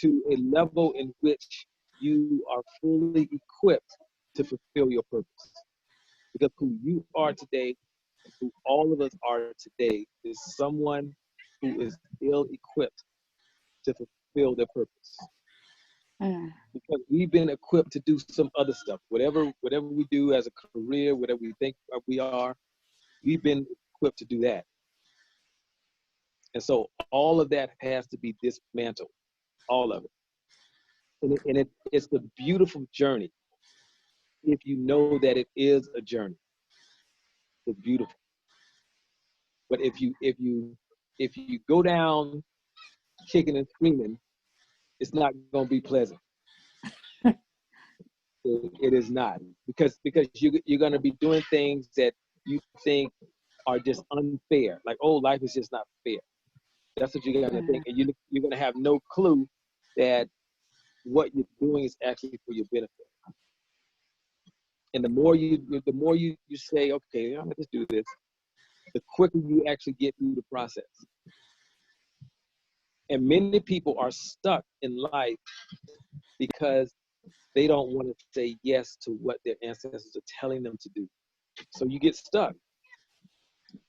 to a level in which you are fully equipped to fulfill your purpose. Because who you are today, who all of us are today, is someone who is ill-equipped to fulfill their purpose. Because we've been equipped to do some other stuff. Whatever we do as a career, whatever we think we are, we've been equipped to do that. And so all of that has to be dismantled, all of it. And it's the beautiful journey if you know that it is a journey. It's beautiful. But if you go down kicking and screaming, it's not going to be pleasant. It is not, because you're going to be doing things that you think are just unfair. Like, oh, life is just not fair. That's what you're going to think, and you're going to have no clue that what you're doing is actually for your benefit. And the more you say, okay, I'm going to just do this, the quicker you actually get through the process. And many people are stuck in life because they don't want to say yes to what their ancestors are telling them to do. So you get stuck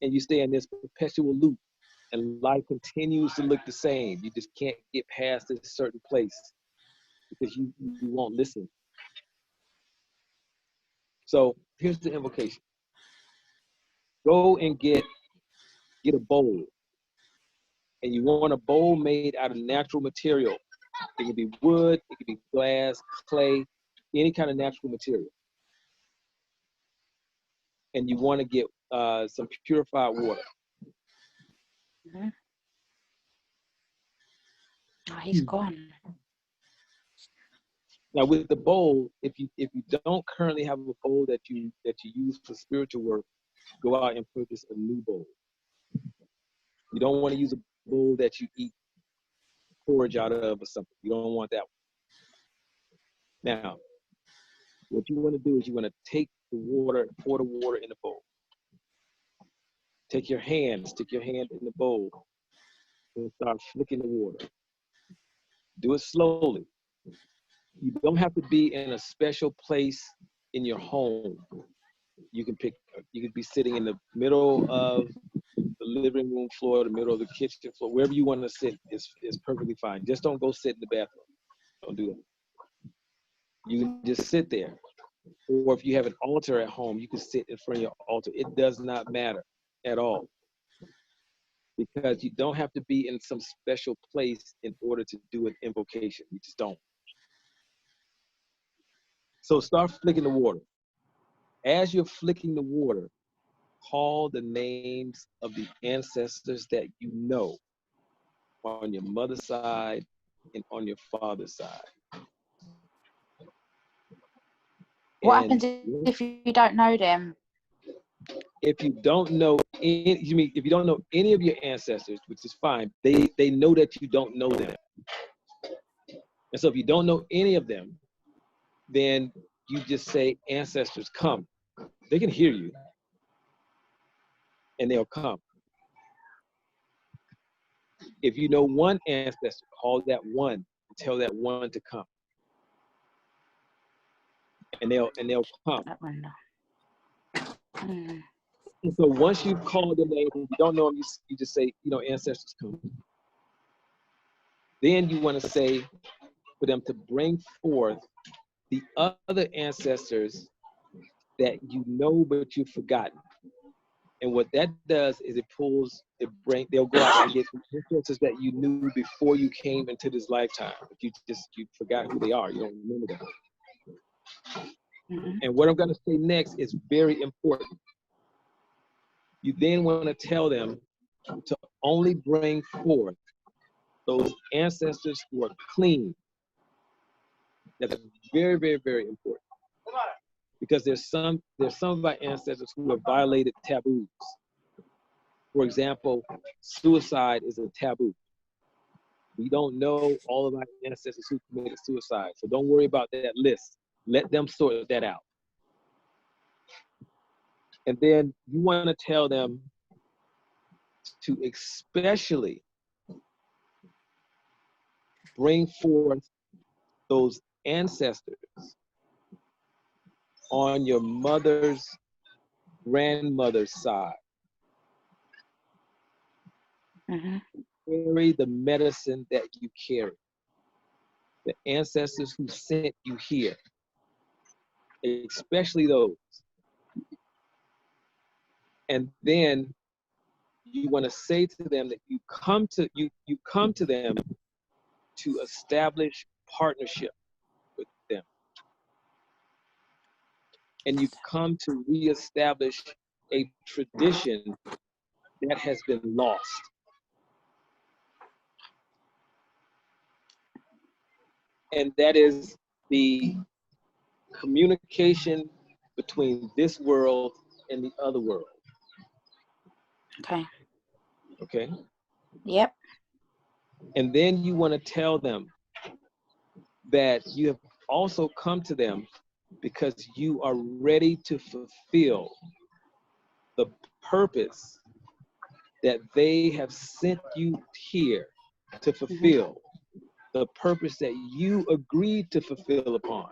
and you stay in this perpetual loop, and life continues to look the same. You just can't get past this certain place because you won't listen. So here's the invocation. Go and get a bowl. And you want a bowl made out of natural material. It can be wood, it can be glass, clay, any kind of natural material. And you want to get some purified water. Oh, he's gone. Now with the bowl, if you don't currently have a bowl that you use for spiritual work, go out and purchase a new bowl. You don't want to use a bowl that you eat porridge out of or something. You don't want that one. Now, what you want to do is you want to take the water, pour the water in the bowl. Stick your hand in the bowl and start flicking the water. Do it slowly. You don't have to be in a special place in your home. You could be sitting in the middle of the living room floor, the middle of the kitchen floor, wherever you want to sit is perfectly fine. Just don't go sit in the bathroom. Don't do that. You can just sit there. Or if you have an altar at home, you can sit in front of your altar. It does not matter at all. Because you don't have to be in some special place in order to do an invocation. You just don't. So start flicking the water. As you're flicking the water, call the names of the ancestors that you know on your mother's side and on your father's side. What happens if you don't know them? If you don't know any of your ancestors, which is fine, they know that you don't know them. And so if you don't know any of them, then you just say, ancestors, come. They can hear you. And they'll come. If you know one ancestor, call that one and tell that one to come. And they'll come. That one, no. And so once you've called them, if you don't know them, you just say, you know, ancestors come. Then you want to say for them to bring forth the other ancestors that you know but you've forgotten. And what that does is they'll go out and get ancestors that you knew before you came into this lifetime. But you forgot who they are. You don't remember them. Mm-hmm. And what I'm going to say next is very important. You then want to tell them to only bring forth those ancestors who are clean. That's very, very, very important. Because there's some of our ancestors who have violated taboos. For example, suicide is a taboo. We don't know all of our ancestors who committed suicide, so don't worry about that list. Let them sort that out. And then you want to tell them to especially bring forth those ancestors on your mother's grandmother's side. Mm-hmm. Carry the medicine that you carry. The ancestors who sent you here, especially those. And then you want to say to them that you come to them to establish partnership with them. And you come to reestablish a tradition that has been lost. And that is the communication between this world and the other world. Okay. Okay? Yep. And then you want to tell them that you have also come to them because you are ready to fulfill the purpose that they have sent you here to fulfill. The purpose that you agreed to fulfill upon.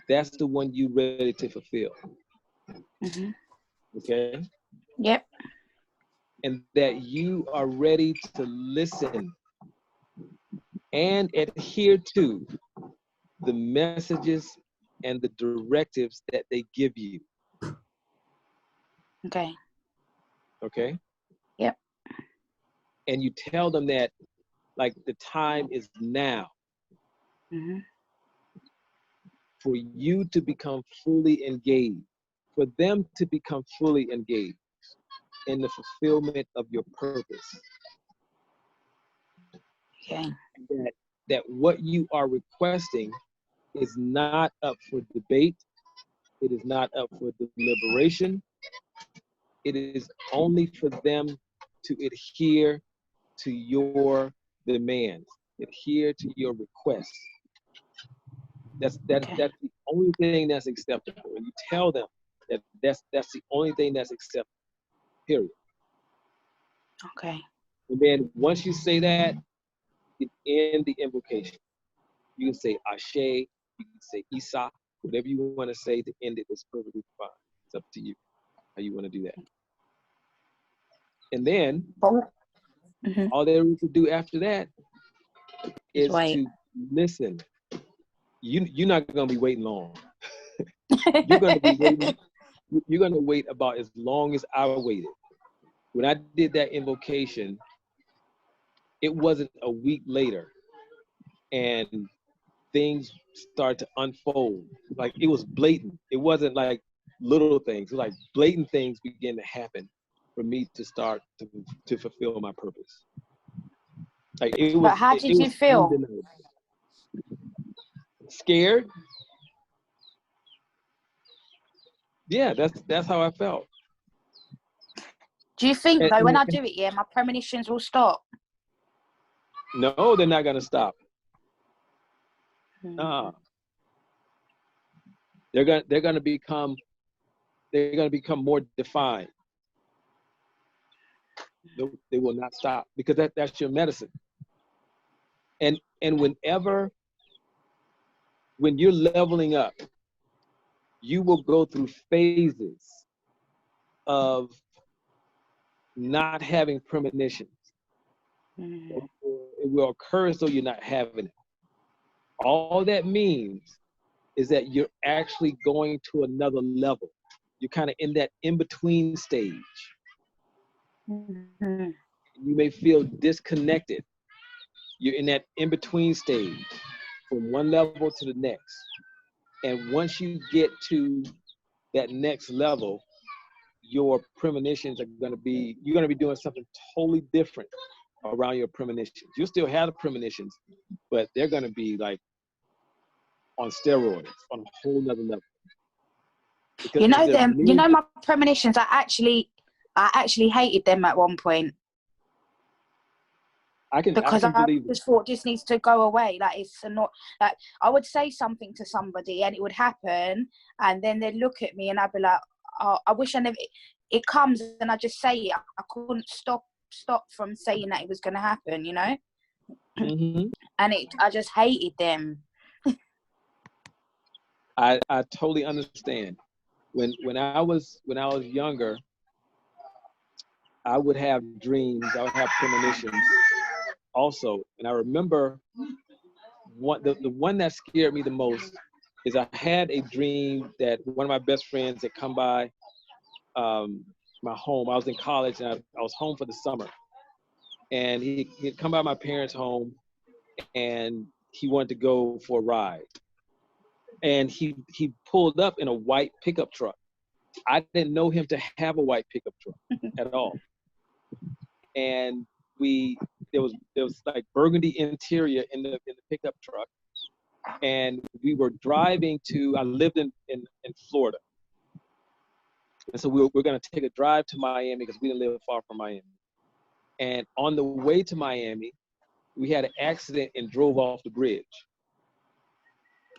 That's the one you're ready to fulfill. Mm-hmm. Okay? Yep. And that you are ready to listen and adhere to the messages and the directives that they give you. Okay. Okay? Yep. And you tell them that, like, the time is now. Mm-hmm. For you to become fully engaged, for them to become fully engaged in the fulfillment of your purpose. Okay. That what you are requesting is not up for debate. It is not up for deliberation. It is only for them to adhere to your demands, adhere to your requests. That's the only thing that's acceptable. And you tell them that that's the only thing that's acceptable. Period. Okay. And then once you say that, you end the invocation. You can say Ashe, you can say Isa, whatever you want to say to end it is perfectly fine. It's up to you how you want to do that. And then all there is to do after that is to listen. You're not going to be waiting long. You're going to wait about as long as I waited. When I did that invocation, it wasn't a week later, and things started to unfold. Like, it was blatant. It wasn't like little things. It was like blatant things began to happen for me to start to fulfill my purpose. Like, it was. But how did you feel? Undeniable. Scared. Yeah, that's how I felt. Do you think though, when I do it, my premonitions will stop? No, they're not gonna stop. They're gonna become more defined. They will not stop, because that's your medicine. And when you're leveling up, you will go through phases of not having premonitions. It will occur as though you're not having it. All that means is that you're actually going to another level. You're kind of in that in-between stage. You may feel disconnected. You're in that in-between stage from one level to the next. And once you get to that next level, your premonitions are you're going to be doing something totally different around your premonitions. You still have the premonitions, but they're going to be like on steroids, on a whole nother level. Because you know my premonitions, I actually hated them at one point. Because I just thought this needs to go away. Like, it's not, like, I would say something to somebody and it would happen, and then they'd look at me and I'd be like, oh, I wish I never, it comes and I just say it. I couldn't stop from saying that it was going to happen, you know? Mm-hmm. And I just hated them. I totally understand. When I was younger, I would have dreams, I would have premonitions also. And I remember the one that scared me the most is I had a dream that one of my best friends had come by my home. I was in college and I was home for the summer. And he'd come by my parents' home and he wanted to go for a ride. And he pulled up in a white pickup truck. I didn't know him to have a white pickup truck at all. And there was like burgundy interior in the pickup truck. And we were driving I lived in Florida. And so we're going to take a drive to Miami because we didn't live far from Miami. And on the way to Miami, we had an accident and drove off the bridge.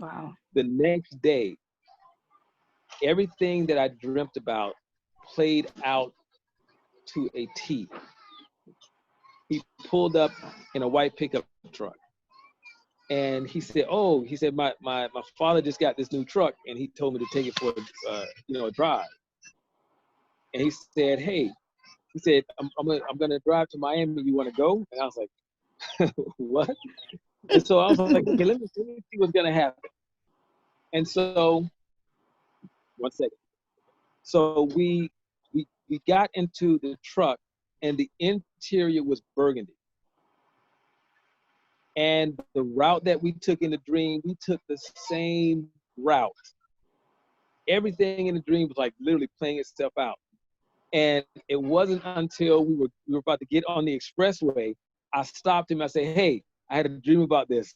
Wow. The next day, everything that I dreamt about played out to a T. He pulled up in a white pickup truck. And he said, my father just got this new truck and he told me to take it for a drive. And he said, hey, I'm gonna drive to Miami. You want to go? And I was like, what? And so I was like, okay, let me see what's gonna happen. And so, one second. So we got into the truck, and the interior was burgundy. And the route that we took in the dream, we took the same route. Everything in the dream was like literally playing itself out. And it wasn't until we were about to get on the expressway, I stopped him. I said, hey, I had a dream about this.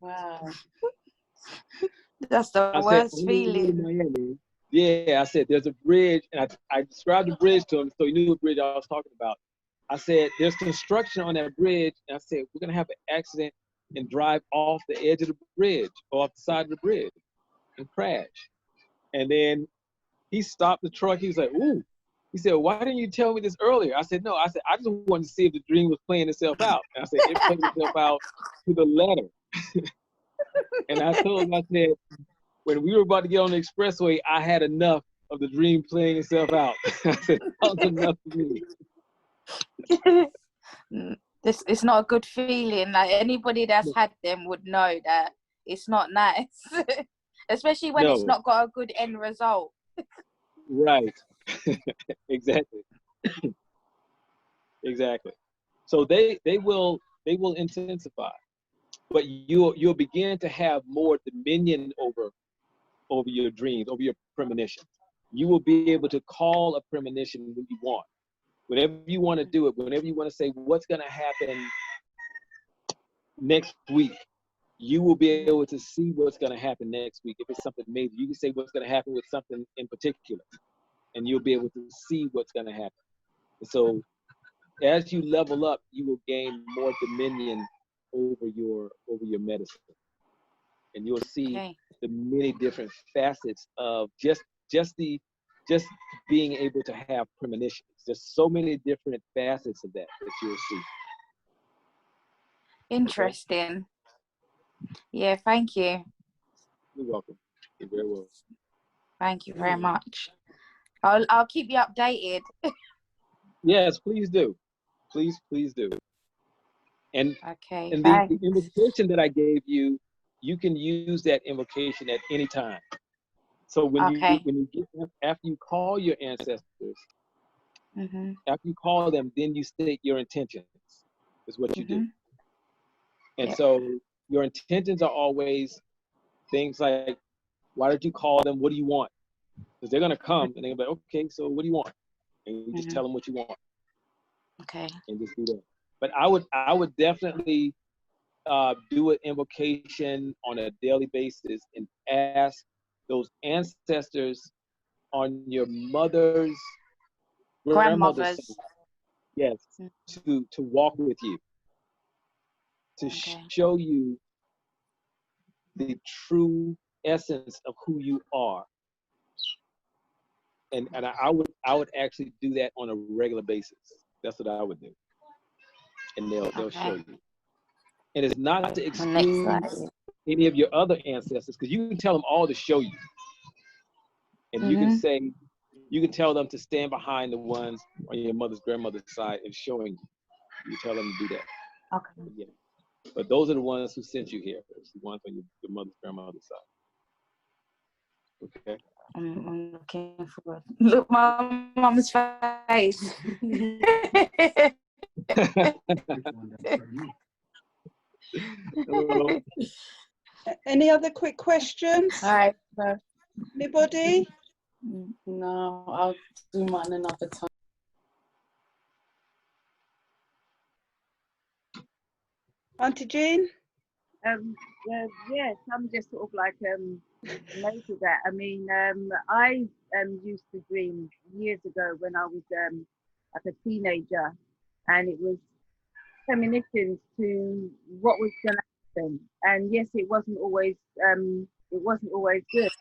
Wow. That's the worst feeling. Yeah, I said, there's a bridge. And I described the bridge to him so he knew what bridge I was talking about. I said, there's construction on that bridge. And I said, we're going to have an accident and drive off the edge of the bridge, or off the side of the bridge and crash. And then he stopped the truck. He was like, ooh. He said, why didn't you tell me this earlier? I said, no. I said, I just wanted to see if the dream was playing itself out. And I said, it played itself out to the letter. And I told him, I said, when we were about to get on the expressway, I had enough of the dream playing itself out. I said, that was enough for me. It's not a good feeling. Like, anybody that's had them would know that it's not nice, especially when it's not got a good end result. Right. Exactly. Exactly. So they will intensify, but you'll begin to have more dominion over your dreams, over your premonitions. You will be able to call a premonition when you want. Whenever you want to do it, whenever you want to say what's going to happen next week, you will be able to see what's going to happen next week. If it's something major, you can say what's going to happen with something in particular, and you'll be able to see what's going to happen. So as you level up, you will gain more dominion over your medicine, and you'll see the many different facets of just being able to have premonitions. There's so many different facets of that you'll see. Interesting. Yeah, thank you. You're welcome. You're very welcome. Thank you very much. I'll keep you updated. Yes, please do. Please do. And Okay. and the invocation that I gave you, you can use that invocation at any time. So when you get, after you call your ancestors, after you call them, then you state your intentions. Is what you do. And so your intentions are always things like, why did you call them? What do you want? Because they're gonna come and they're gonna be like, okay, so what do you want? And you just tell them what you want. Okay. And just do that. But I would definitely do an invocation on a daily basis and ask those ancestors on your mother's, grandmother's side, yes, to walk with you, to show you the true essence of who you are. And I would actually do that on a regular basis. That's what I would do. And they'll show you. And it's not to exclude any of your other ancestors, because you can tell them all to show you. And you can say, you can tell them to stand behind the ones on your mother's grandmother's side and showing you. You tell them to do that. Okay. Yeah. But those are the ones who sent you here. It's the ones on your mother's grandmother's side. Okay. I'm looking forward. Look, my mum's face. Any other quick questions? All right. Anybody? No, I'll do mine another time. Auntie Jean? Yes, I'm just sort of like amazed at that. I mean, I used to dream years ago when I was like a teenager, and it was premonitions to what was going to happen. And yes, it wasn't always good.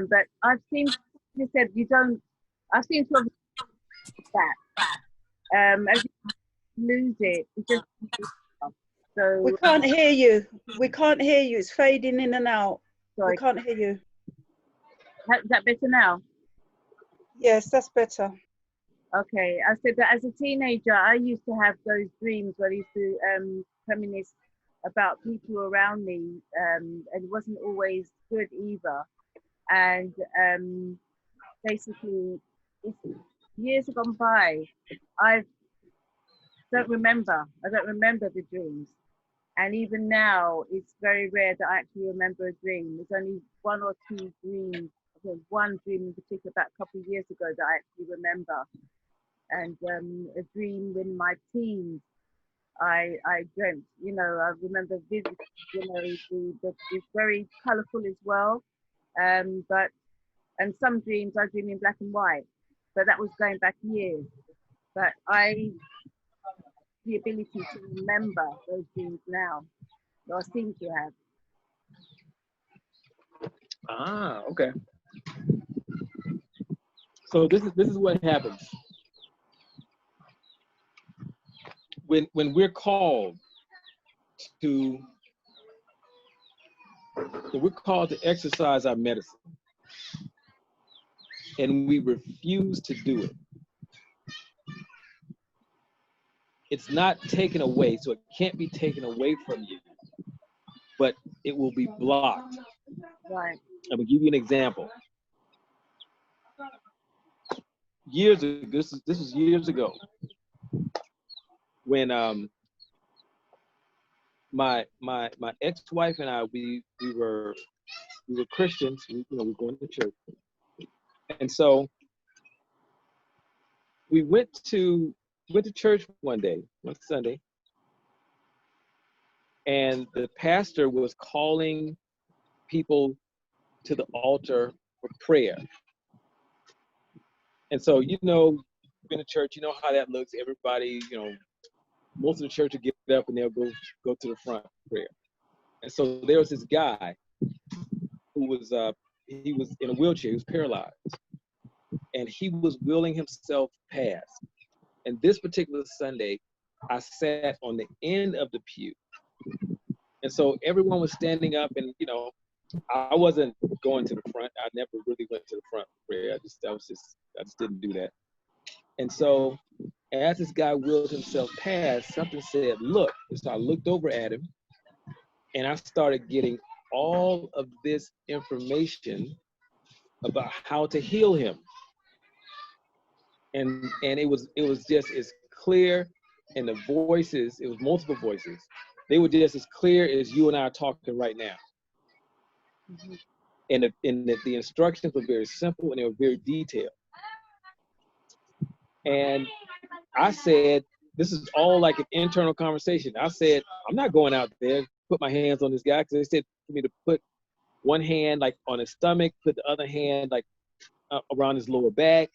But I've seen, you said you don't. I've seen sort of that. As you lose it, it just. So We can't hear you. We can't hear you. It's fading in and out. Sorry. We can't hear you. Is that better now? Yes, that's better. Okay, I said that as a teenager, I used to have those dreams where I used to reminisce about people around me, and it wasn't always good either. And basically, years have gone by. I don't remember the dreams. And even now, it's very rare that I actually remember a dream. There's only one or two dreams. There's one dream in particular about a couple of years ago that I actually remember. And a dream in my teens, I dreamt, you know, I remember vividly, you know, it's very colourful as well. And some dreams I dream in black and white, but that was going back years. But the ability to remember those dreams now, or I seem to have. Ah, okay. So this is what happens when we're called to exercise our medicine, and we refuse to do it. It's not taken away, so it can't be taken away from you, but it will be blocked. Right. I'm gonna give you an example. Years ago, this was years ago, when my ex-wife and I, we were Christians. We were going to church, and so we went to church one Sunday, and the pastor was calling people to the altar for prayer. And so, you know, in a church, you know how that looks. Everybody, you know, most of the church will get up and they'll go to the front for prayer. And so there was this guy who who was he was in a wheelchair, he was paralyzed, and he was wheeling himself past. And this particular Sunday, I sat on the end of the pew. And so everyone was standing up, and you know, I wasn't going to the front. I never really went to the front for prayer. I just didn't do that. And so as this guy wheeled himself past, something said, look. And so I looked over at him, and I started getting all of this information about how to heal him. And it was just as clear, and the voices, it was multiple voices. They were just as clear as you and I are talking right now. Mm-hmm. And the instructions were very simple, and they were very detailed. And I said, this is all like an internal conversation. I said, I'm not going out there, put my hands on this guy, because they said for me to put one hand like on his stomach, put the other hand like around his lower back.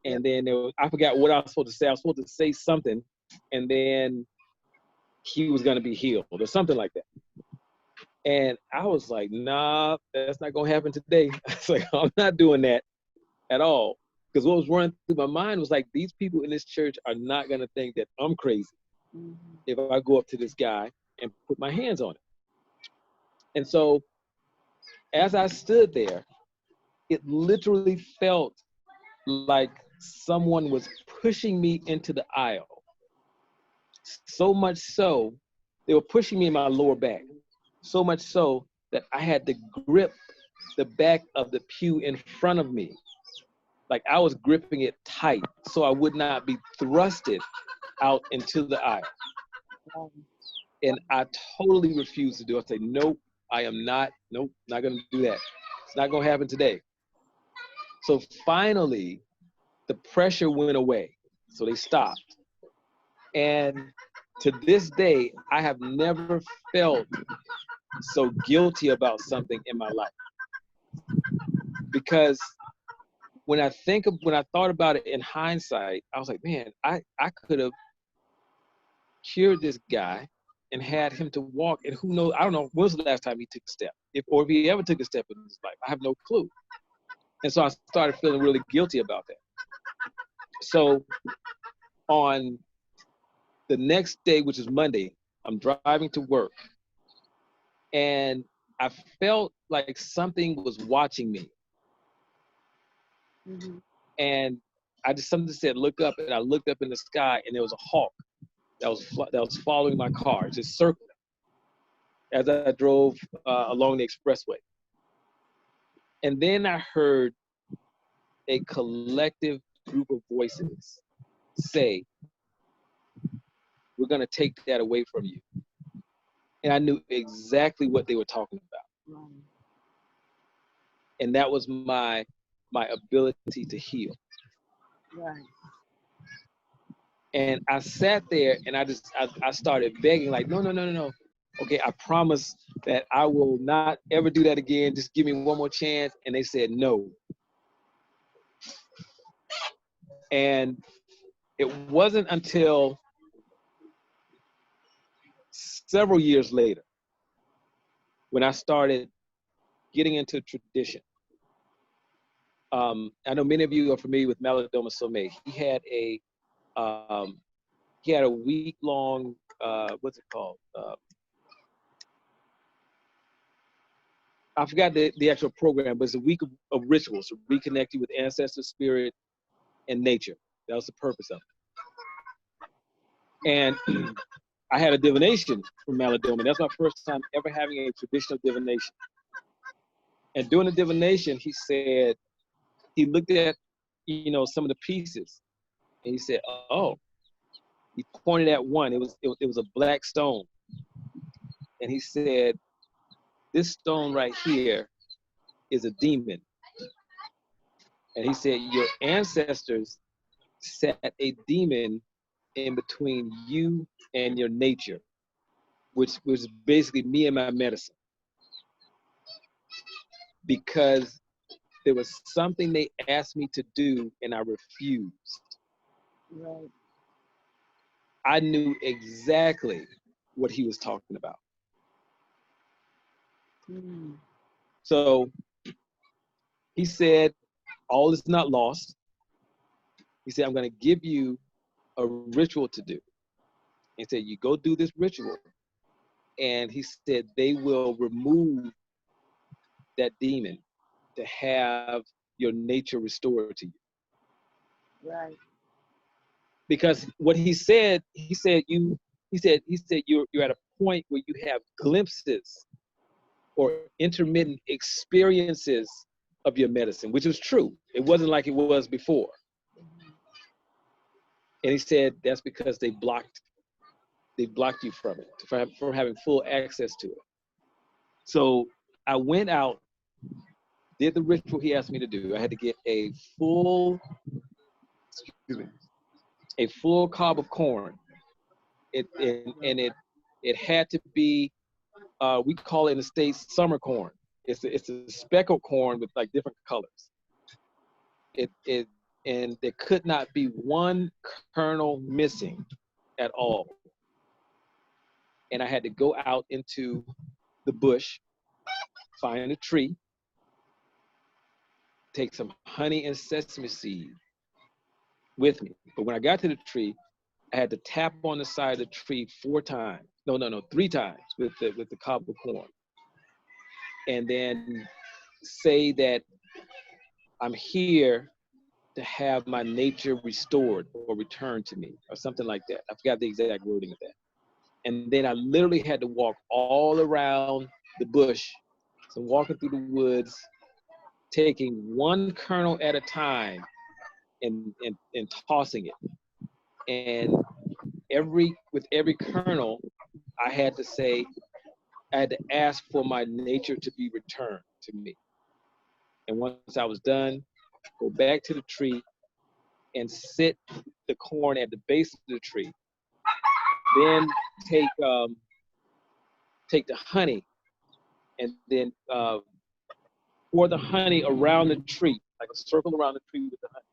And then I forgot what I was supposed to say. I was supposed to say something, and then he was going to be healed or something like that. And I was like, nah, that's not going to happen today. I was like, I'm not doing that at all. Because what was running through my mind was like, these people in this church are not going to think that I'm crazy if I go up to this guy and put my hands on him. And so as I stood there, it literally felt like someone was pushing me into the aisle. So much so, they were pushing me in my lower back. So much so that I had to grip the back of the pew in front of me. Like I was gripping it tight so I would not be thrusted out into the aisle. And I totally refused to do it. I said, nope, not gonna do that. It's not gonna happen today. So finally, the pressure went away. So they stopped. And to this day, I have never felt so guilty about something in my life. Because when I thought about it in hindsight, I was like, man, I could have cured this guy and had him to walk. And who knows, I don't know, when was the last time he took a step? If he ever took a step in his life, I have no clue. And so I started feeling really guilty about that. So on the next day, which is Monday, I'm driving to work, and I felt like something was watching me. Mm-hmm. And something said, look up, and I looked up in the sky, and there was a hawk that was following my car, just circling as I drove along the expressway. And then I heard a collective group of voices say, we're gonna take that away from you. And I knew exactly what they were talking about. Right. And that was my ability to heal. Right. And I sat there and I started begging, like, no. Okay, I promise that I will not ever do that again. Just give me one more chance. And they said no. And it wasn't until several years later when I started getting into tradition. I know many of you are familiar with Malidoma Somé. He had a week-long, what's it called? I forgot the actual program, but it's a week of rituals to reconnect you with ancestor, spirit, and nature. That was the purpose of it. And I had a divination from Malidoma. That's my first time ever having a traditional divination. And during the divination, he looked at, some of the pieces, and he said, oh, he pointed at one. It was a black stone. And he said, this stone right here is a demon. And he said, your ancestors set a demon in between you and your nature, which was basically me and my medicine. Because there was something they asked me to do and I refused. Right. I knew exactly what he was talking about. Mm. So he said, all is not lost. He said, I'm going to give you a ritual to do. He said, you go do this ritual. And he said, they will remove that demon to have your nature restored to you. Right. Because what he said you're at a point where you have glimpses or intermittent experiences of your medicine, which is true. It wasn't like it was before. And he said that's because they blocked you from it, from having full access to it. So I went out, did the ritual he asked me to do. I had to get a full cob of corn. It had to be, we call it in the States summer corn. It's a speckled corn with like different colors. And there could not be one kernel missing at all. And I had to go out into the bush, find a tree, take some honey and sesame seed with me. But when I got to the tree, I had to tap on the side of the tree 3 times with the cob of corn. And then say that I'm here to have my nature restored or returned to me, or something like that. I forgot the exact wording of that. And then I literally had to walk all around the bush. So walking through the woods, taking one kernel at a time and tossing it. And with every kernel, I had to ask for my nature to be returned to me. And once I was done, go back to the tree and sit the corn at the base of the tree. Then take the honey and then pour the honey around the tree, like a circle around the tree with the honey.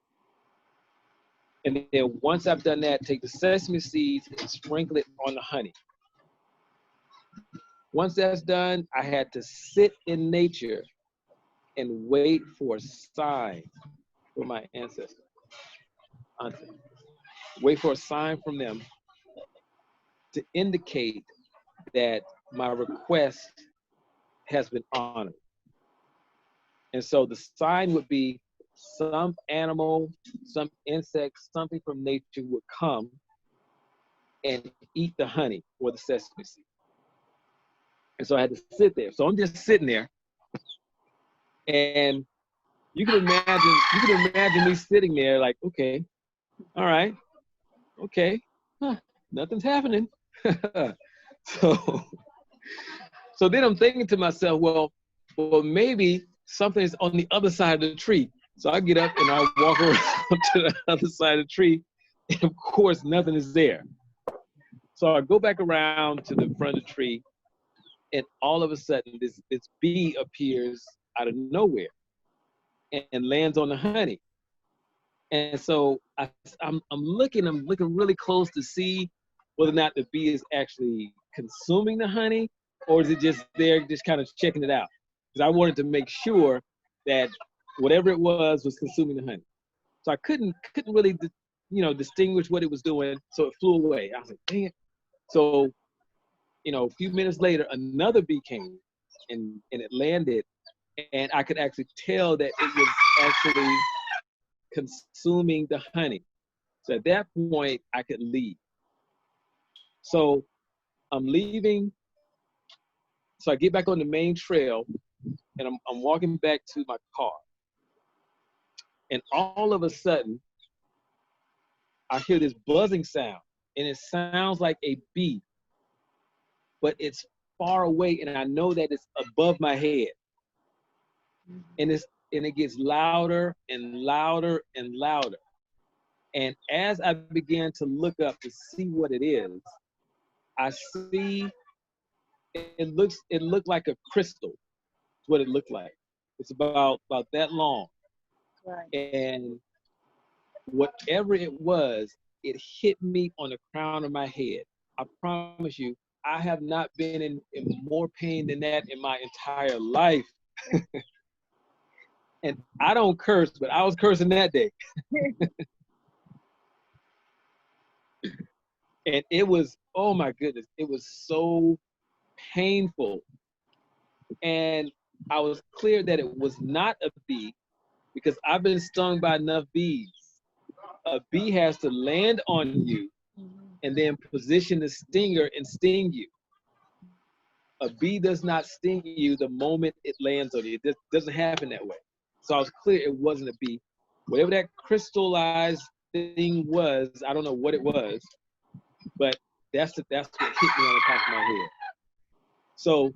And then once I've done that, take the sesame seeds and sprinkle it on the honey. Once that's done, I had to sit in nature and wait for a sign from my ancestors. Auntie. Wait for a sign from them to indicate that my request has been honored. And so the sign would be some animal, some insect, something from nature would come and eat the honey or the sesame seed. And so I had to sit there. So I'm just sitting there, and you can imagine me sitting there like, okay, all right, okay, nothing's happening. So then I'm thinking to myself, well, maybe something is on the other side of the tree. So I get up and I walk around to the other side of the tree, and of course nothing is there. So I go back around to the front of the tree, and all of a sudden this bee appears out of nowhere and lands on the honey. And so I'm looking really close to see whether or not the bee is actually consuming the honey, or is it just there just kind of checking it out? Because I wanted to make sure that whatever it was consuming the honey. So I couldn't really distinguish what it was doing, so it flew away. I was like, dang it. So a few minutes later, another bee came and it landed, and I could actually tell that it was actually consuming the honey. So at that point, I could leave. So I'm leaving. So I get back on the main trail, and I'm walking back to my car. And all of a sudden, I hear this buzzing sound, and it sounds like a bee, but it's far away, and I know that it's above my head. And it gets louder and louder and louder. And as I began to look up to see what it is, I see it looked like a crystal. Is what it looked like. It's about that long. Right. And whatever it was, it hit me on the crown of my head. I promise you, I have not been in more pain than that in my entire life. And I don't curse, but I was cursing that day. And it was, oh my goodness, it was so painful. And I was clear that it was not a bee, because I've been stung by enough bees. A bee has to land on you and then position the stinger and sting you. A bee does not sting you the moment it lands on you. It doesn't happen that way. So I was clear it wasn't a bee. Whatever that crystallized thing was, I don't know what it was, but that's what hit me on the top of my head. So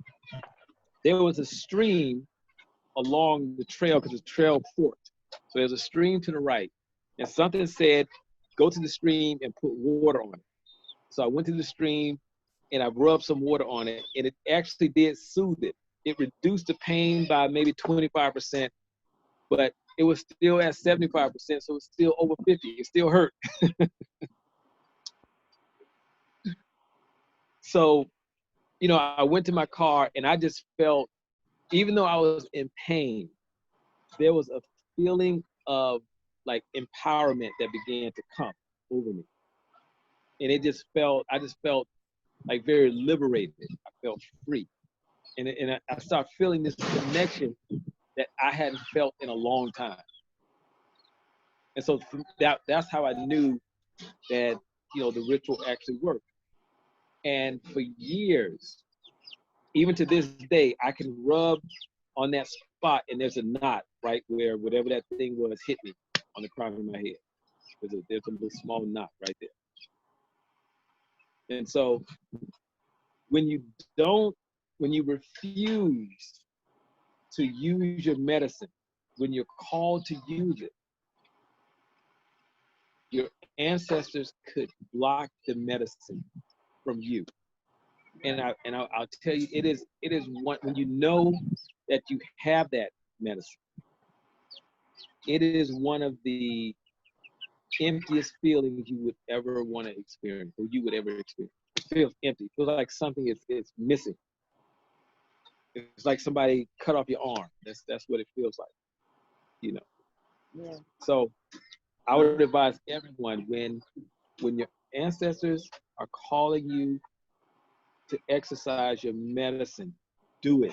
there was a stream along the trail, because the trail forked. So there's a stream to the right, and something said, go to the stream and put water on it. So I went to the stream and I rubbed some water on it, and it actually did soothe it. It reduced the pain by maybe 25%, but it was still at 75%, so it's still over 50. It still hurt. So, you know, I went to my car and I just felt, even though I was in pain, there was a feeling of like empowerment that began to come over me. And it just felt, I just felt like very liberated. I felt free. And I started feeling this connection that I hadn't felt in a long time. And so that's how I knew that, you know, the ritual actually worked. And for years, even to this day, I can rub on that spot and there's a knot right where whatever that thing was hit me on the crown of my head. There's a little small knot right there. And so when you refuse to use your medicine, when you're called to use it, your ancestors could block the medicine from you. And I'll tell you, it is one, when you know that you have that medicine, it is one of the emptiest feelings you would ever want to experience, or you would ever experience. It feels empty. It feels like something is missing. It's like somebody cut off your arm. That's what it feels like, you know. Yeah. So I would advise everyone, when your ancestors are calling you to exercise your medicine, do it.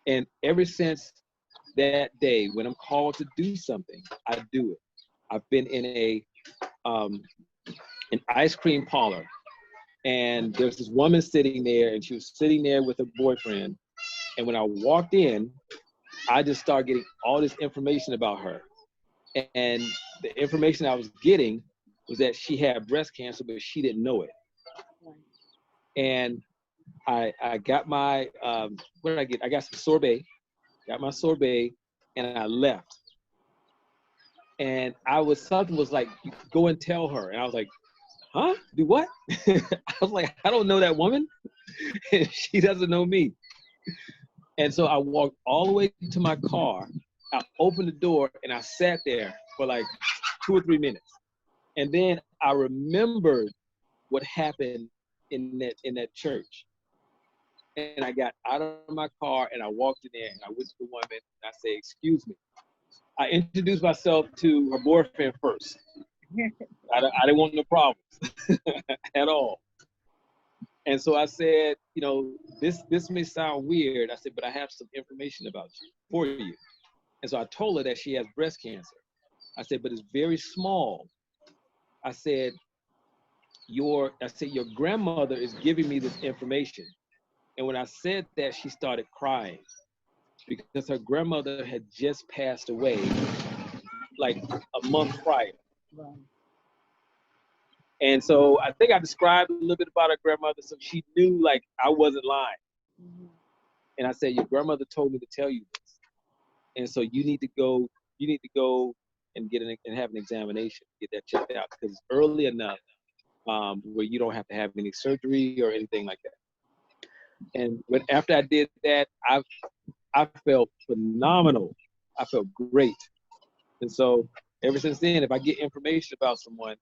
And ever since that day, when I'm called to do something, I do it. I've been in an ice cream parlor, and there's this woman sitting there, and she was sitting there with her boyfriend. And when I walked in, I just started getting all this information about her. And the information I was getting was that she had breast cancer, but she didn't know it. And I got my, what did I get? I got some sorbet, got my sorbet, and I left. And something was like, go and tell her. And I was like, huh? Do what? I was like, I don't know that woman. And she doesn't know me. And so I walked all the way to my car. I opened the door and I sat there for like 2 or 3 minutes. And then I remembered what happened in that church. And I got out of my car and I walked in there and I went to the woman and I said, excuse me. I introduced myself to her boyfriend first. I didn't want no problems at all. And so I said, you know, this may sound weird. I said, but I have some information about you, for you. And so I told her that she has breast cancer. I said, but it's very small. I said, your grandmother is giving me this information. And when I said that, she started crying because her grandmother had just passed away like a month prior. Right. And so I think I described a little bit about her grandmother, so she knew like I wasn't lying. Mm-hmm. And I said, your grandmother told me to tell you this. And so you need to go and have an examination, get that checked out, because it's early enough where you don't have to have any surgery or anything like that. And after I did that, I felt phenomenal. I felt great. And so ever since then, if I get information about someone,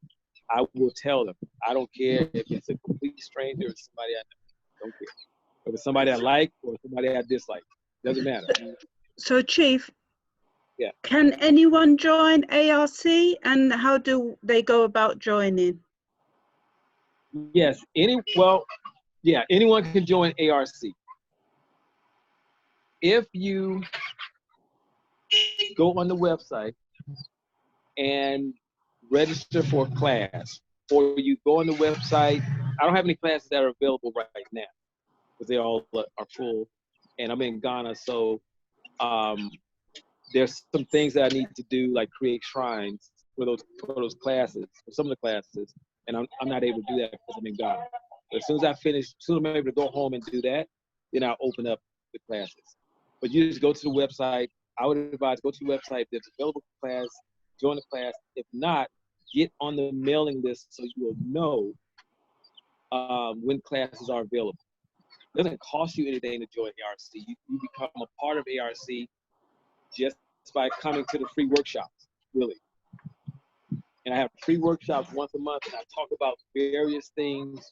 I will tell them. I don't care if it's a complete stranger or somebody I know. Don't care. If it's somebody I like or somebody I dislike, doesn't matter. So, Chief, Yeah. can anyone join ARC, and how do they go about joining? Yes, anyone can join ARC. If you go on the website and register for a class, or you go on the website, I don't have any classes that are available right now because they all are full, and I'm in Ghana, so there's some things that I need to do, like create shrines for those classes, for some of the classes, and I'm not able to do that because I'm in Ghana. But as soon as I finish, as soon as I'm able to go home and do that, then I'll open up the classes. But you just go to the website. I would advise go to the website. If there's available class, join the class. If not, get on the mailing list so you will know when classes are available. It doesn't cost you anything to join ARC. You become a part of ARC just by coming to the free workshops, really. And I have free workshops once a month, and I talk about various things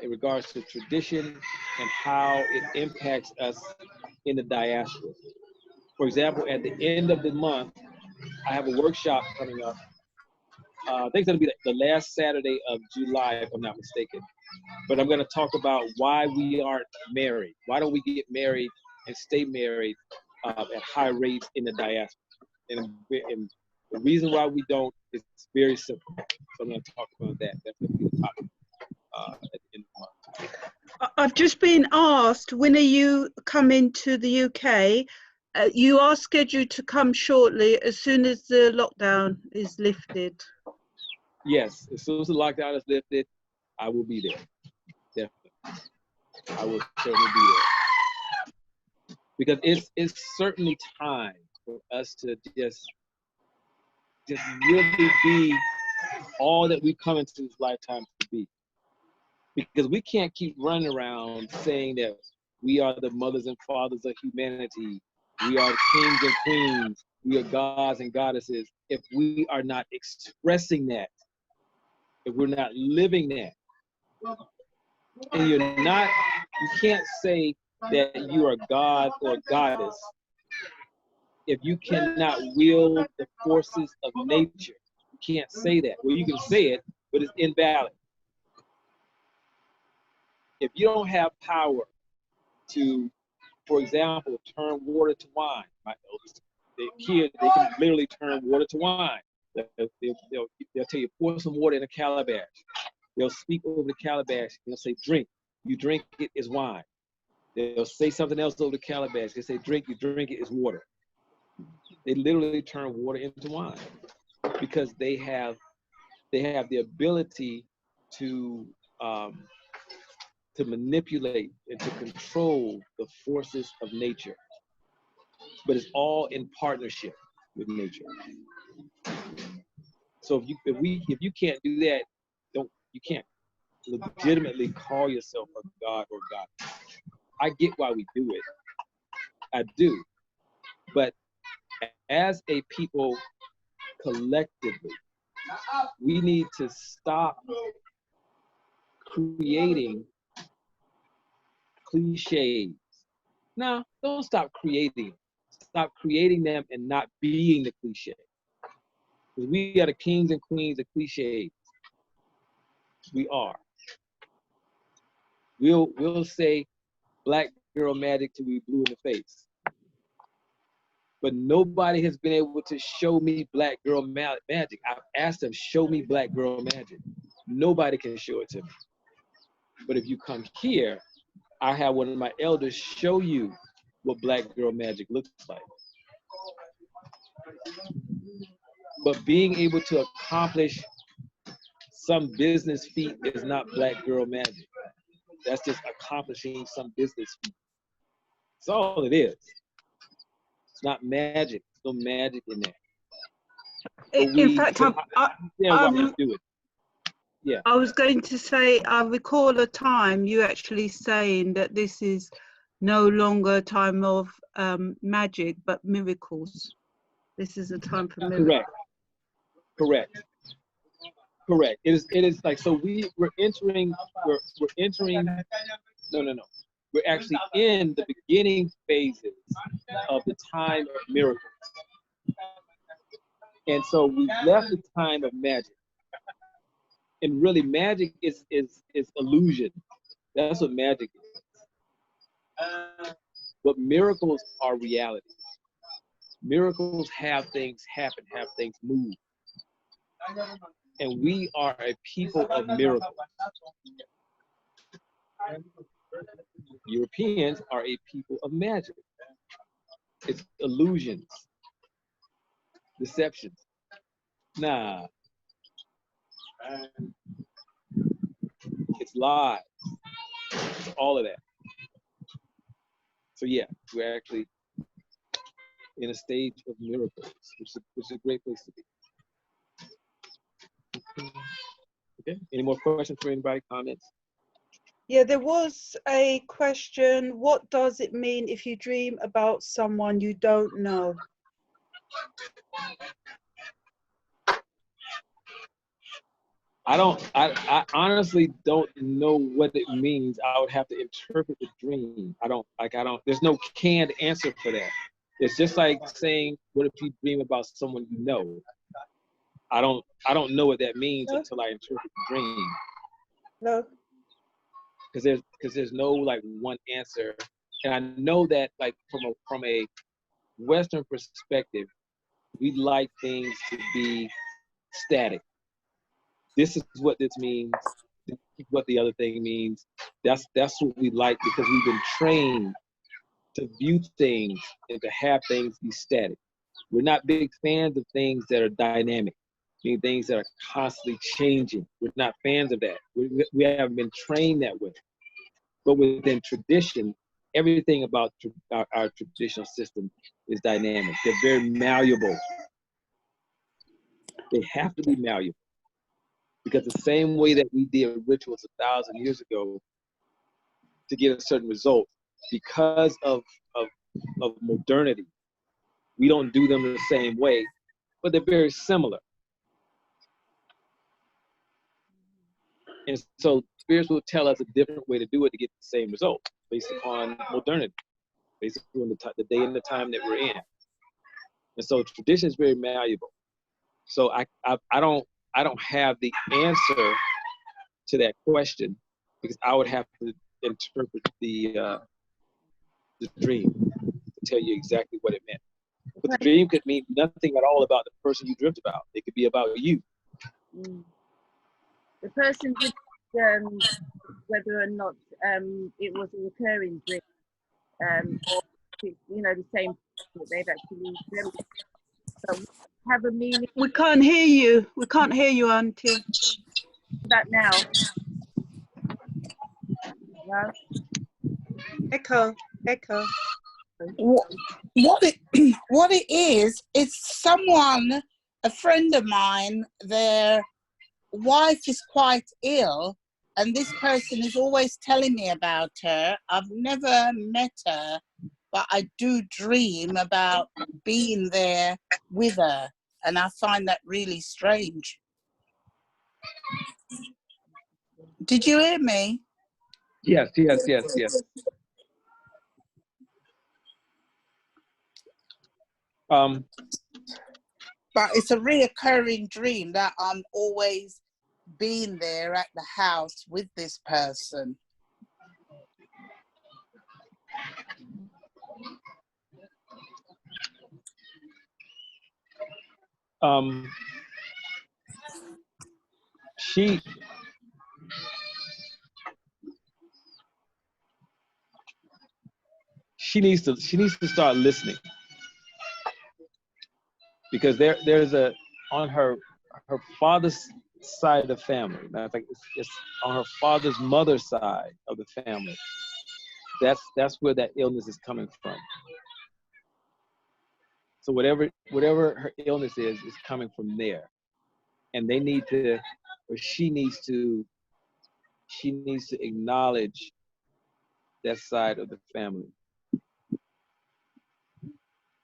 in regards to tradition and how it impacts us in the diaspora. For example, at the end of the month, I have a workshop coming up. I think it's going to be the last Saturday of July, if I'm not mistaken. But I'm going to talk about why we aren't married. Why don't we get married and stay married at high rates in the diaspora? And the reason why we don't is very simple. So I'm going to talk about that. That's going to be the topic at the end of the month. I've just been asked, when are you coming to the UK? You are scheduled to come shortly, as soon as the lockdown is lifted. Yes, as soon as the lockdown is lifted, I will be there. Definitely. I will certainly be there. Because it's certainly time for us to just really be all that we come into this lifetime to be. Because we can't keep running around saying that we are the mothers and fathers of humanity, we are kings and queens, we are gods and goddesses, if we are not expressing that, if we're not living that. And you can't say that you are God or goddess if you cannot wield the forces of nature. You can't say that. Well, you can say it, but it's invalid. If you don't have power to, for example, turn water to wine, my eldest, they can literally turn water to wine. They'll tell you, pour some water in a calabash. They'll speak over the calabash. They'll say, drink. You drink it is wine. They'll say something else over the calabash. They say, drink. You drink it is water. They literally turn water into wine because they have the ability to manipulate and to control the forces of nature. But it's all in partnership with nature. So if you can't do that, you can't legitimately call yourself a god or god. I get why we do it. I do. But as a people collectively, we need to stop creating cliches. No, don't stop creating. Stop creating them and not being the cliche. Because we are the kings and queens of cliches. We are. We'll say black girl magic till we blue in the face. But nobody has been able to show me black girl magic. I've asked them, show me black girl magic. Nobody can show it to me. But if you come here, I have one of my elders show you what black girl magic looks like. But being able to accomplish some business feat is not black girl magic. That's just accomplishing some business feat. That's all it is. It's not magic. There's no magic in there. In fact, Yeah. I was going to say, I recall a time you actually saying that this is no longer a time of magic, but miracles. This is a time for miracles. Correct. It is like, so we're entering. No. We're actually in the beginning phases of the time of miracles. And so we left the time of magic. And really magic is illusion. That's what magic is. But miracles are reality. Miracles have things happen, have things move. And we are a people of miracles. Europeans are a people of magic. It's illusions, deceptions. Nah. It's lies. It's all of that. So yeah, we're actually in a stage of miracles, which is a great place to be. Okay, any more questions for anybody, comments? Yeah, there was a question, what does it mean if you dream about someone you don't know? I honestly don't know what it means. I would have to interpret the dream. There's no canned answer for that. It's just like saying, what if you dream about someone you know? I don't know what that means until I interpret the dream. No. Because there's no like one answer. And I know that like from a Western perspective, we like things to be static. This is what this means. This is what the other thing means. That's what we like because we've been trained to view things and to have things be static. We're not big fans of things that are dynamic, meaning things that are constantly changing. We're not fans of that. We haven't been trained that way. But within tradition, everything about our traditional system is dynamic. They're very malleable. They have to be malleable. Because the same way that we did rituals 1,000 years ago to get a certain result, because of modernity, we don't do them the same way, but they're very similar. And so spirits will tell us a different way to do it to get the same result based upon modernity, based on the day and the time that we're in. And so tradition is very malleable. So I don't have the answer to that question because I would have to interpret the dream to tell you exactly what it meant. But the dream could mean nothing at all about the person you dreamt about. It could be about you. The person could whether or not it was a recurring dream, or the same that they've actually dreamt. So have a meaning. We can't hear you. We can't hear you, Auntie. That now. No? Echo. What it is, it's someone, a friend of mine, their wife is quite ill, and this person is always telling me about her. I've never met her, but I do dream about being there with her, and I find that really strange. Did you hear me? Yes. But it's a reoccurring dream that I'm always being there at the house with this person. She needs to start listening, because there's on her father's side of the family. Matter of fact, it's on her father's mother's side of the family. That's where that illness is coming from. So whatever her illness is coming from there, and they need to, or she needs to acknowledge that side of the family.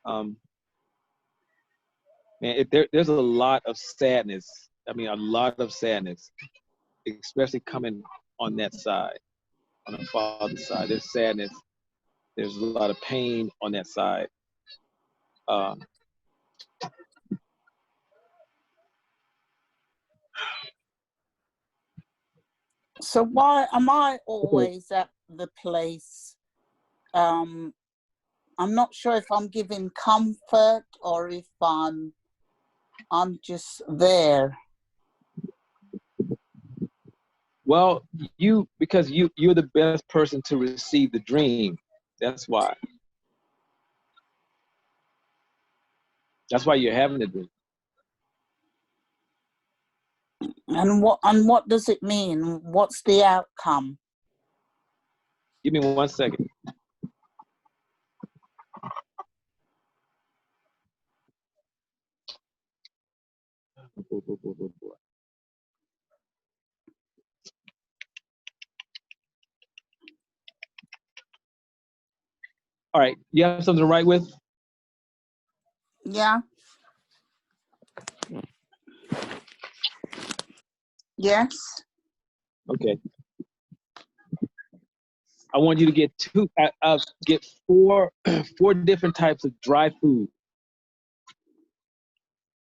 Man, there's a lot of sadness. I mean, a lot of sadness, especially coming on that side. on her father's side. There's sadness. There's a lot of pain on that side. So why am I always at the place? I'm not sure if I'm giving comfort or if I'm just there. Well, because you're the best person to receive the dream. That's why. That's why you're having the dream. And what does it mean? What's the outcome? Give me 1 second. All right, you have something to write with? Yeah. Yes. Okay. I want you to get get four different types of dry food.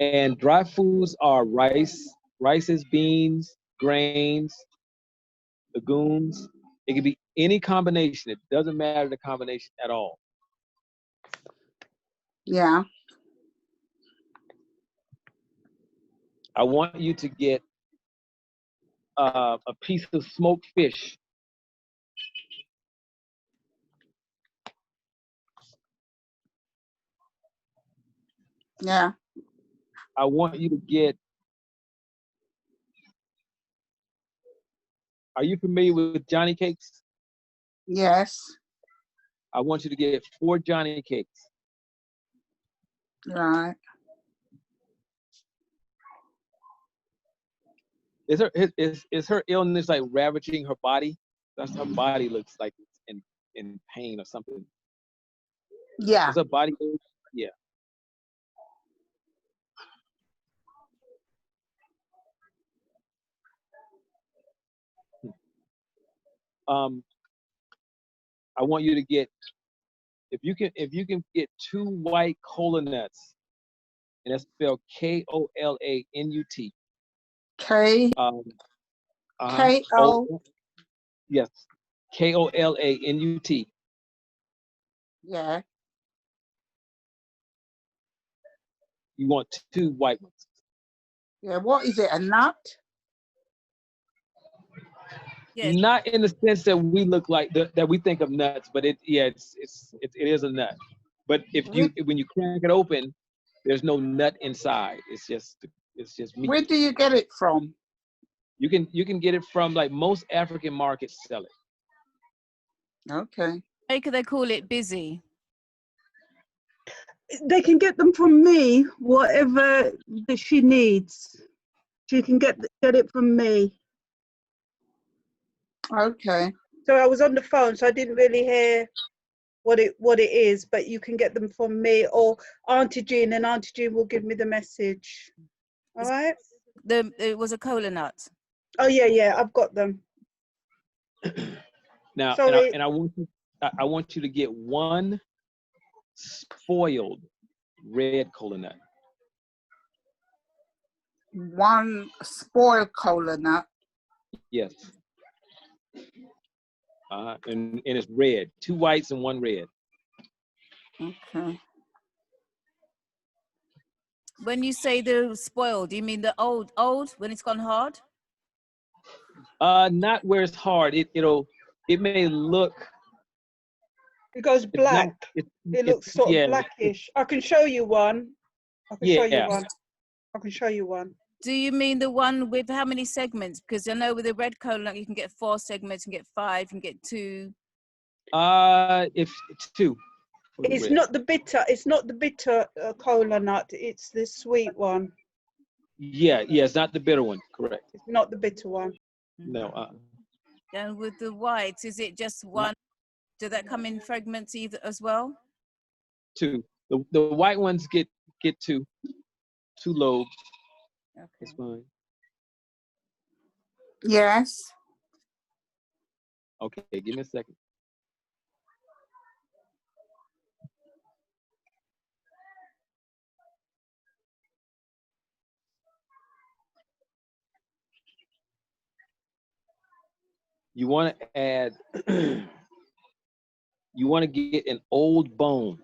And dry foods are rices, beans, grains, legumes. It could be any combination. It doesn't matter the combination at all. Yeah. I want you to get a piece of smoked fish. Yeah. I want you to get, are you familiar with Johnny cakes? Yes. I want you to get 4 Johnny cakes. Right. Is her illness like ravaging her body? That's her body looks like it's in pain or something. Yeah. Is her body? Yeah. I want you to get, if you can get 2 white cola nuts, and that's spelled KOLANUT. K. K-O. Yes, KOLANUT. Yeah. You want 2 white ones. Yeah. What is it? A nut? Yes. Not in the sense that we look like that we think of nuts, but it is a nut. But when you crack it open, there's no nut inside. It's just meat. Where do you get it from? You can get it from, like, most African markets sell it. Okay. Why could they call it busy? They can get them from me, whatever that she needs. She can get it from me. Okay. So I was on the phone, so I didn't really hear what it is, but you can get them from me or Auntie Jean, and Auntie Jean will give me the message. All right? It was a cola nut. Oh yeah, I've got them. Now, Sorry. and I want you to get 1 spoiled red cola nut. 1 spoiled cola nut. Yes. And it's red. 2 whites and 1 red. Okay. When you say the spoiled, do you mean the old when it's gone hard? Not where it's hard. It may look. It goes black. It looks sort of blackish. I can show you one. I can show you one. Do you mean the one with how many segments? Because I know with the red cola nut, you can get 4 segments, you can get 5, you can get 2. If it's 2. It's not the bitter. It's not the bitter cola nut. It's the sweet one. Yeah. It's not the bitter one. Correct. It's not the bitter one. No. And with the whites, is it just 1? Does that come in fragments either as well? 2. The white ones get 2 lobes. Okay. That's fine. Yes. Okay, give me a second. You want to add, you want to get an old bone.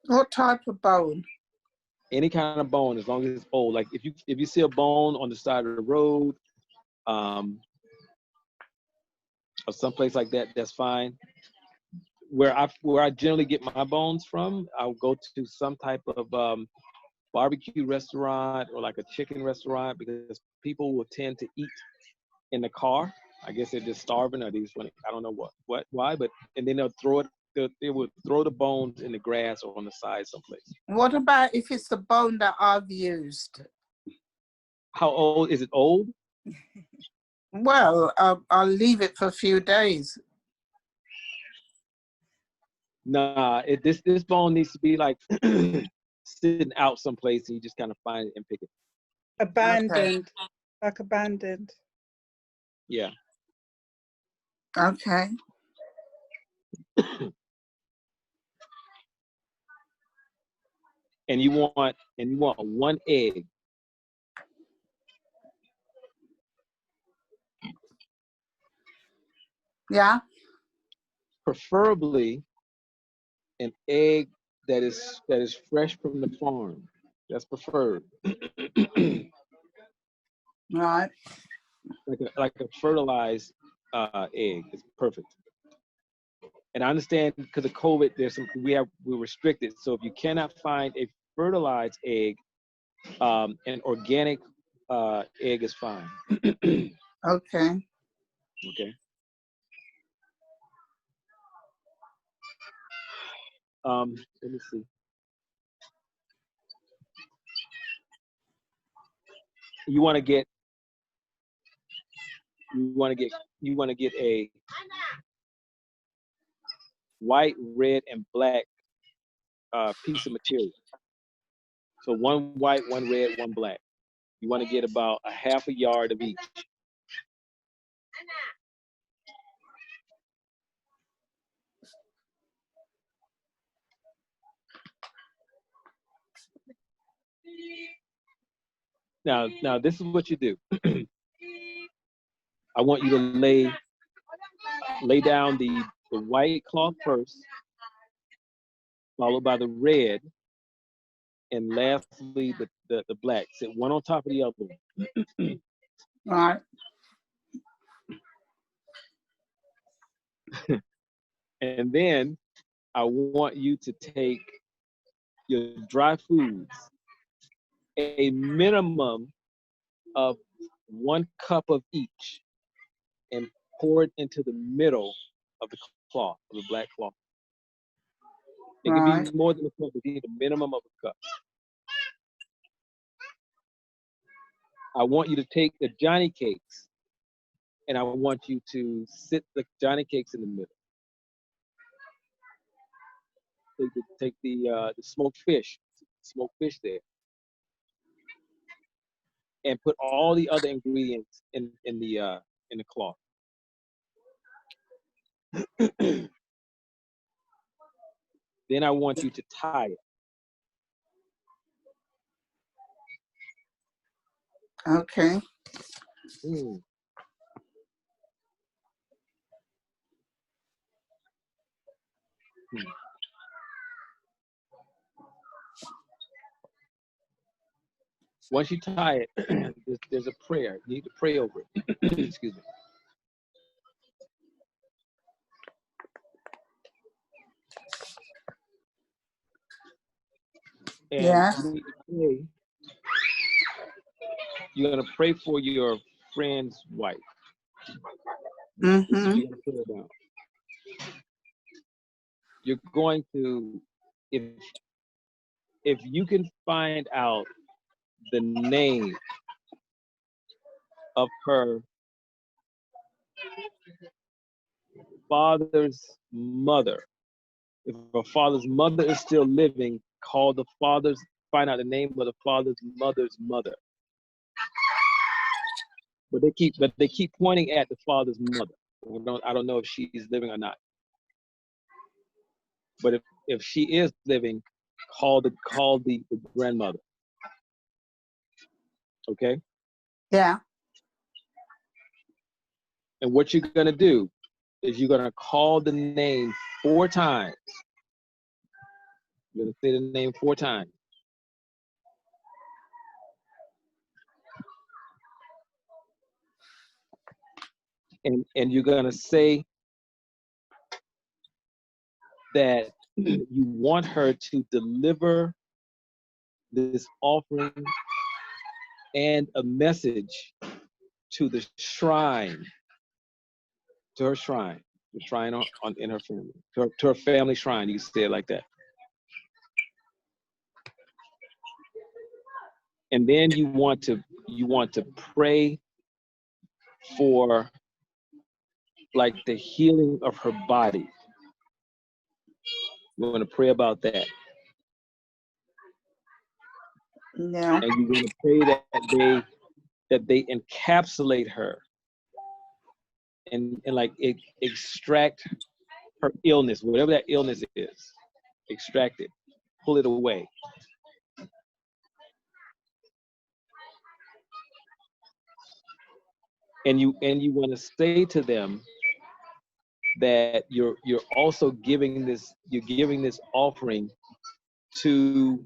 What type of bone? Any kind of bone, as long as it's old. Like if you see a bone on the side of the road, or someplace like that, that's fine. Where I generally get my bones from, I'll go to some type of barbecue restaurant or like a chicken restaurant, because people will tend to eat in the car. I guess they're just starving, or they just want to, I don't know why, but and then they'll throw it. They would throw the bones in the grass or on the side someplace. What about if it's the bone that I've used? How old is it? Old? Well, I'll leave it for a few days. Nah, this bone needs to be like sitting out someplace, and you just kind of find it and pick it. Abandoned, like abandoned. Yeah. Okay. And you want one egg. Yeah. Preferably an egg that is fresh from the farm. That's preferred. Right. Like a fertilized egg is perfect. And I understand because of COVID, we're restricted. So if you cannot find a fertilized egg, an organic egg is fine. Okay. Okay. Let me see. You want to get a white, red, and black piece of material. So one white, one red, one black. You want to get about a half a yard of each. Now this is what you do. I want you to lay down the white cloth first, followed by the red, and lastly the black. Sit one on top of the other one. Right. And then I want you to take your dry foods, a minimum of 1 cup of each, and pour it into the middle of the cloth, of the black cloth. It can be more than a cup, but you need a minimum of a cup. I want you to take the Johnny cakes, and I want you to sit the Johnny cakes in the middle. Take the smoked fish there, and put all the other ingredients in the cloth. Then I want you to tie it. Okay. Once you tie it, there's a prayer. You need to pray over it. Excuse me. And yeah. you need to pray. You're gonna pray for your friend's wife. Mm-hmm. You're going to, if you can find out the name of her father's mother, if her father's mother is still living, find out the name of the father's mother's mother. But they keep pointing at the father's mother. I don't know if she's living or not. But if she is living, call the grandmother. Okay? Yeah. And what you're gonna do is you're gonna call the name 4 times. You're gonna say the name 4 times. And you're gonna say that you want her to deliver this offering and a message to the shrine, to her shrine, the shrine in her family, to her family shrine. You can say it like that. And then you want to pray for like the healing of her body. You want to pray about that. Yeah. And you want to pray that they encapsulate her and like extract her illness, whatever that illness is, extract it, pull it away. And you want to say to them that you're also giving this offering to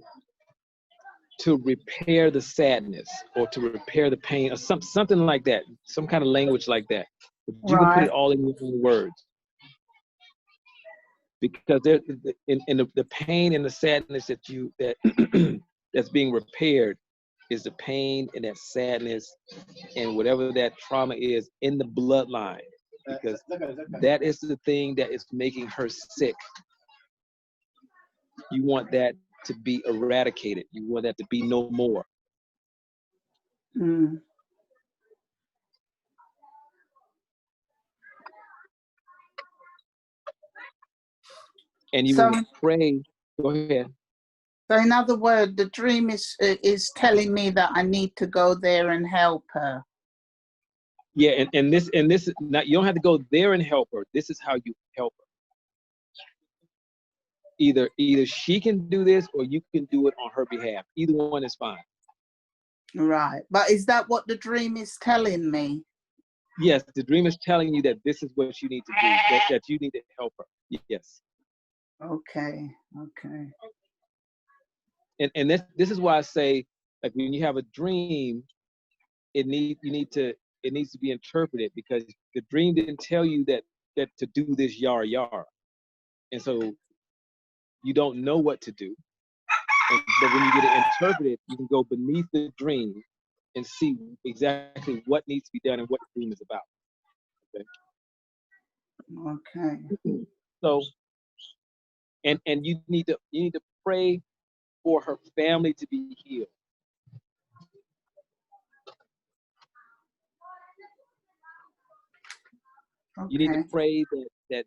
repair the sadness or to repair the pain or something like that, some kind of language like that. You can put it all in your own words, because in the pain and the sadness that's being repaired is the pain and that sadness and whatever that trauma is in the bloodline, because that is the thing that is making her sick. You want that to be eradicated. You want that to be no more. Mm. And you want to pray. Go ahead. So in other words, the dream is telling me that I need to go there and help her. Yeah, and this not, you don't have to go there and help her. This is how you help her. Either she can do this or you can do it on her behalf. Either one is fine. Right. But is that what the dream is telling me? Yes, the dream is telling you that this is what you need to do, that you need to help her. Yes. Okay. Okay. And this is why I say, like, when you have a dream, it needs to be interpreted, because the dream didn't tell you that to do this yar. And so you don't know what to do. But when you get it interpreted, you can go beneath the dream and see exactly what needs to be done and what the dream is about. Okay. So, and you need to pray for her family to be healed. Okay. You need to pray that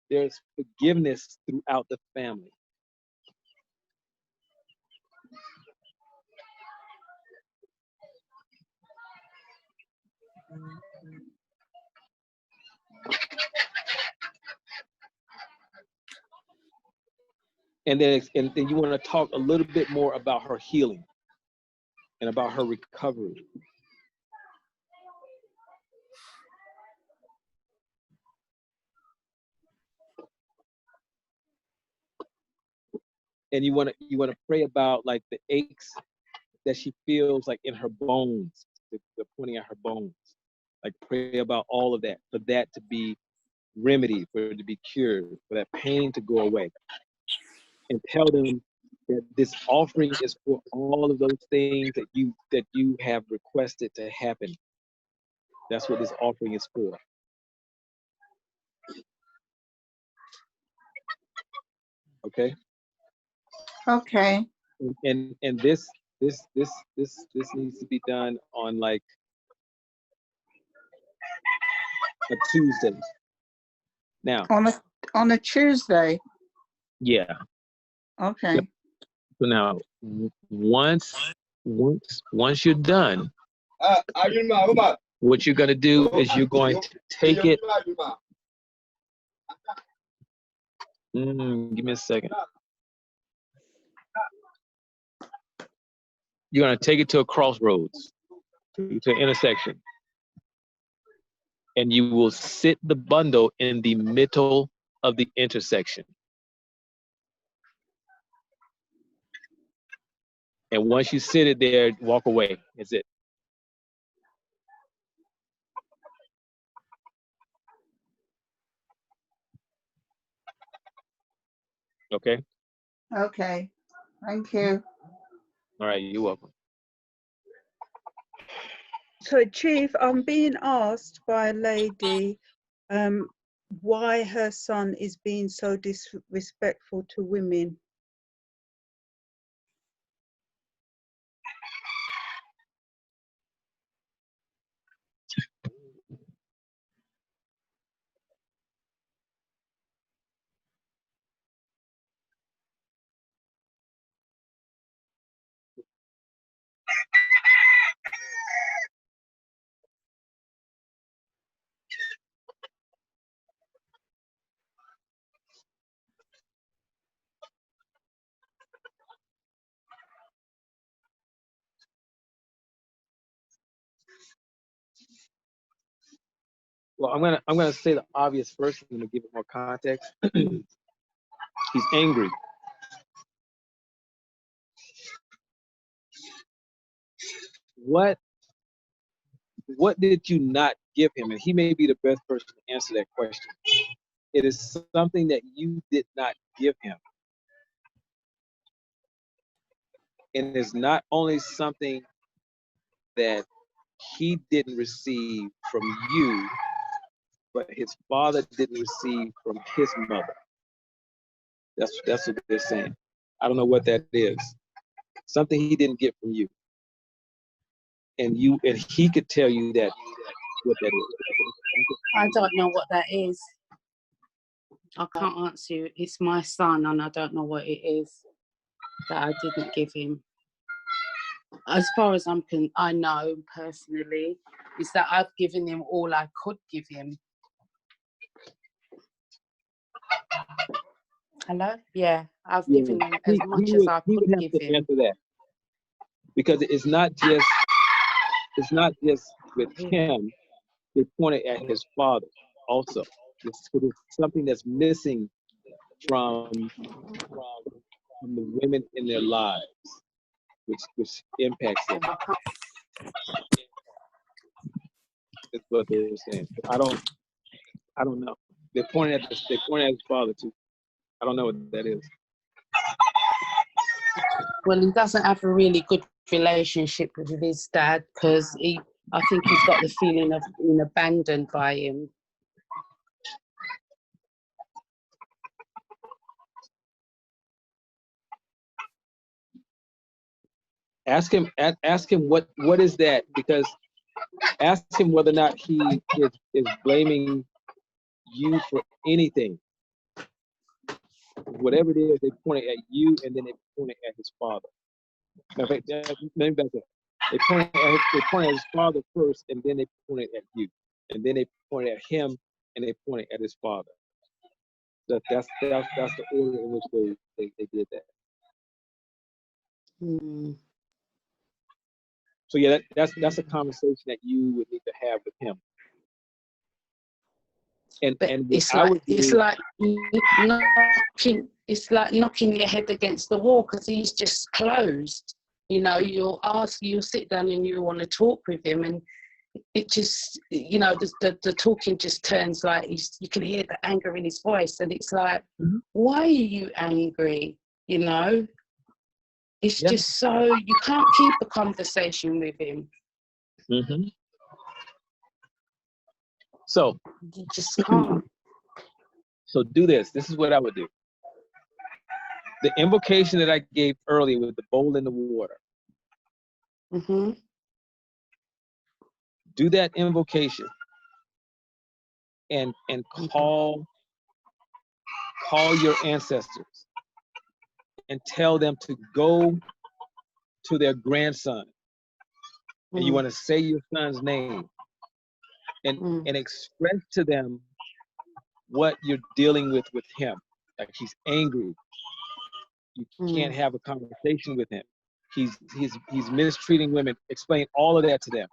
there's forgiveness throughout the family. And then you want to talk a little bit more about her healing and about her recovery. And you want to pray about like the aches that she feels like in her bones, the pointing at her bones. Like pray about all of that, for that to be remedied, for it to be cured, for that pain to go away. And tell them that this offering is for all of those things that you have requested to happen. That's what this offering is for. Okay. Okay. And this needs to be done on like a Tuesday. Now. On a Tuesday. Yeah. Okay. Yep. So now, once you're done, What you're going to do is you're going to take it. Give me a second. You're going to take it to a crossroads, to an intersection. And you will sit the bundle in the middle of the intersection. And once you sit it there, walk away. That's it. Okay? Okay. Thank you. All right, you're welcome. So, Chief, I'm being asked by a lady why her son is being so disrespectful to women. Well, I'm gonna say the obvious first. I'm gonna give it more context. He's angry. What did you not give him? And he may be the best person to answer that question. It is something that you did not give him. And it's not only something that he didn't receive from you, but his father didn't receive from his mother. That's what they're saying. I don't know what that is. Something he didn't get from you. And he could tell you that what that is. I don't know what that is. I can't answer you. It's my son, and I don't know what it is that I didn't give him. As far as I know personally, is that I've given him all I could give him. Hello? Yeah, I've given him as much as I could give him. Answer that. Because it's not just with him. They pointed at his father also. It's something that's missing from the women in their lives, which impacts them. That's what they're saying. I don't know. They pointed at his father too. I don't know what that is. Well, he doesn't have a really good relationship with his dad because I think he's got the feeling of being abandoned by him. Ask him what is that, because ask him whether or not he is blaming you for anything. Whatever it is, they point at you and then they point at his father. Matter of fact, let me back up. They point at his father first, and then they point at you, and then they point at him, and they point at his father. That's the order in which they did that. So yeah, that's a conversation that you would need to have with him. And it's like knocking your head against the wall because he's just closed. You know, you'll sit down and you want to talk with him, and it just, you know, the talking just turns like you can hear the anger in his voice, and it's like, why are you angry? You know, it's just so you can't keep a conversation with him. So you just can't. So do this. This is what I would do. The invocation that I gave earlier with the bowl in the water. Do that invocation and call your ancestors and tell them to go to their grandson and you want to say your son's name and express to them what you're dealing with him. Like, he's angry. You can't have a conversation with him. He's mistreating women. Explain all of that to them.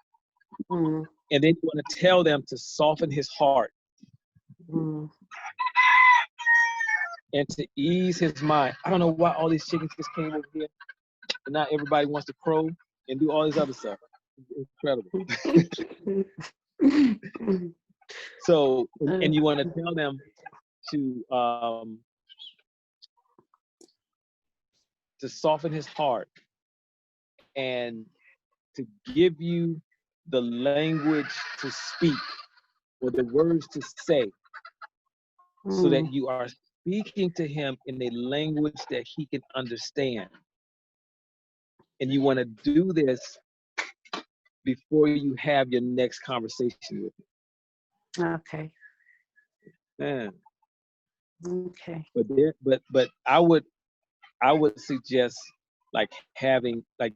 And then you want to tell them to soften his heart and to ease his mind. I don't know why all these chickens just came over here and now everybody wants to crow and do all this other stuff. It's incredible. So, and you want to tell them to soften his heart and to give you the language to speak or the words to say, so that you are speaking to him in a language that he can understand. And you want to do this before you have your next conversation with him. Okay. Man. Okay. But I would suggest like having a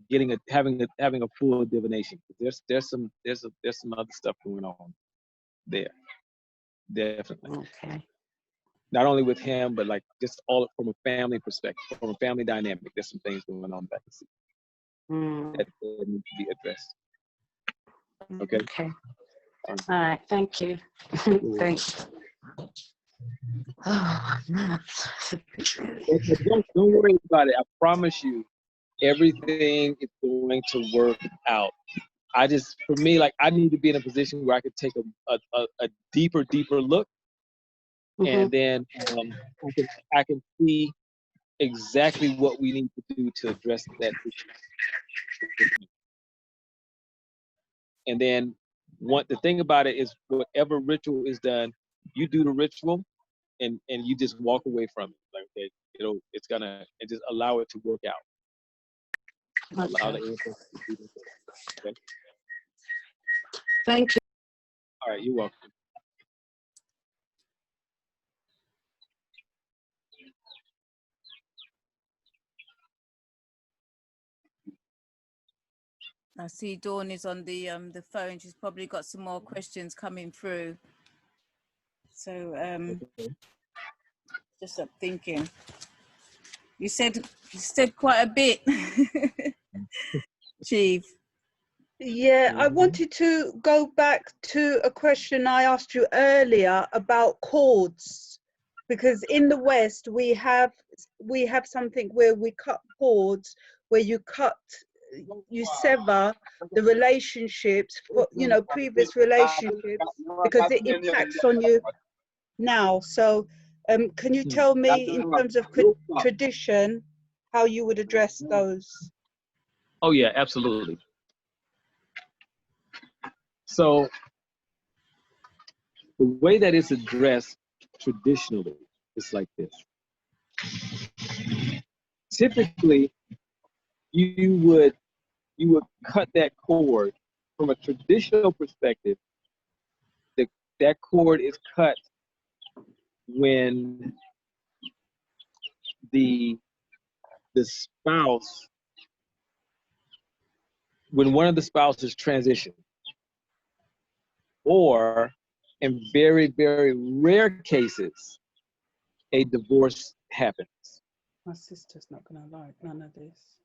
full divination. There's some other stuff going on there. Definitely. Okay. Not only with him, but like just all from a family perspective, from a family dynamic. There's some things going on that need to be addressed. Okay. Okay. All right. Thank you. Thanks. Oh, man. Don't worry about it. I promise you, everything is going to work out. For me, like, I need to be in a position where I could take a deeper look, and then I can see exactly what we need to do to address that issue. And then the thing about it is, whatever ritual is done, you do the ritual, and you just walk away from it. Like, okay, and just allow it to work out. Okay. Allow the ancestors to do this. Okay. Thank you. All right, you're welcome. I see Dawn is on the phone. She's probably got some more questions coming through. So just up thinking. You said quite a bit, Chief. Yeah, I wanted to go back to a question I asked you earlier about cords, because in the West we have something where we cut cords, where you sever the relationships, previous relationships, because it impacts on you now. So can you tell me, in terms of tradition, how you would address those? Oh yeah, absolutely. So the way that it's addressed traditionally is like this. Typically, you would cut that cord from a traditional perspective. That cord is cut when the spouse, when one of the spouses transitions, or in very, very rare cases, a divorce happens. My sister's not going to like none of this.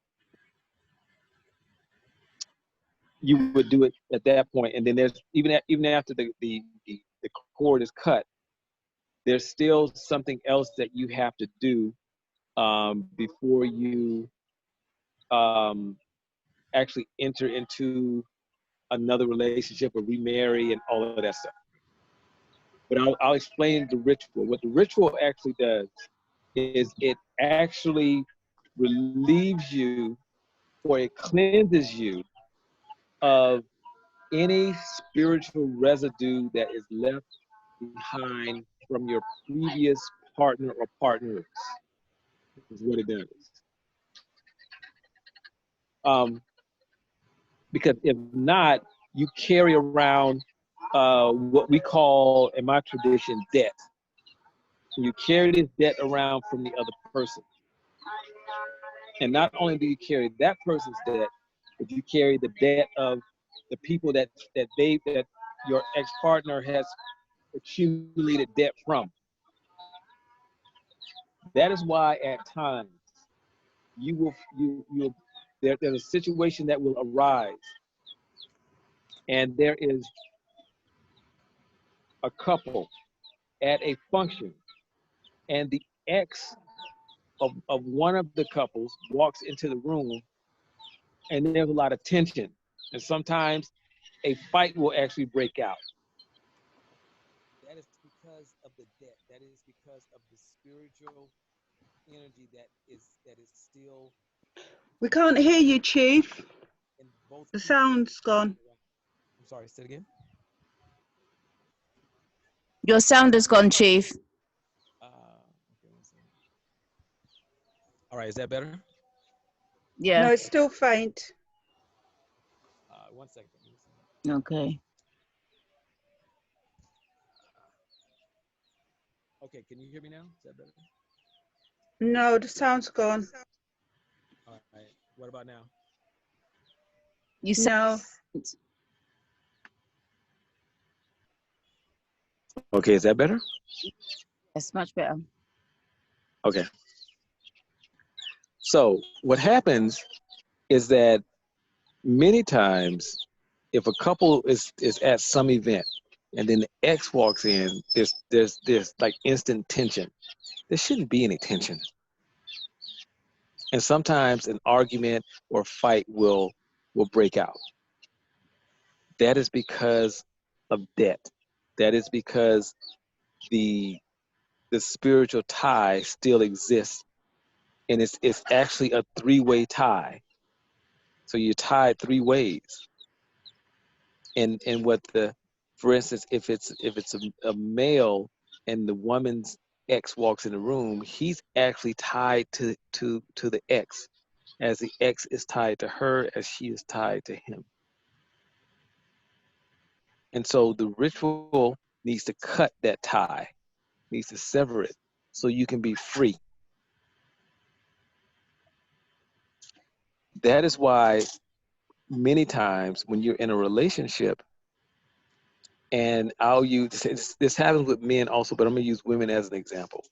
You would do it at that point, and then there's even after the cord is cut, there's still something else that you have to do before you actually enter into another relationship or remarry and all of that stuff. But I'll explain the ritual. What the ritual actually does is it actually relieves you, or it cleanses you of any spiritual residue that is left behind from your previous partner or partners. Is what it does. Because if not, you carry around what we call, in my tradition, debt. So you carry this debt around from the other person. And not only do you carry that person's debt, but you carry the debt of the people that your ex-partner has accumulated debt from. That is why at times there's a situation that will arise, and there is a couple at a function, and the ex of one of the couples walks into the room, and there's a lot of tension, and sometimes a fight will actually break out. That is because of the debt. That is because of the spiritual energy that is still. We can't hear you, Chief. In both The people. sound's gone. I'm sorry, say it again. Your sound has gone, Chief. Okay, one second. All right, is that better? Yeah. No, it's still faint. 1 second. Okay. Okay, can you hear me now? Is that better? No, the sound's gone. All right. What about now? You No. Okay, is that better? It's much better. Okay. So what happens is that many times, if a couple is at some event and then the ex walks in, there's like instant tension. There shouldn't be any tension. And sometimes an argument or fight will break out. That is because of debt. That is because the spiritual tie still exists, and it's actually a three-way tie. So you're tied three ways. And for instance, if it's a male and the woman's ex walks in the room, he's actually tied to the ex, as the ex is tied to her, as she is tied to him. And so the ritual needs to cut that tie, needs to sever it, so you can be free. That is why many times when you're in a relationship, and I'll use this happens with men also, but I'm gonna use women as an example.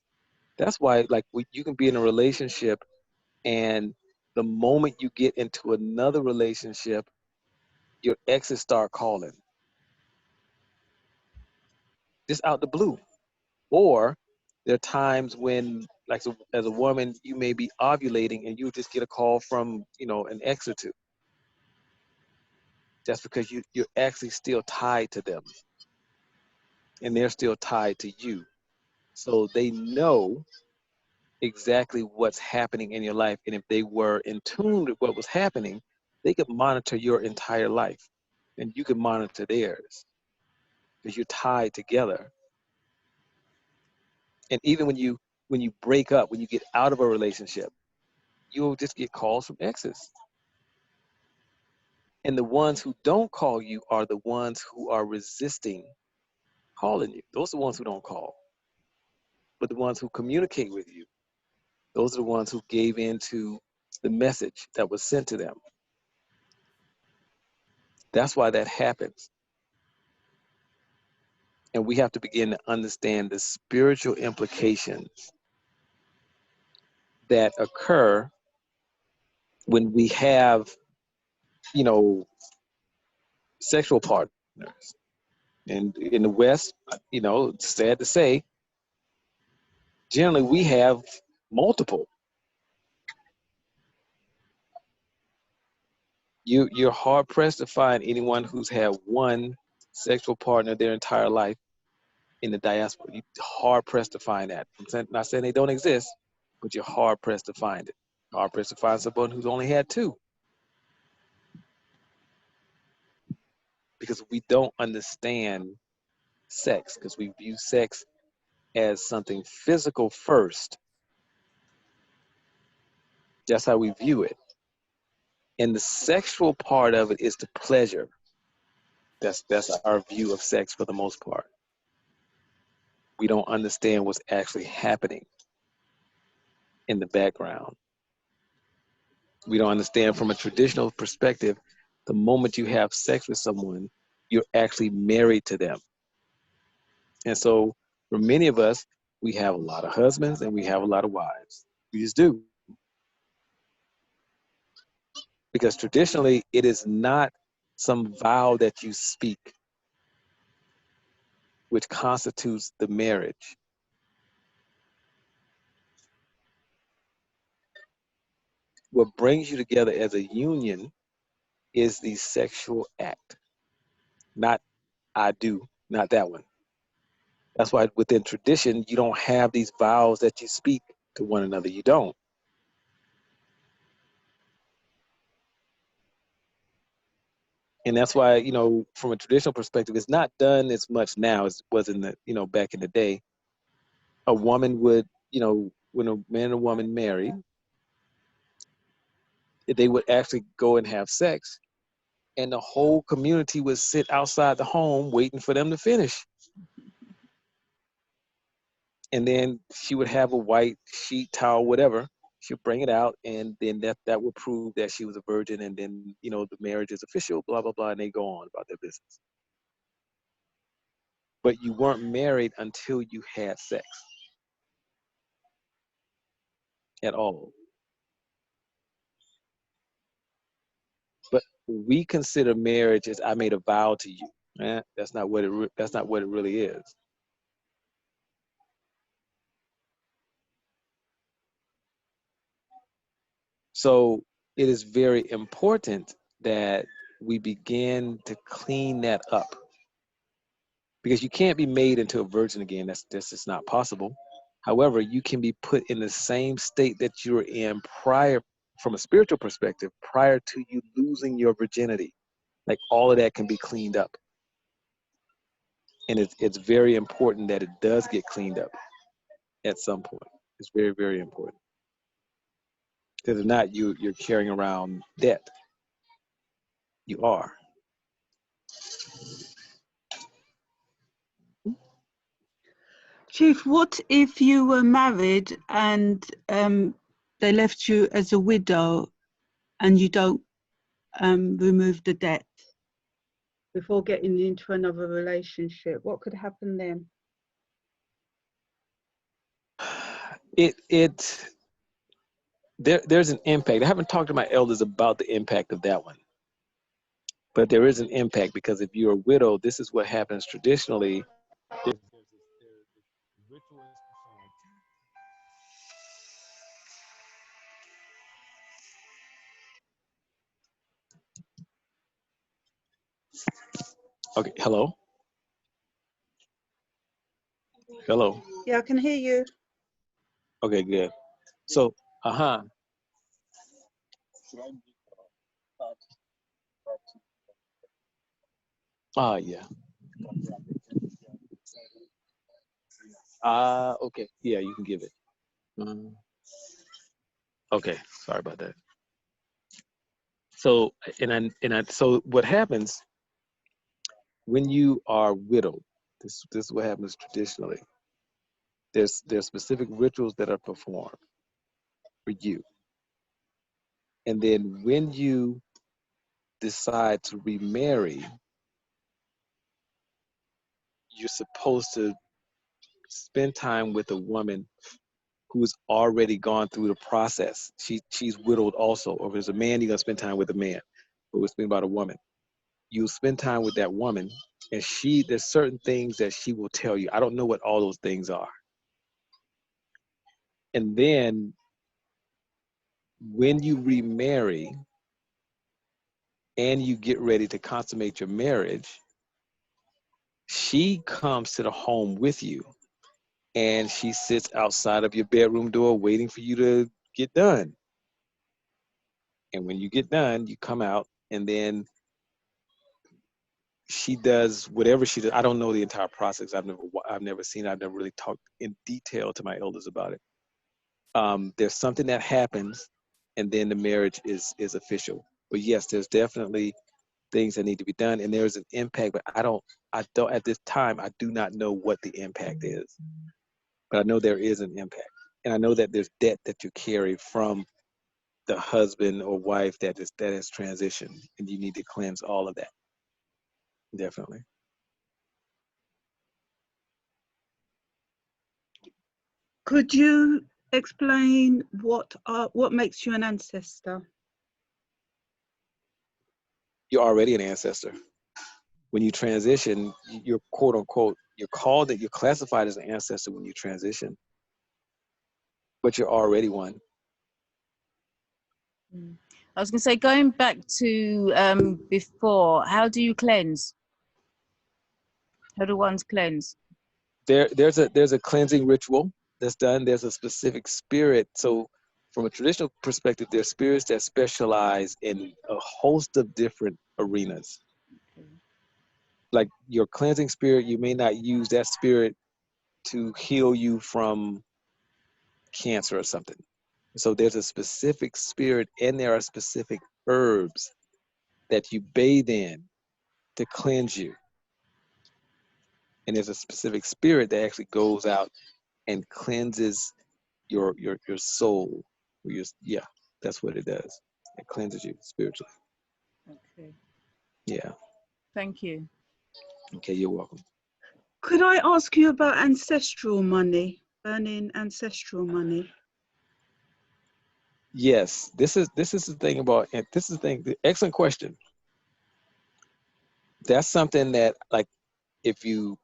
That's why, like, you can be in a relationship, and the moment you get into another relationship, your exes start calling, just out the blue. Or there are times when, like, so as a woman, you may be ovulating and you just get a call from, an ex or two. That's because you're actually still tied to them, and they're still tied to you. So they know exactly what's happening in your life. And if they were in tune with what was happening, they could monitor your entire life, and you could monitor theirs, because you're tied together. And even when you break up, when you get out of a relationship, you'll just get calls from exes. And the ones who don't call you are the ones who are resisting calling you. Those are the ones who don't call. But the ones who communicate with you, those are the ones who gave in to the message that was sent to them. That's why that happens. And we have to begin to understand the spiritual implications that occur when we have, sexual partners. And in the West, it's sad to say, generally we have multiple. You're hard pressed to find anyone who's had one sexual partner their entire life in the diaspora. You're hard pressed to find that. I'm not saying they don't exist, but you're hard pressed to find it. Hard pressed to find someone who's only had two. Because we don't understand sex, because we view sex as something physical first. That's how we view it. And the sexual part of it is the pleasure. That's our view of sex for the most part. We don't understand what's actually happening in the background. We don't understand from a traditional perspective The moment you have sex with someone, you're actually married to them. And so for many of us, we have a lot of husbands and we have a lot of wives. We just do. Because traditionally, it is not some vow that you speak which constitutes the marriage. What brings you together as a union is the sexual act, not I do, not that one. That's why within tradition, you don't have these vows that you speak to one another. You don't. And that's why, you know, from a traditional perspective, it's not done as much now as it was in the, you know, back in the day. A woman would, you know, when a man and a woman married, they would actually go and have sex, and the whole community would sit outside the home waiting for them to finish. And then she would have a white sheet, towel, whatever. She'll bring it out, and then that would prove that she was a virgin, and then, you know, the marriage is official, blah, blah, blah, and they go on about their business. But you weren't married until you had sex at all. But we consider marriage as I made a vow to you. That's not what it really is. So it is very important that we begin to clean that up, because you can't be made into a virgin again. That's just not possible. However, you can be put in the same state that you were in prior, from a spiritual perspective, prior to you losing your virginity. Like, all of that can be cleaned up. And it's very important that it does get cleaned up at some point. It's very, very important. Because if not, you're carrying around debt. You are. Chief, what if you were married and they left you as a widow and you don't remove the debt before getting into another relationship? What could happen then? There's an impact. I haven't talked to my elders about the impact of that one. But there is an impact, because if you're a widow, this is what happens traditionally. Okay, hello? Hello? Yeah, I can hear you. Okay, good. So, yeah. Okay. Yeah, you can give it. Okay, sorry about that. So, so what happens when you are widowed, this is what happens traditionally. There's specific rituals that are performed for you. And then when you decide to remarry, you're supposed to spend time with a woman who's already gone through the process. She's widowed also. Or if there's a man, you're gonna spend time with a man. But we're speaking about a woman. You spend time with that woman, and there's certain things that she will tell you. I don't know what all those things are. And then when you remarry and you get ready to consummate your marriage, she comes to the home with you, and she sits outside of your bedroom door waiting for you to get done. And when you get done, you come out, and then she does whatever she does. I don't know the entire process. I've never seen it. I've never really talked in detail to my elders about it. There's something that happens, and then the marriage is official. But yes, there's definitely things that need to be done, and there's an impact. But I don't at this time, I do not know what the impact is. But I know there is an impact, and I know that there's debt that you carry from the husband or wife that has transitioned, and you need to cleanse all of that. Definitely. Could you explain what makes you an ancestor? You're already an ancestor. When you transition, you're quote unquote, you're classified as an ancestor when you transition, but you're already one. I was going to say, going back to before, how do you cleanse? How do ones cleanse? There's a cleansing ritual that's done. There's a specific spirit. So from a traditional perspective, there's spirits that specialize in a host of different arenas. Like your cleansing spirit, you may not use that spirit to heal you from cancer or something. So there's a specific spirit, and there are specific herbs that you bathe in to cleanse you. And there's a specific spirit that actually goes out and cleanses your soul. Yeah, that's what it does. It cleanses you spiritually. Okay. Yeah. Thank you. Okay, you're welcome. Could I ask you about ancestral money, earning ancestral money? Yes, this is the thing about, and this is the thing. Excellent question. That's something that, like, if you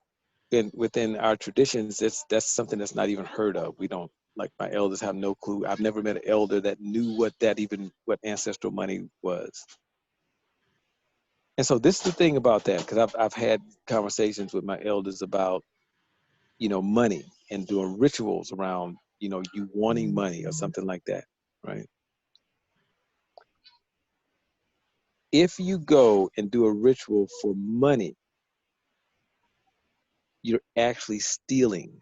within our traditions, that's something that's not even heard of. We don't, like, my elders have no clue. I've never met an elder that knew what ancestral money was. And so this is the thing about that, because I've had conversations with my elders about, money and doing rituals around, you wanting money or something like that, right? If you go and do a ritual for money, you're actually stealing,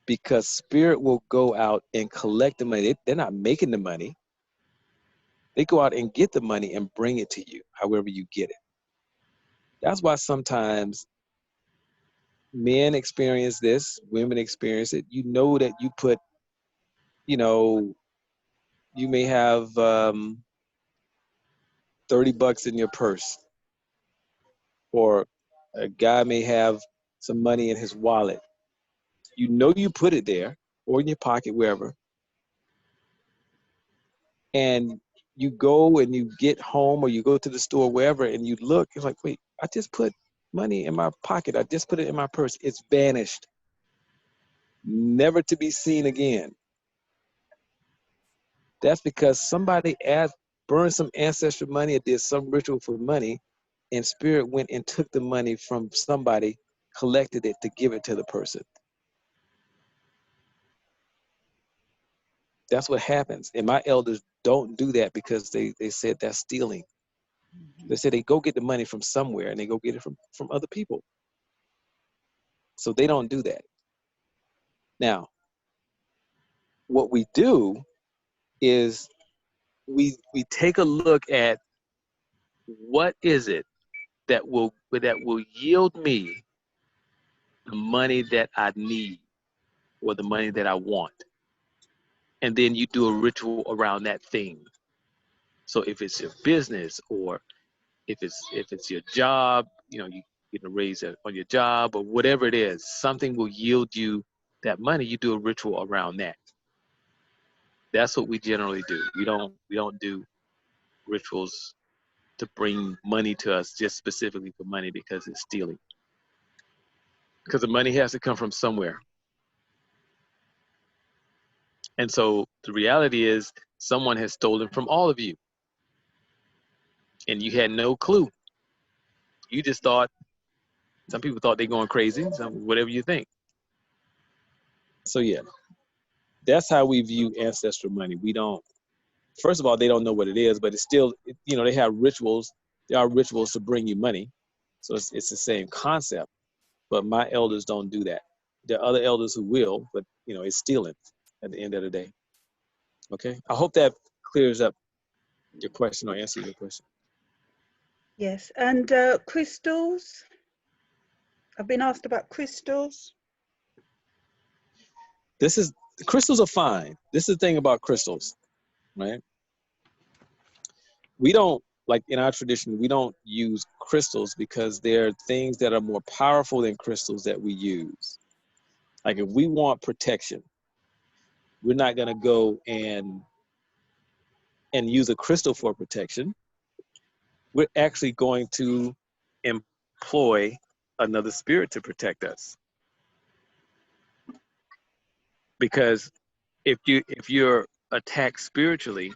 because spirit will go out and collect the money. They're not making the money. They go out and get the money and bring it to you, however you get it. That's why sometimes men experience this, women experience it. You know that you put, you may have $30 in your purse, or a guy may have some money in his wallet. You know you put it there, or in your pocket, wherever. And you go and you get home, or you go to the store, wherever, and you look, it's like, wait, I just put money in my pocket. I just put it in my purse. It's vanished, never to be seen again. That's because somebody burned some ancestral money or did some ritual for money, and spirit went and took the money from somebody, collected it to give it to the person. That's what happens. And my elders don't do that, because they said that's stealing. They said they go get the money from somewhere, and they go get it from other people. So they don't do that. Now, what we do is we take a look at what is it that will yield me the money that I need, or the money that I want. And then you do a ritual around that thing. So if it's your business, or if it's your job, you get a raise on your job, or whatever it is, something will yield you that money. You do a ritual around that. That's what we generally do. We don't do rituals to bring money to us just specifically for money, because it's stealing. Because the money has to come from somewhere. And so the reality is, someone has stolen from all of you, and you had no clue. You just thought, some people thought they're going crazy, whatever you think. So yeah, that's how we view ancestral money. We don't, first of all, they don't know what it is, but it's still, they have rituals. There are rituals to bring you money. So it's the same concept, but my elders don't do that. There are other elders who will, but it's stealing at the end of the day. Okay, I hope that clears up your question, or answers your question. Yes, and crystals. I've been asked about crystals. Crystals are fine. This is the thing about crystals. right? We don't, like in our tradition, we don't use crystals because there are things that are more powerful than crystals that we use. Like if we want protection, we're not gonna go and use a crystal for protection. We're actually going to employ another spirit to protect us. Because if you're attacked spiritually,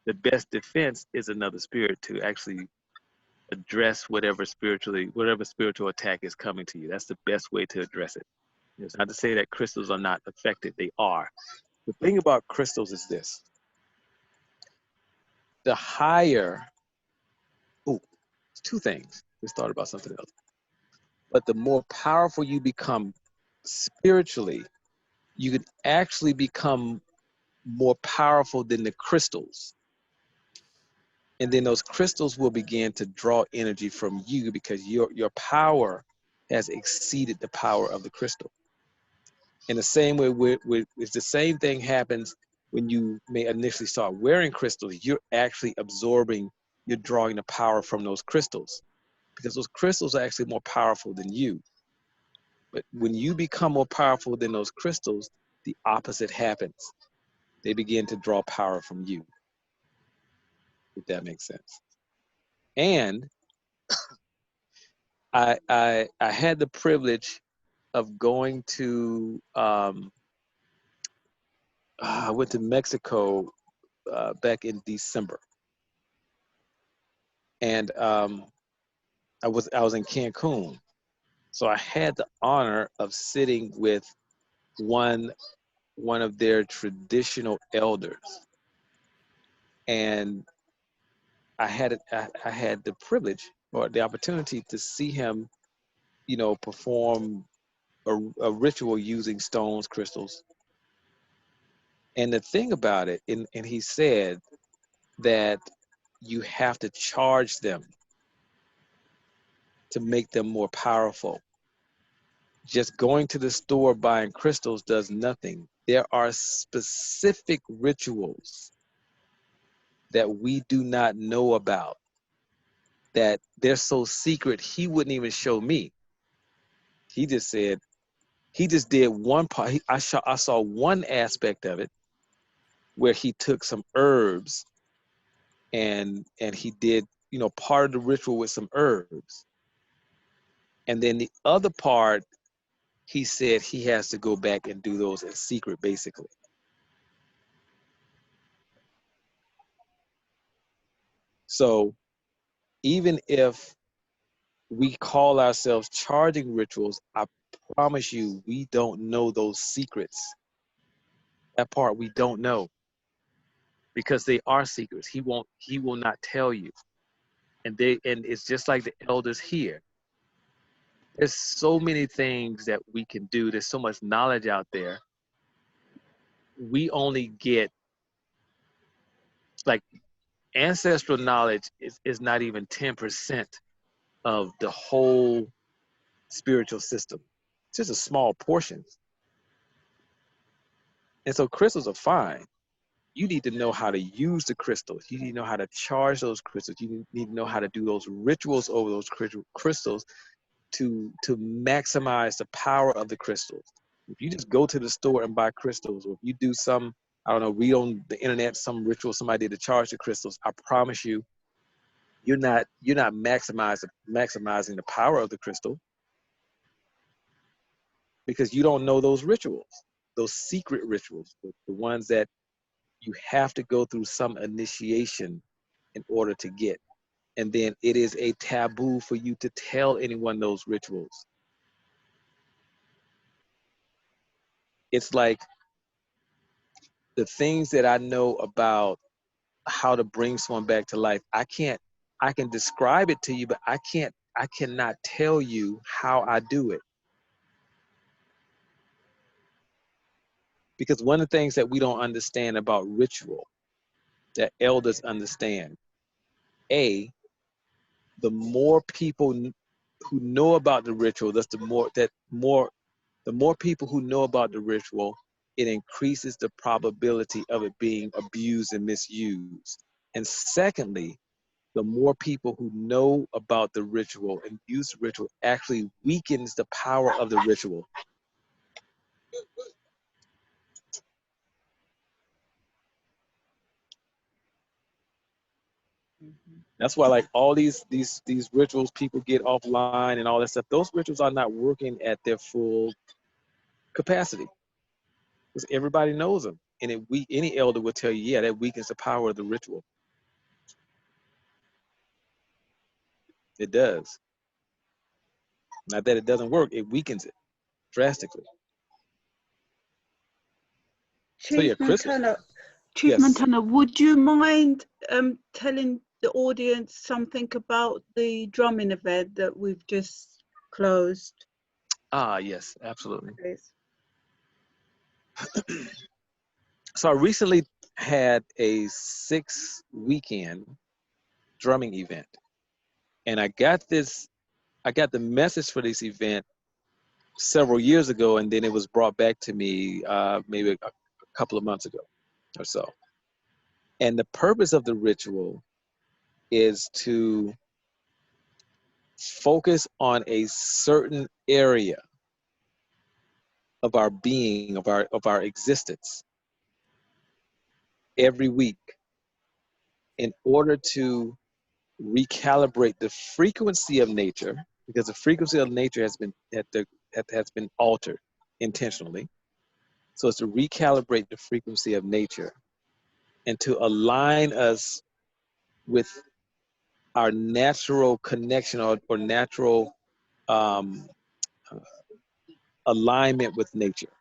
the best defense is another spirit to actually address whatever spiritual attack is coming to you. That's the best way to address it. It's not to say that crystals are not effective. They are. The thing about crystals is this. The higher, two things. Just thought about something else. But the more powerful you become spiritually, you can actually become more powerful than the crystals. And then those crystals will begin to draw energy from you because your power has exceeded the power of the crystal. In the same way, it's the same thing happens when you may initially start wearing crystals. You're actually absorbing, you're drawing the power from those crystals because those crystals are actually more powerful than you. But when you become more powerful than those crystals, the opposite happens. They begin to draw power from you, if that makes sense. And I had the privilege of going to, I went to Mexico back in December. And I was in Cancun. So I had the honor of sitting with one of their traditional elders. And I had the privilege or the opportunity to see him, perform a ritual using stones, crystals. And the thing about it, and he said that you have to charge them to make them more powerful. Just going to the store buying crystals does nothing. There are specific rituals that we do not know about, that they're so secret he wouldn't even show me. He just said, he just did one part. I saw one aspect of it where he took some herbs and he did, part of the ritual with some herbs. And then the other part, he said he has to go back and do those in secret, basically. So even if we call ourselves charging rituals, I promise you, we don't know those secrets. That part we don't know because they are secrets. He will not tell you. And it's just like the elders here. There's so many things that we can do. There's so much knowledge out there. We only get, like, ancestral knowledge is not even 10% of the whole spiritual system. It's just a small portion. And so crystals are fine. You need to know how to use the crystals. You need to know how to charge those crystals. You need to know how to do those rituals over those crystals to maximize the power of the crystals. If you just go to the store and buy crystals, or if you do some, I don't know, read on the internet some ritual somebody did to charge the crystals, I promise you, you're not maximizing the power of the crystal because you don't know those rituals, those secret rituals, the ones that you have to go through some initiation in order to get. And then it is a taboo for you to tell anyone those rituals. It's like the things that I know about how to bring someone back to life. I can describe it to you, but I cannot tell you how I do it. Because one of the things that we don't understand about ritual, that elders understand, the more people who know about the ritual, the more people who know about the ritual, it increases the probability of it being abused and misused. And secondly, the more people who know about the ritual and use the ritual actually weakens the power of the ritual. That's why, like, all these rituals people get offline and all that stuff, those rituals are not working at their full capacity because everybody knows them. And any elder will tell you, yeah, that weakens the power of the ritual. It does. Not that it doesn't work, it weakens it drastically. Chief Montana, Chief Yes. Montana, would you mind telling the audience something about the drumming event that we've just closed? Yes, absolutely. Please. So I recently had a 6-weekend drumming event, and I got the message for this event several years ago, and then it was brought back to me maybe a couple of months ago or so. And the purpose of the ritual is to focus on a certain area of our being, of our existence every week in order to recalibrate the frequency of nature, because the frequency of nature has been altered intentionally. So it's to recalibrate the frequency of nature and to align us with our natural connection or natural alignment with nature,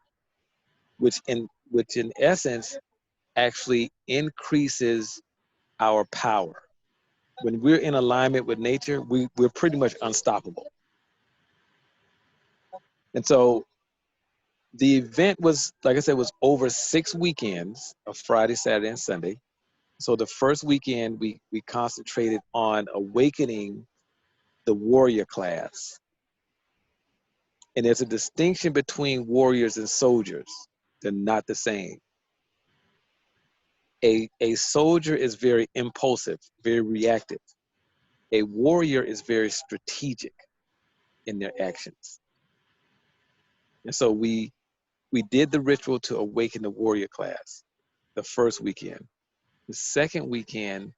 which in essence actually increases our power. When we're in alignment with nature, we're pretty much unstoppable. And so the event was, like I said, was over 6 weekends of Friday, Saturday, and Sunday. So the first weekend, we concentrated on awakening the warrior class. And there's a distinction between warriors and soldiers. They're not the same. A soldier is very impulsive, very reactive. A warrior is very strategic in their actions. And so we did the ritual to awaken the warrior class the first weekend. The second weekend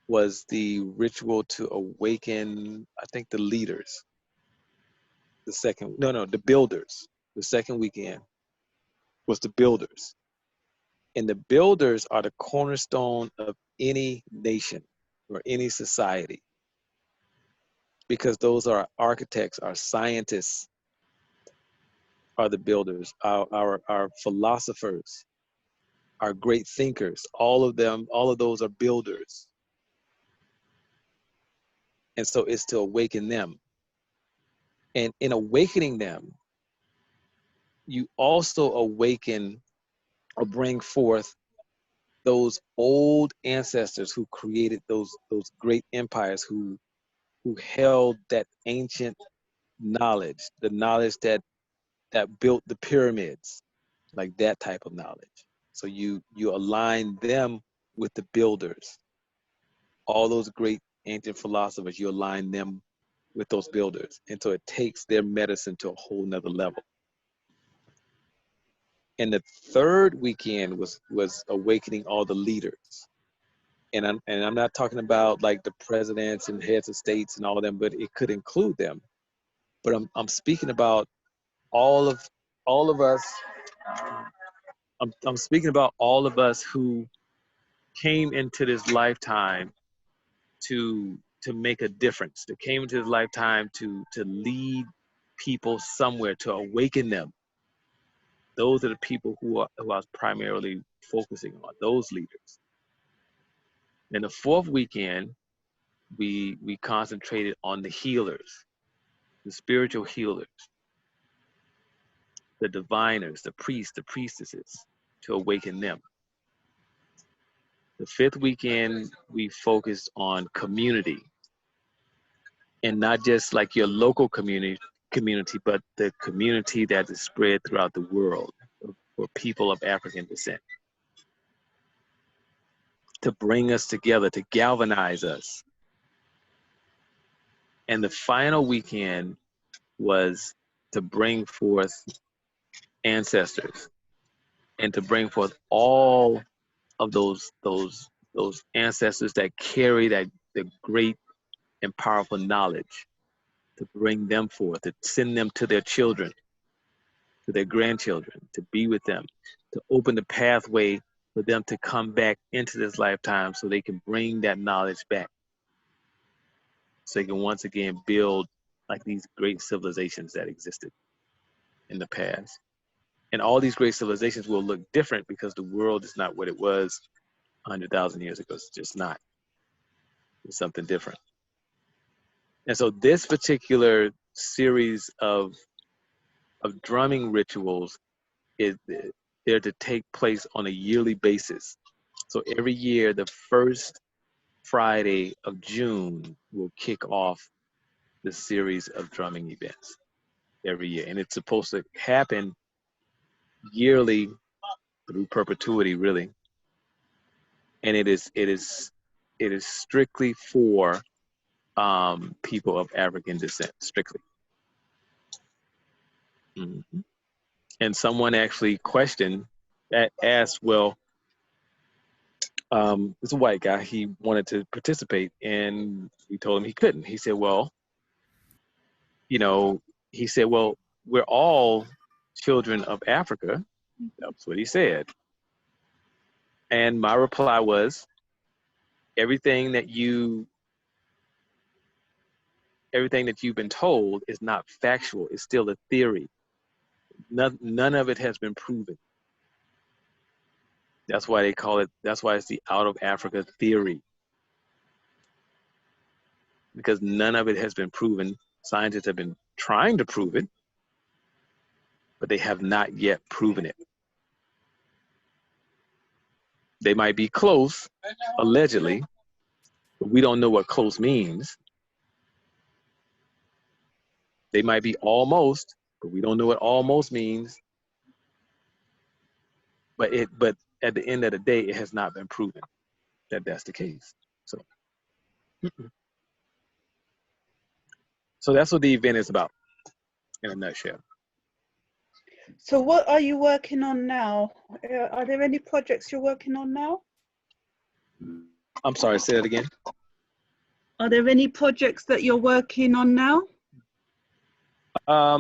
was the ritual to awaken, I think, the leaders. The builders. The second weekend was the builders. And the builders are the cornerstone of any nation or any society, because those are architects, our scientists are the builders, our philosophers, our great thinkers, all of those are builders. And so it's to awaken them. And in awakening them, you also awaken or bring forth those old ancestors who created those great empires, who held that ancient knowledge, the knowledge that built the pyramids, like that type of knowledge. So you align them with the builders. All those great ancient philosophers, you align them with those builders. And so it takes their medicine to a whole nother level. And the third weekend was awakening all the leaders. And I'm not talking about like the presidents and heads of states and all of them, but it could include them. But I'm speaking about all of us. I'm speaking about all of us who came into this lifetime to make a difference, that came into this lifetime to lead people somewhere, to awaken them. Those are the people who I was primarily focusing on, those leaders. And the fourth weekend, we concentrated on the healers, the spiritual healers, the diviners, the priests, the priestesses, to awaken them. The fifth weekend, we focused on community, and not just like your local community, but the community that is spread throughout the world, for people of African descent, to bring us together, to galvanize us. And the final weekend was to bring forth ancestors and to bring forth all of those ancestors that carry the great and powerful knowledge, to bring them forth, to send them to their children, to their grandchildren, to be with them, to open the pathway for them to come back into this lifetime so they can bring that knowledge back, so they can once again build like these great civilizations that existed in the past. And all these great civilizations will look different because the world is not what it was 100,000 years ago. It's just not. It's something different. And so this particular series of drumming rituals is there to take place on a yearly basis. So every year, the first Friday of June will kick off the series of drumming events every year. And it's supposed to happen yearly through perpetuity, really. And it is strictly for people of African descent, strictly. Mm-hmm. And someone actually asked, well, it's a white guy, he wanted to participate, and we told him he couldn't. He said, well, well, we're all children of Africa. That's what he said. And my reply was, everything that you've been told is not factual. It's still a theory. None of it has been proven. That's why it's the out of Africa theory. Because none of it has been proven. Scientists have been trying to prove it, but they have not yet proven it. They might be close, allegedly, but we don't know what close means. They might be almost, but we don't know what almost means. But at the end of the day, it has not been proven that that's the case. So that's what the event is about, in a nutshell. So what are you working on now? Are there any projects you're working on now? I'm sorry, say that again. Are there any projects that you're working on now? Let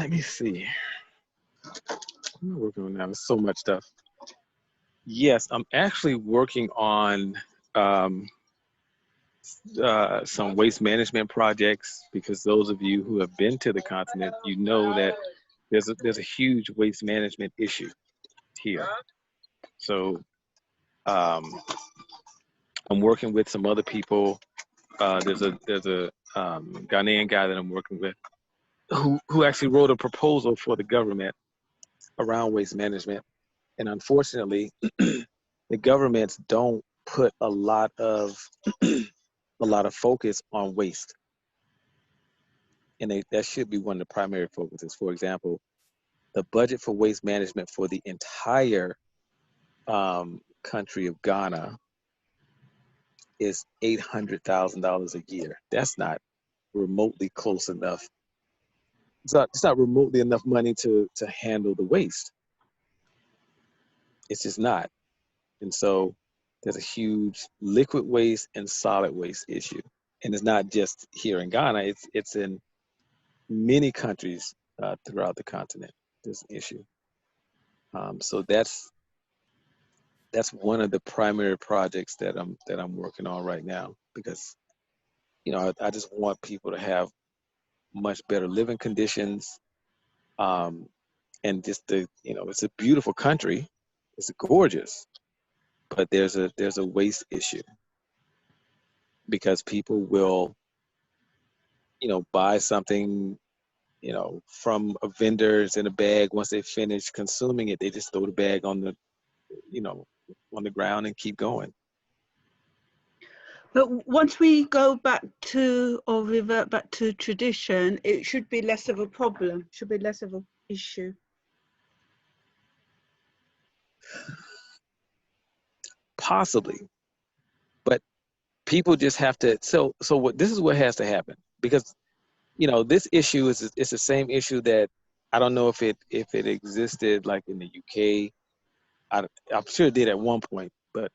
me see. I'm working on now. There's so much stuff. Yes, I'm actually working on some waste management projects, because those of you who have been to the continent, you know that there's a huge waste management issue here. So I'm working with some other people. There's a Ghanaian guy that I'm working with who actually wrote a proposal for the government around waste management. And unfortunately, the governments don't put a lot of focus on waste. And that should be one of the primary focuses. For example, the budget for waste management for the entire country of Ghana is $800,000 a year. That's not remotely close enough. It's not remotely enough money to handle the waste. It's just not. And so there's a huge liquid waste and solid waste issue. And it's not just here in Ghana, it's in many countries throughout the continent. There's an issue. So that's one of the primary projects that I'm working on right now, because I just want people to have much better living conditions, and just it's a beautiful country, it's gorgeous, but there's a waste issue, because people will buy something from a vendor's in a bag. Once they finish consuming it, they just throw the bag on the ground and keep going. But once we go back to or revert back to tradition, it should be less of a problem, should be less of an issue. Possibly, but people just have to. So what? This is what has to happen, because this issue is it's the same issue that I don't know if it existed like in the UK. I'm sure it did at one point, but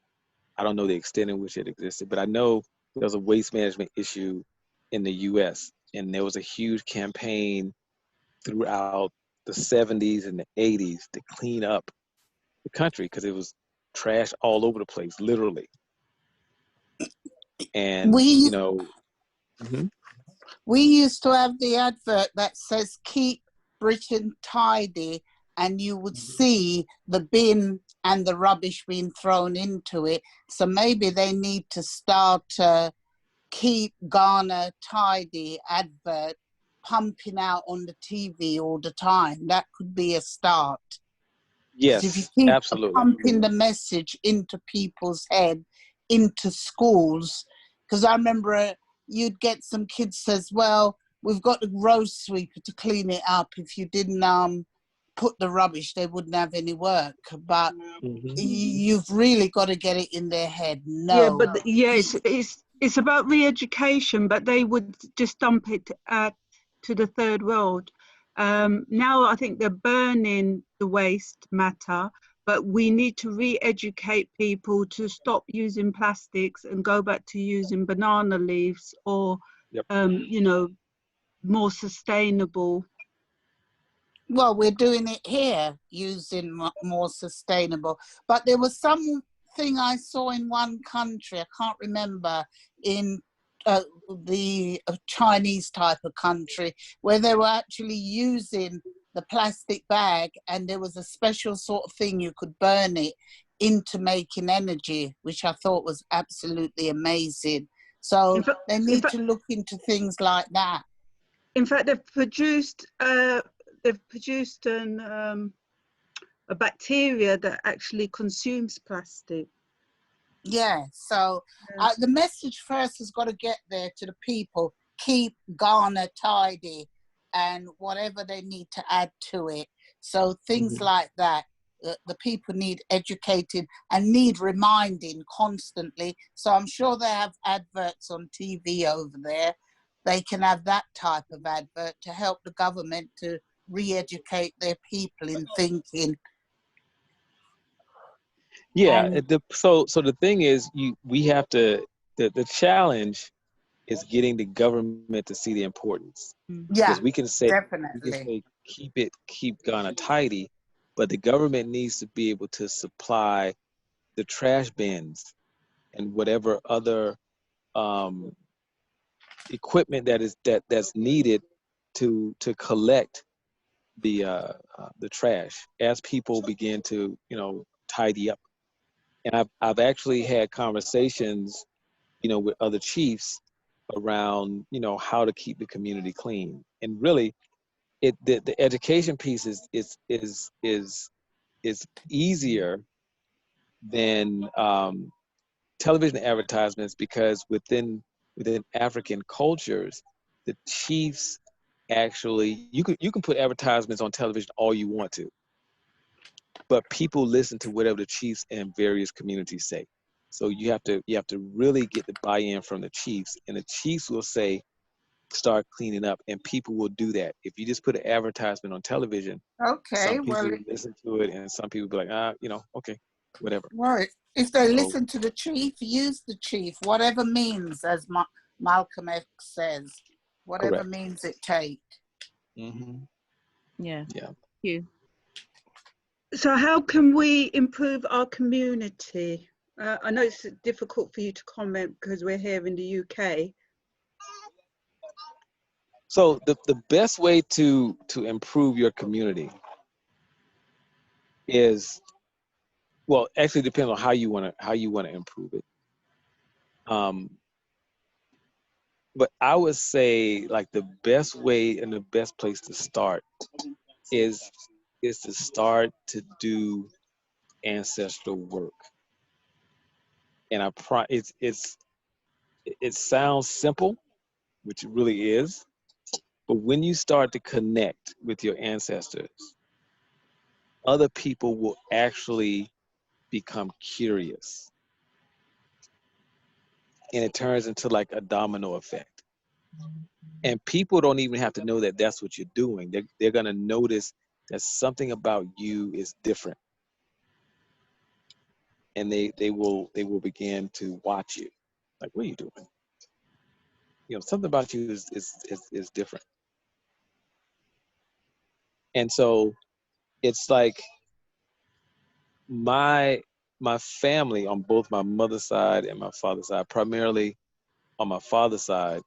I don't know the extent in which it existed. But I know there was a waste management issue in the US, and there was a huge campaign throughout the 70s and the 80s to clean up the country because it was trash all over the place, literally. And We mhm. we used to have the advert that says "Keep Britain tidy," and you would see the bin and the rubbish being thrown into it. So maybe they need to start "Keep Ghana tidy" advert pumping out on the TV all the time. That could be a start. If you Yes, keep absolutely. pumping the message into people's head, into schools, because I remember you'd get some kids says, well, we've got the road sweeper to clean it up. If you didn't put the rubbish, they wouldn't have any work. But you've really got to get it in their head. No. Yeah, but it's about re-education, but they would just dump it to the third world. Now I think they're burning the waste matter, but we need to re-educate people to stop using plastics and go back to using banana leaves or, more sustainable. Well, we're doing it here using more sustainable. But there was something I saw in one country, I can't remember, in the Chinese type of country, where they were actually using the plastic bag, and there was a special sort of thing you could burn it into making energy, which I thought was absolutely amazing. So they need to look into things like that. In fact, they've produced a bacteria that actually consumes plastic. Yeah, so the message first has got to get there to the people. Keep Ghana tidy and whatever they need to add to it. So things like that, the people need educated and need reminding constantly. So I'm sure they have adverts on TV over there. They can have that type of advert to help the government to re-educate their people in thinking. Yeah. So the thing is, we have to. The challenge is getting the government to see the importance. Yeah, because we can say definitely. keep Ghana tidy, but the government needs to be able to supply the trash bins and whatever other equipment that's needed to collect the trash as people begin to tidy up. And I've actually had conversations with other chiefs around how to keep the community clean. And really the education piece is easier than television advertisements, because within African cultures, the chiefs actually you can put advertisements on television all you want to, but people listen to whatever the chiefs in various communities say. So you have to really get the buy-in from the chiefs, and the chiefs will say start cleaning up, and people will do that. If you just put an advertisement on television, some people listen to it, and some people be like, okay, whatever. Right. If they listen to the chief, use the chief, whatever means, as Malcolm X says, whatever Correct. means it take. Yeah. Thank you. So how can we improve our community? I know it's difficult for you to comment because we're here in the UK. So the best way to improve your community is, well, actually depends on how you want to improve it. But I would say like the best way and the best place to start is to start to do ancestral work. And it's it sounds simple, which it really is, but when you start to connect with your ancestors, other people will actually become curious. And it turns into like a domino effect. And people don't even have to know that that's what you're doing. They're going to notice that something about you is different. And they will begin to watch you. Like, what are you doing? You know, something about you is different. And so it's like my family on both my mother's side and my father's side, primarily on my father's side,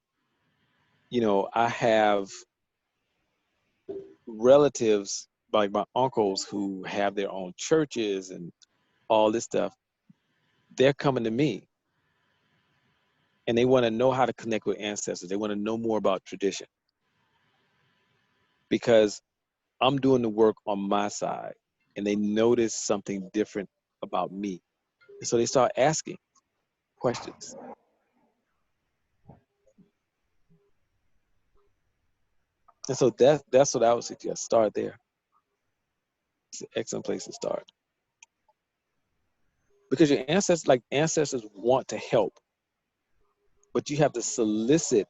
you know, I have relatives like my uncles who have their own churches and all this stuff. They're coming to me and they want to know how to connect with ancestors. They want to know more about tradition because I'm doing the work on my side and they notice something different about me. And so they start asking questions. And so that's what I would suggest. Start there. It's an excellent place to start. Because your ancestors want to help, but you have to solicit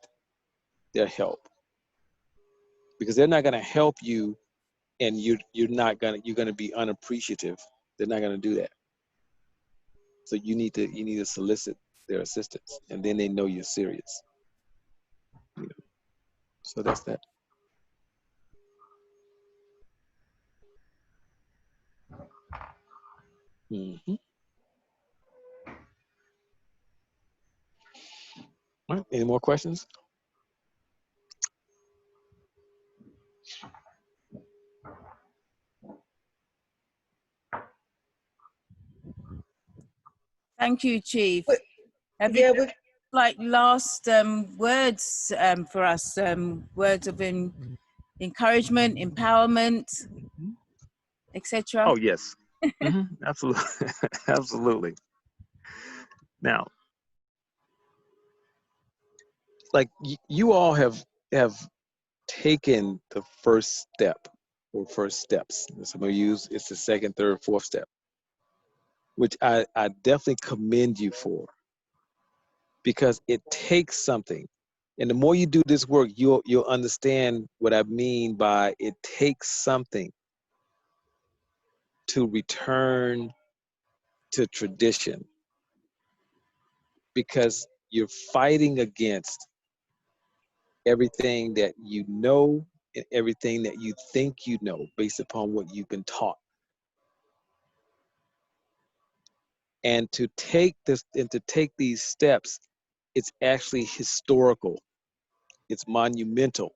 their help. Because they're not gonna help you and you're gonna be unappreciative. They're not gonna do that. So you need to solicit their assistance and then they know you're serious. You know. So that's that. Mm-hmm. All right. Any more questions? Thank you, Chief. Have Yeah, you like last words for us? Words of encouragement, empowerment, etc. Oh yes. Mm-hmm. Absolutely. Absolutely. Now, like you all have taken the first step or first steps. Some of you use it's the second, third, fourth step, which I definitely commend you for because it takes something. And the more you do this work, you'll understand what I mean by it takes something to return to tradition because you're fighting against everything that you know and everything that you think you know based upon what you've been taught. And to take these steps, it's actually historical. It's monumental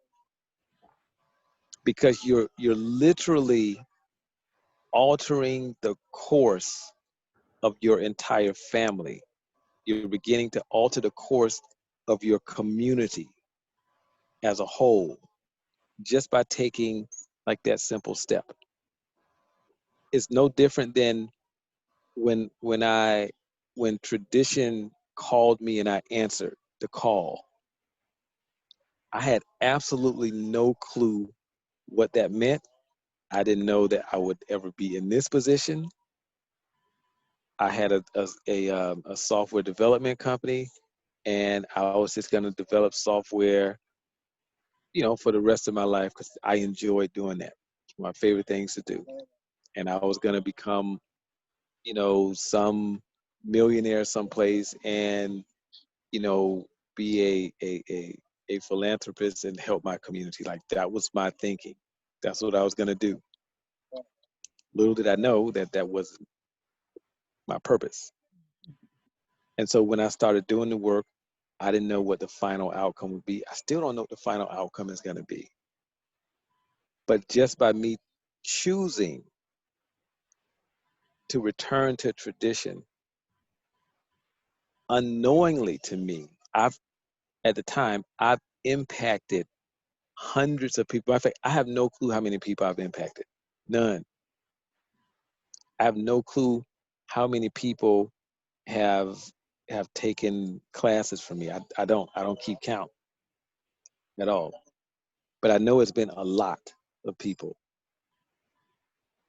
because you're literally altering the course of your entire family. You're beginning to alter the course of your community as a whole just by taking like that simple step. It's no different than when tradition called me and I answered the call. I had absolutely no clue what that meant. I didn't know that I would ever be in this position. I had a software development company, and I was just going to develop software, you know, for the rest of my life because I enjoy doing that. It's my favorite things to do. And I was going to become, you know, some millionaire someplace and, you know, be a philanthropist and help my community. Like that was my thinking. That's what I was going to do. Little did I know that that wasn't my purpose. And so when I started doing the work, I didn't know what the final outcome would be. I still don't know what the final outcome is going to be. But just by me choosing to return to tradition, unknowingly to me, at the time, I've impacted hundreds of people. In fact, I have no clue how many people I've impacted. None. I have no clue how many people have have taken classes from me. I don't keep count at all. But I know it's been a lot of people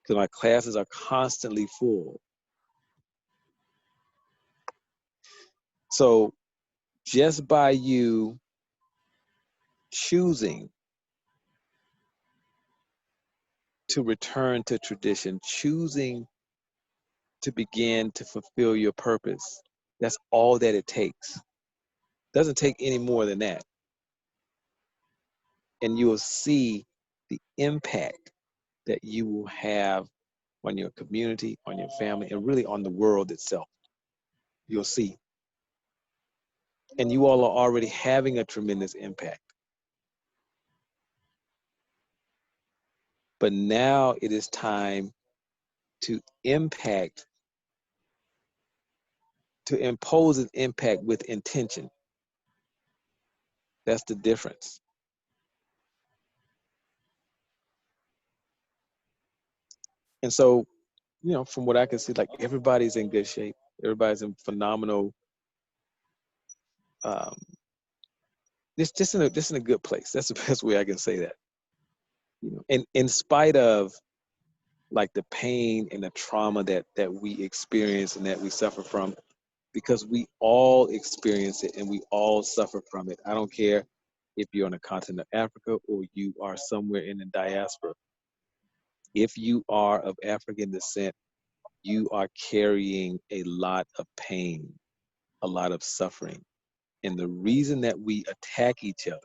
because my classes are constantly full. So just by you choosing to return to tradition, choosing to begin to fulfill your purpose, that's all that it takes. Doesn't take any more than that. And you will see the impact that you will have on your community, on your family, and really on the world itself. You'll see. And you all are already having a tremendous impact. But now it is time to impact, to impose an impact with intention. That's the difference. And so, you know, from what I can see, like everybody's in good shape. Everybody's in phenomenal, just in a good place. That's the best way I can say that. You know, and in spite of like the pain and the trauma that we experience and that we suffer from, because we all experience it and we all suffer from it. I don't care if you're on the continent of Africa or you are somewhere in the diaspora. If you are of African descent, you are carrying a lot of pain, a lot of suffering. And the reason that we attack each other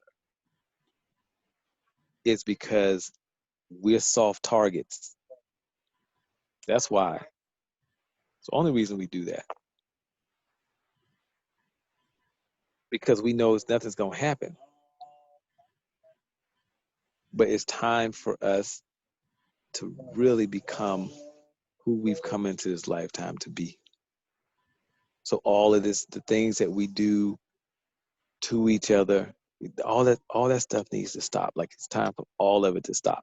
is because we're soft targets. That's why. It's the only reason we do that. Because we know nothing's going to happen. But it's time for us to really become who we've come into this lifetime to be. So all of this, the things that we do to each other, all that stuff needs to stop. Like it's time for all of it to stop.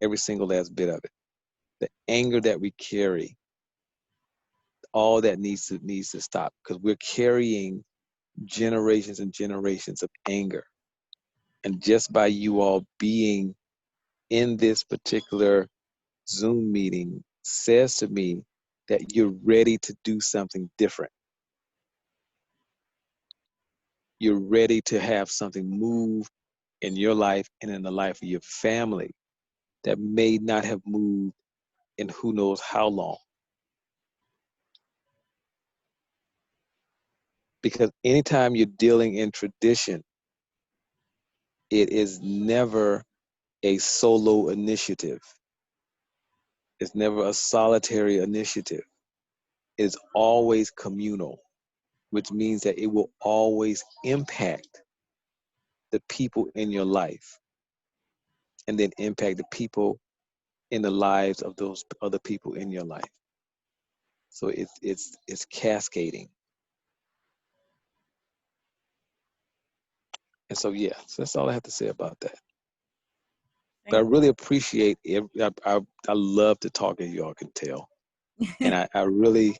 Every single last bit of it. The anger that we carry, all that needs to stop, because we're carrying generations and generations of anger. And just by you all being in this particular Zoom meeting says to me that you're ready to do something different. You're ready to have something move in your life and in the life of your family that may not have moved in who knows how long. Because anytime you're dealing in tradition, it is never a solo initiative. It's never a solitary initiative. It's always communal, which means that it will always impact the people in your life and then impact the people in the lives of those other people in your life. So it's cascading. And so, yeah, so that's all I have to say about that. But I really appreciate it. I love to talk, as y'all can tell. And I really,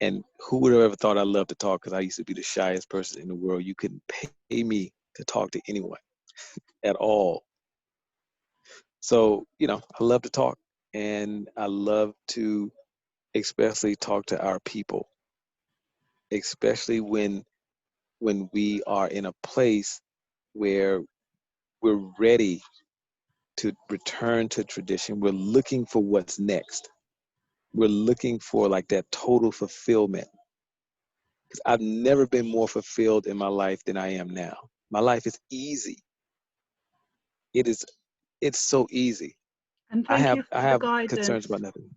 and who would have ever thought I love to talk, because I used to be the shyest person in the world. You couldn't pay me to talk to anyone at all. So, you know, I love to talk, and I love to especially talk to our people, especially when we are in a place where we're ready to return to tradition. We're looking for what's next. We're looking for like that total fulfillment. Because I've never been more fulfilled in my life than I am now. My life is easy. It's so easy. And I thank you for have the guidance. concerns about nothing.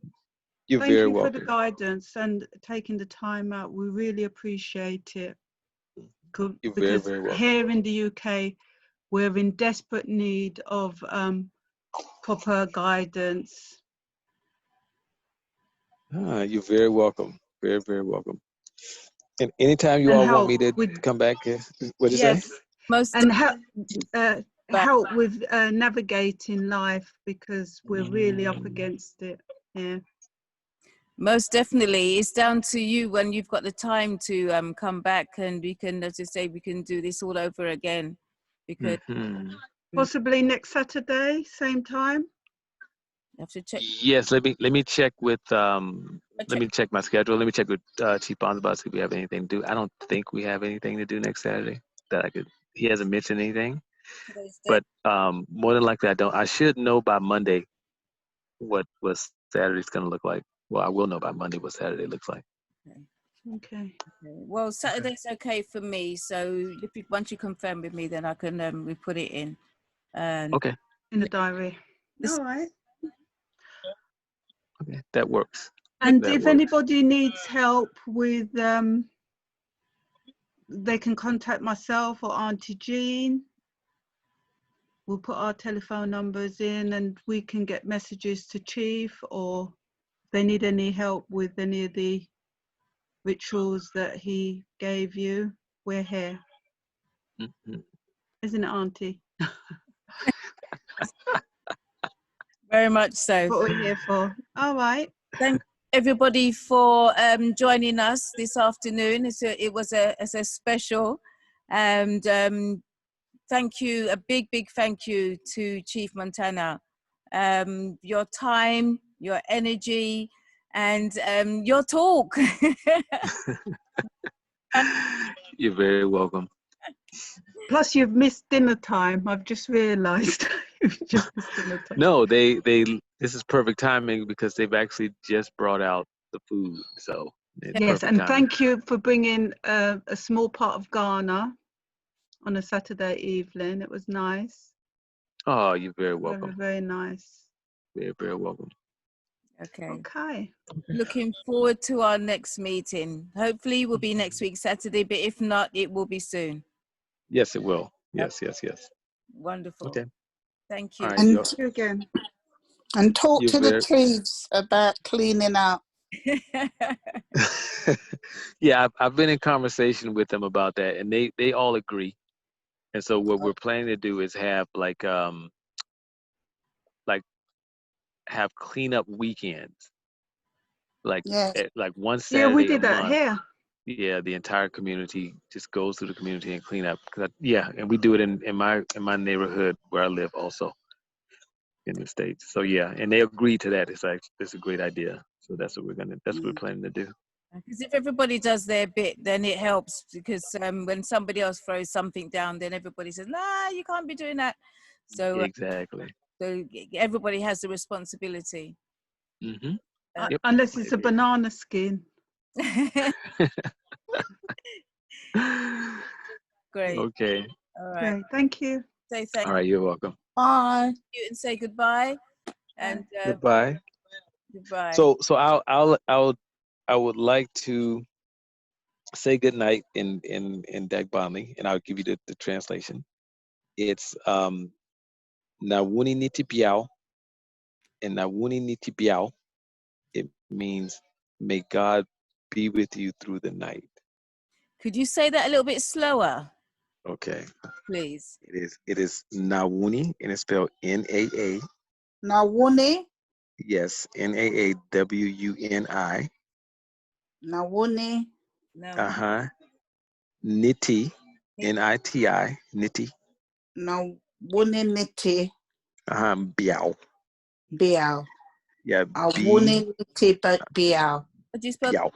You're Thank very you welcome. for the guidance and taking the time out. We really appreciate it. You're Because very welcome. here in the UK, we're in desperate need of proper guidance. You're very welcome. Very, very welcome. And anytime you And all want me help to with, come back, what'd you yes, say? and help with navigating life, because we're really up against it. Yeah. Most definitely. It's down to you when you've got the time to come back, and we can, as I say, we can do this all over again. Because possibly next Saturday, same time. you have to check. Yes, let me check with let me check my schedule. Let me check with Chief Bonds about see if we have anything to do. I don't think we have anything to do next Saturday that I could. He hasn't mentioned anything, but more than likely I should know by Monday what Saturday's gonna look like. Well, I will know by Monday what Saturday looks like. Okay. Well, Saturday's okay for me. So if you, once you confirm with me, then I can we put it in. Okay. In the diary. All right. Okay, that works. And that if works. anybody needs help with, they can contact myself or Auntie Jean. We'll put our telephone numbers in, and we can get messages to Chief, or if they need any help with any of the rituals that he gave you, we're here. Isn't it, Auntie? Very much so. What we're here for. All right. Thank everybody for joining us this afternoon. It was a special, and thank you, a big thank you to Chief Montana. Your time, your energy, and your talk. You're very welcome. Plus, you've missed dinner time. I've just realised. You've just missed dinner time. No, they this is perfect timing because they've actually just brought out the food. So yes, and thank you for bringing a small part of Ghana on a Saturday evening. It was nice. Oh, you're very welcome. Very nice. Very welcome. Okay. Looking forward to our next meeting. Hopefully it will be next week, Saturday, but if not, it will be soon. Yes, it will. Yes. Wonderful. Okay. Thank you. All right, And, Thank you again. and talk You're to the very- chiefs about cleaning up. Yeah, I've been in conversation with them about that, and they all agree. And so what we're planning to do is have have cleanup weekends, like one Saturday Yeah, we did a that month. here. Yeah, the entire community just goes through the community and clean up. And we do it in my neighborhood where I live also in the States. So yeah, and they agree to that. It's a great idea. So that's what we're planning to do. Because if everybody does their bit, then it helps. Because when somebody else throws something down, then everybody says, "Nah, you can't be doing that." So exactly. So everybody has the responsibility. Unless it's a banana skin. Great. Okay. All right. Okay, thank you. Say thank All right, you're welcome. Bye. you and say goodbye. And Goodbye. goodbye. So I would like to say goodnight in Dagbani, and I'll give you the translation. It's Nawuni Niti Piao, and Nawuni Niti Piao. It means may God be with you through the night. Could you say that a little bit slower? Okay. Please. It is Nawuni, and it's spelled Naa. Nawuni. Yes, Naawuni. Nawuni. Niti, Niti, Niti. Nawuni niti. Biao. Biao. Yeah. Awuni niti but biao. How do you spell? Biao.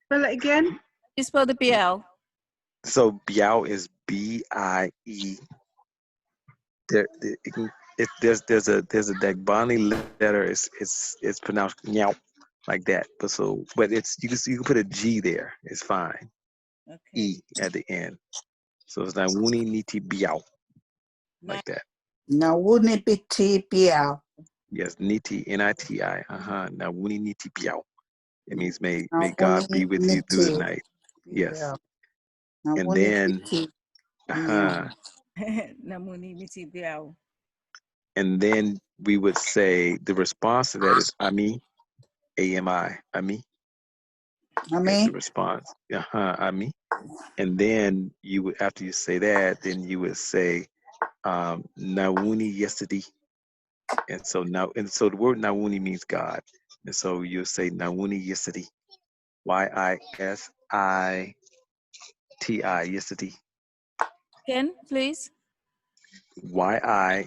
Spell it again. You spell the BL. So Biao is B-I-E. There's a Dagbani letter. It's pronounced nyao like that. But it's you can put a G there. It's fine. Okay. E at the end. So it's Nawuni Niti Biao. Like that. Nawuni biti biao. Yes, Niti, N-I-T-I. Nawuni Niti Biao. It means may God be with you through the night. Yes. And then and then we would say the response to that is Ami, A-M-I, Ami. That's the response. Ami. And then you would, after you say that, then you would say Nawuni yesterday. And so the word Nawuni means God. And so you'll say Nawuni Yisiti. Y-I-S-I-T-I, Yisiti. Again, please. Y-I-S-I-T-I,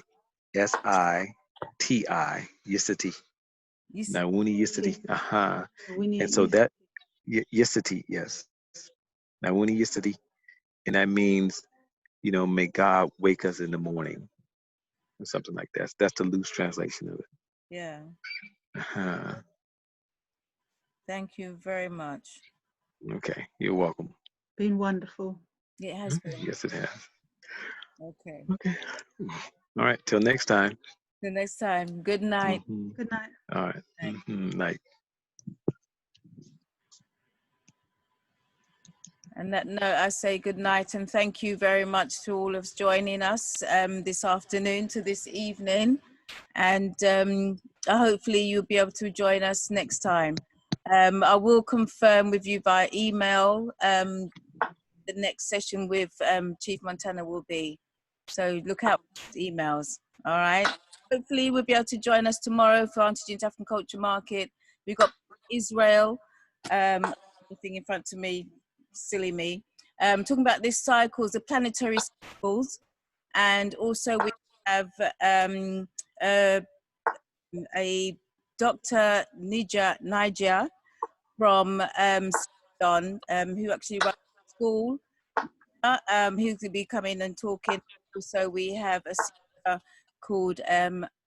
Yisiti. Nawuni Yisiti. And so that, Yisiti, yes. Nawuni Yisiti. And that means, you know, may God wake us in the morning. Or something like that. That's the loose translation of it. Yeah. Thank you very much. Okay, you're welcome. Been wonderful. It has been. Yes, it has. Okay. Okay. All right. Till next time. Till next time. Good night. Good night. All right. Night. And that note, I say good night and thank you very much to all of us joining us this afternoon to this evening. And hopefully you'll be able to join us next time. I will confirm with you by email the next session with Chief Montana will be. So look out for emails. All right. Hopefully we'll be able to join us tomorrow for Auntie Jean's African Culture Market. We've got Israel, everything in front of me, silly me. Talking about this cycles, the planetary cycles, and also we have a Dr. Niger from Sudan, who actually runs a school. Who's going to be coming and talking. Also, we have a sister called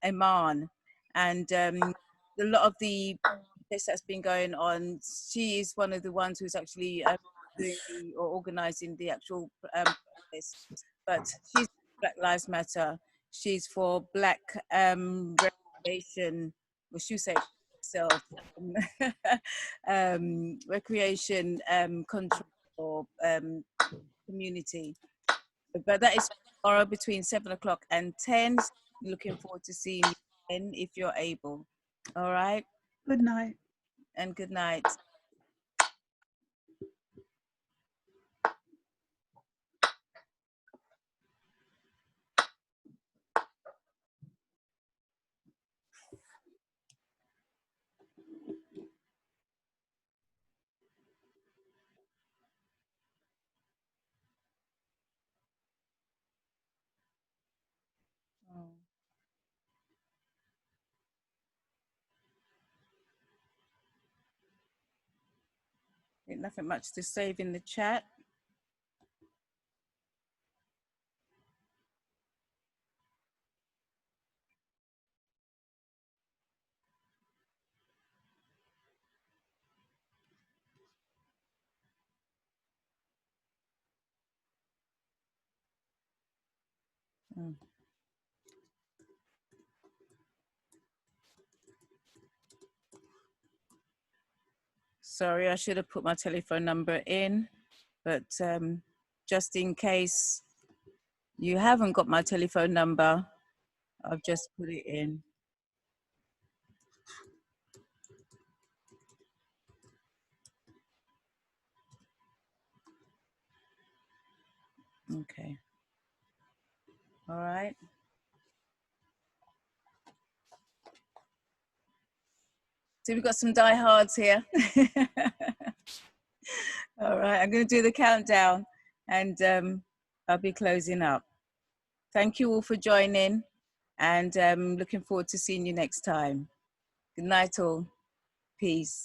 Iman, and a lot of the this that's been going on. She is one of the ones who's actually doing or organising the actual protest. But she's Black Lives Matter. She's for Black recreation. Well, she say herself recreation control or community. But that is tomorrow between 7 o'clock and 10. Looking forward to seeing you again if you're able. All right. Good night. And good night. Nothing much to save in the chat. Sorry, I should have put my telephone number in, but just in case you haven't got my telephone number, I've just put it in. Okay. All right. So we've got some diehards here. All right, I'm going to do the countdown and I'll be closing up. Thank you all for joining and looking forward to seeing you next time. Good night all. Peace.